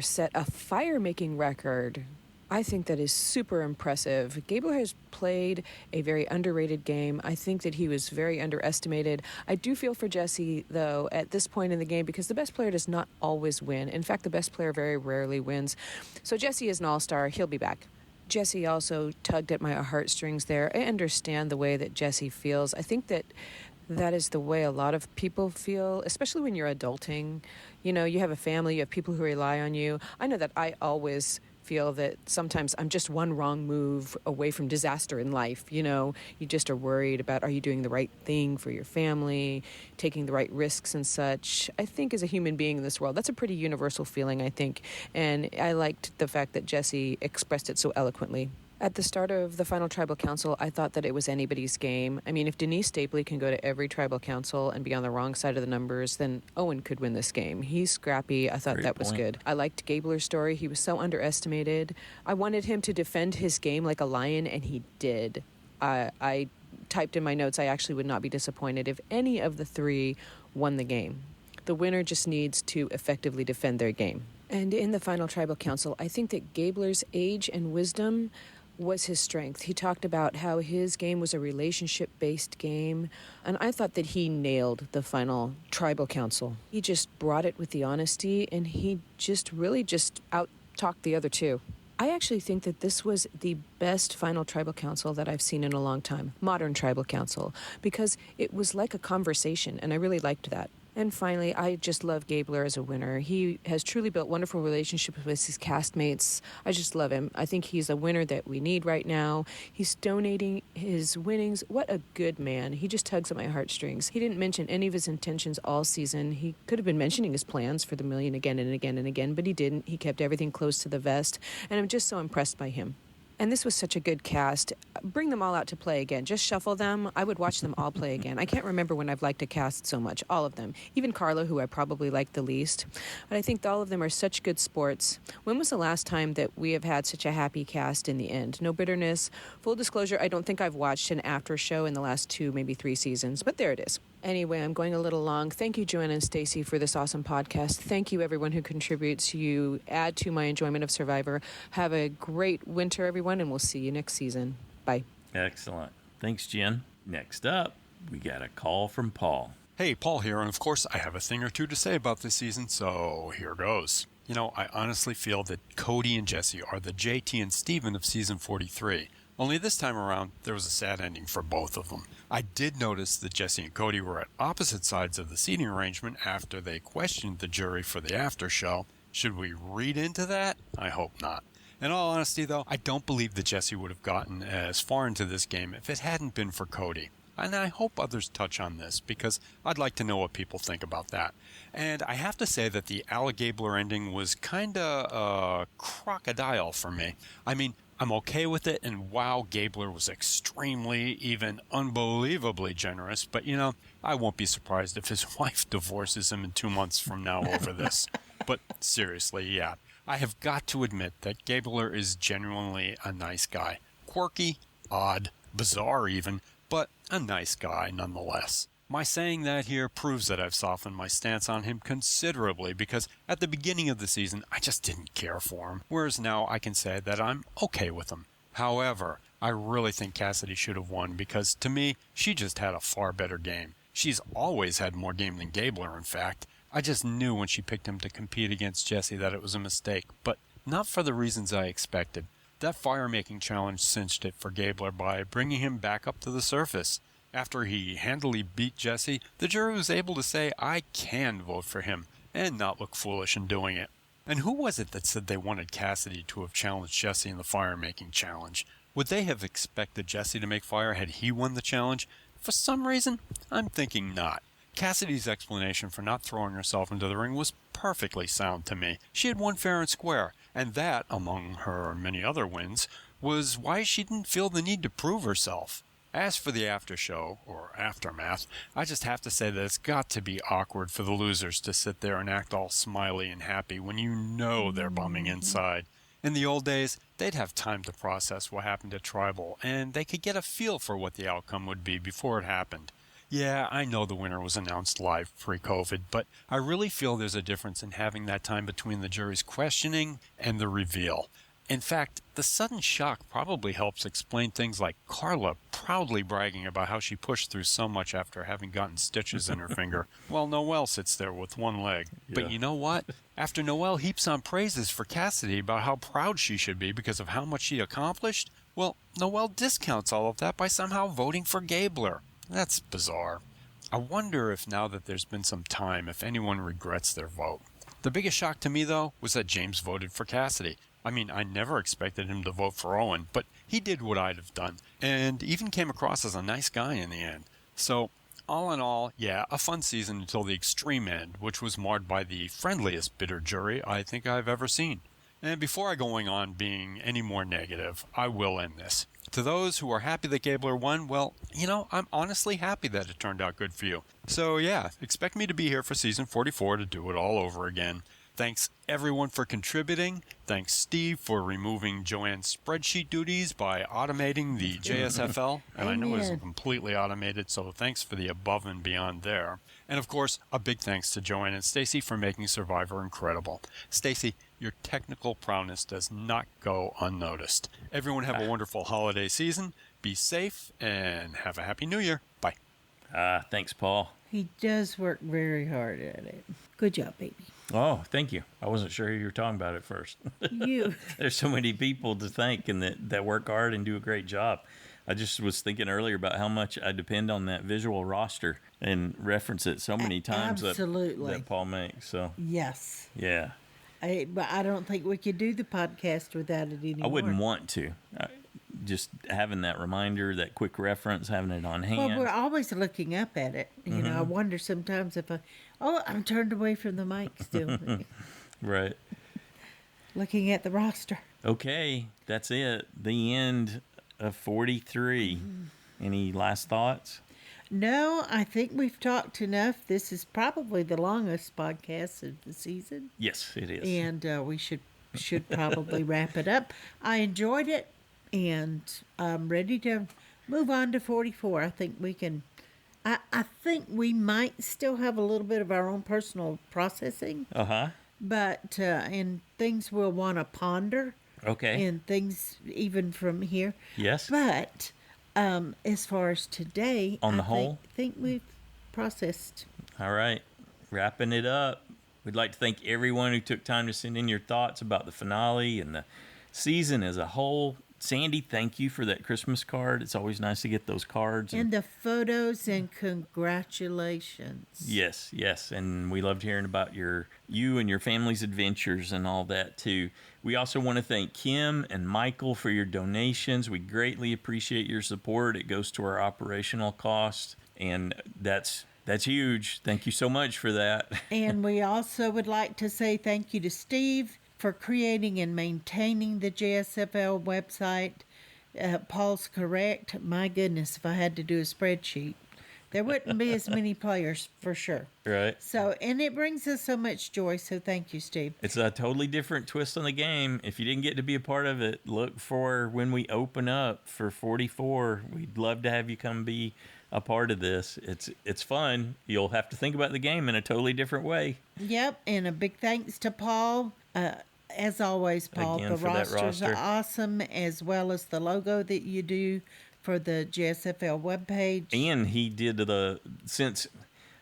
set a fire-making record. I think that is super impressive. Gabler has played a very underrated game. I think that he was very underestimated. I do feel for Jesse, though, at this point in the game, because the best player does not always win. In fact, the best player very rarely wins. So Jesse is an all-star. He'll be back. Jesse also tugged at my heartstrings there. I understand the way that Jesse feels. I think that is the way a lot of people feel, especially when you're adulting. You have a family, you have people who rely on you. I know that I always feel that sometimes I'm just one wrong move away from disaster in life. You just are worried about, are you doing the right thing for your family, taking the right risks and such. I think as a human being in this world, that's a pretty universal feeling, I think. And I liked the fact that Jesse expressed it so eloquently. At the start of the final tribal council, I thought that it was anybody's game. I mean, if Denise Stapley can go to every tribal council and be on the wrong side of the numbers, then Owen could win this game. He's scrappy. I thought that was good. I liked Gabler's story. He was so underestimated. I wanted him to defend his game like a lion, and he did. I typed in my notes, I actually would not be disappointed if any of the three won the game. The winner just needs to effectively defend their game. And in the final tribal council, I think that Gabler's age and wisdom was his strength. He talked about how his game was a relationship-based game, and I thought that he nailed the final tribal council. He just brought it with the honesty, and he just really out-talked the other two. I actually think that this was the best final tribal council that I've seen in a long time, modern tribal council, because it was like a conversation, and I really liked that. And finally, I just love Gabler as a winner. He has truly built wonderful relationships with his castmates. I just love him. I think he's a winner that we need right now. He's donating his winnings. What a good man. He just tugs at my heartstrings. He didn't mention any of his intentions all season. He could have been mentioning his plans for the million again and again and again, but he didn't. He kept everything close to the vest, and I'm just so impressed by him. And this was such a good cast. Bring them all out to play again. Just shuffle them. I would watch them all play again. I can't remember when I've liked a cast so much. All of them. Even Carla, who I probably liked the least. But I think all of them are such good sports. When was the last time that we have had such a happy cast in the end? No bitterness. Full disclosure, I don't think I've watched an after show in the last 2, maybe 3 seasons. But there it is. Anyway, I'm going a little long. Thank you, Joanna and Stacy, for this awesome podcast. Thank you, everyone who contributes. You add to my enjoyment of Survivor. Have a great winter, everyone, and we'll see you next season. Bye. Excellent. Thanks, Jen. Next up, We got a call from Paul. Hey, Paul here, and of course I have a thing or two to say about this season, so here goes. You know, I honestly feel that Cody and Jesse are the JT and Steven of season 43. Only this time around, there was a sad ending for both of them. I did notice that Jesse and Cody were at opposite sides of the seating arrangement after they questioned the jury for the after show. Should we read into that? I hope not. In all honesty, though, I don't believe that Jesse would have gotten as far into this game if it hadn't been for Cody. And I hope others touch on this, because I'd like to know what people think about that. And I have to say that the Gabler ending was kinda crocodile for me. I mean, I'm okay with it, and wow, Gabler was extremely, even unbelievably generous, but you know, I won't be surprised if his wife divorces him in 2 months from now over this. But seriously, yeah, I have got to admit that Gabler is genuinely a nice guy. Quirky, odd, bizarre even, but a nice guy nonetheless. My saying that here proves that I've softened my stance on him considerably, because at the beginning of the season I just didn't care for him, whereas now I can say that I'm okay with him. However, I really think Cassidy should have won, because to me, she just had a far better game. She's always had more game than Gabler, in fact. I just knew when she picked him to compete against Jesse that it was a mistake, but not for the reasons I expected. That fire-making challenge cinched it for Gabler by bringing him back up to the surface. After he handily beat Jesse, the jury was able to say, I can vote for him, and not look foolish in doing it. And who was it that said they wanted Cassidy to have challenged Jesse in the fire-making challenge? Would they have expected Jesse to make fire had he won the challenge? For some reason, I'm thinking not. Cassidy's explanation for not throwing herself into the ring was perfectly sound to me. She had won fair and square, and that, among her many other wins, was why she didn't feel the need to prove herself. As for the after show, or aftermath, I just have to say that it's got to be awkward for the losers to sit there and act all smiley and happy when you know they're bumming inside. In the old days, they'd have time to process what happened to Tribal, and they could get a feel for what the outcome would be before it happened. Yeah, I know the winner was announced live pre-COVID, but I really feel there's a difference in having that time between the jury's questioning and the reveal. In fact, the sudden shock probably helps explain things like Carla proudly bragging about how she pushed through so much after having gotten stitches in her finger, while Noelle sits there with one leg. Yeah. But you know what? After Noelle heaps on praises for Cassidy about how proud she should be because of how much she accomplished, well, Noelle discounts all of that by somehow voting for Gabler. That's bizarre. I wonder if now that there's been some time, if anyone regrets their vote. The biggest shock to me, though, was that James voted for Cassidy. I mean, I never expected him to vote for Owen, but he did what I'd have done, and even came across as a nice guy in the end. So, all in all, yeah, a fun season until the extreme end, which was marred by the friendliest bitter jury I think I've ever seen. And before I going on being any more negative, I will end this. To those who are happy that Gabler won, well, you know, I'm honestly happy that it turned out good for you. So yeah, expect me to be here for season 44 to do it all over again. Thanks everyone for contributing. Thanks Steve for removing Joanne's spreadsheet duties by automating the JSFL. And I know it isn't completely automated, so thanks for the above and beyond there. And of course, a big thanks to Joanne and Stacy for making Survivor incredible. Stacy, your technical prowess does not go unnoticed. Everyone have a wonderful holiday season. Be safe and have a happy new year. Bye. Thanks, Paul. He does work very hard at it. Good job, baby. Oh, thank you. I wasn't sure who you were talking about at first. You. There's so many people to thank and that work hard and do a great job. I just was thinking earlier about how much I depend on that visual roster and reference it so many times that Paul makes. So yes. Yeah. But I don't think we could do the podcast without it anymore. I wouldn't want to. Just having that reminder, that quick reference, having it on hand. Well, we're always looking up at it. You know, I wonder sometimes if I'm turned away from the mic still. Right. Looking at the roster. Okay, that's it. The end of 43. Any last thoughts? No, I think we've talked enough. This is probably the longest podcast of the season. Yes, it is. And we should probably wrap it up. I enjoyed it, and I'm ready to move on to 44. I think we can. I think we might still have a little bit of our own personal processing. But and things we'll want to ponder. Okay. And things even from here. Yes. But as far as today, On the whole? think we've processed. All right. Wrapping it up. We'd like to thank everyone who took time to send in your thoughts about the finale and the season as a whole. Sandy, thank you for that Christmas card. It's always nice to get those cards. And the photos, and congratulations. Yes, yes. And we loved hearing about you and your family's adventures and all that, too. We also want to thank Kim and Micahel for your donations. We greatly appreciate your support. It goes to our operational cost, and that's huge. Thank you so much for that. And we also would like to say thank you to Steve for creating and maintaining the JSFL website. Paul's correct. My goodness, if I had to do a spreadsheet, there wouldn't be as many players for sure. Right. So, and it brings us so much joy. So thank you, Steve. It's a totally different twist on the game. If you didn't get to be a part of it, look for when we open up for 44. We'd love to have you come be a part of this. It's fun. You'll have to think about the game in a totally different way. Yep, and a big thanks to Paul. As always, Paul, Again, the for that rosters are roster. awesome, as well as the logo that you do for the JSFL webpage. And he did since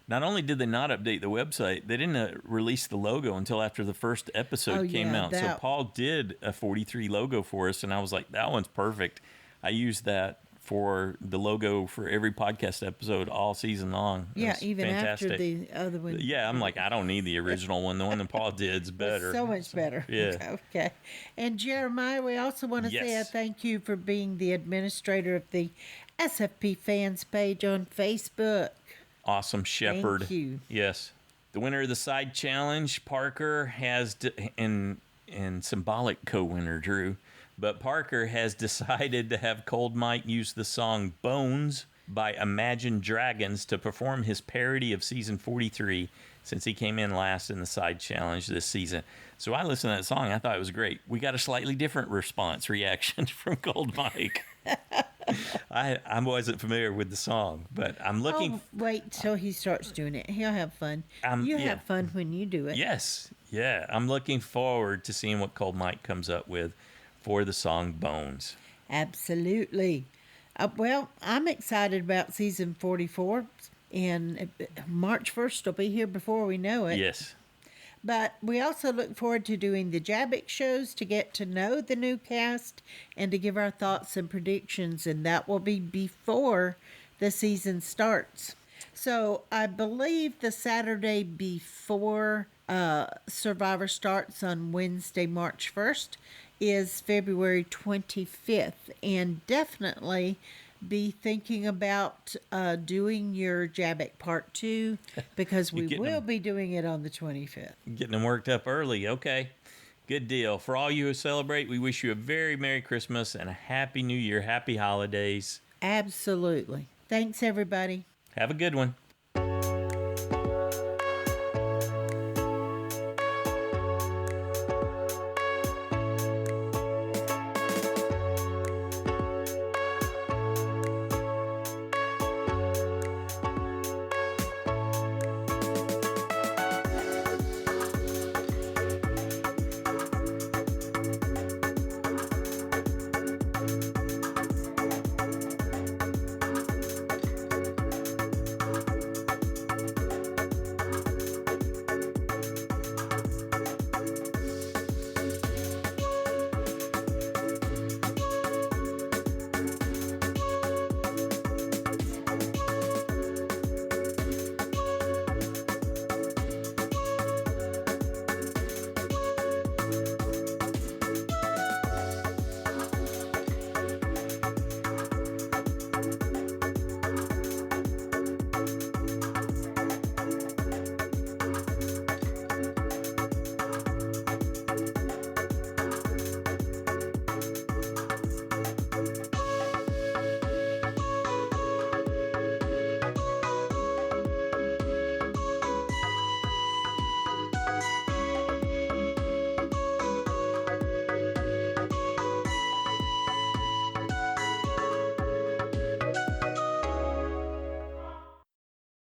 not only did they not update the website, they didn't release the logo until after the first episode came out. So Paul did a 43 logo for us, and I was like, that one's perfect. I used that for the logo for every podcast episode all season long. Yeah, even fantastic. after the other one. Yeah, I'm like, I don't need the original one. The one that Paul did's better. So much better. Yeah. Okay. And Jeremiah, we also want to say a thank you for being the administrator of the SFP fans page on Facebook. Awesome shepherd. Thank you. Yes. The winner of the side challenge, Parker, has and symbolic co-winner Drew. But Parker has decided to have Cold Mike use the song Bones by Imagine Dragons to perform his parody of season 43 since he came in last in the side challenge this season. So I listened to that song. I thought it was great. We got a slightly different reaction from Cold Mike. I wasn't familiar with the song, but I'm looking... Oh, wait till he starts doing it. He'll have fun. You have fun when you do it. Yes. Yeah. I'm looking forward to seeing what Cold Mike comes up with for the song Bones. Absolutely. Well, I'm excited about season 44, and March 1st will be here before we know it. Yes. But we also look forward to doing the JABBIC shows to get to know the new cast and to give our thoughts and predictions, and that will be before the season starts. So I believe the Saturday before Survivor starts on Wednesday, March 1st, is February 25th, and definitely be thinking about doing your JABBIC Part 2 because we will be doing it on the 25th. Getting them worked up early. Okay. Good deal. For all you who celebrate, we wish you a very Merry Christmas and a Happy New Year. Happy holidays. Absolutely. Thanks, everybody. Have a good one.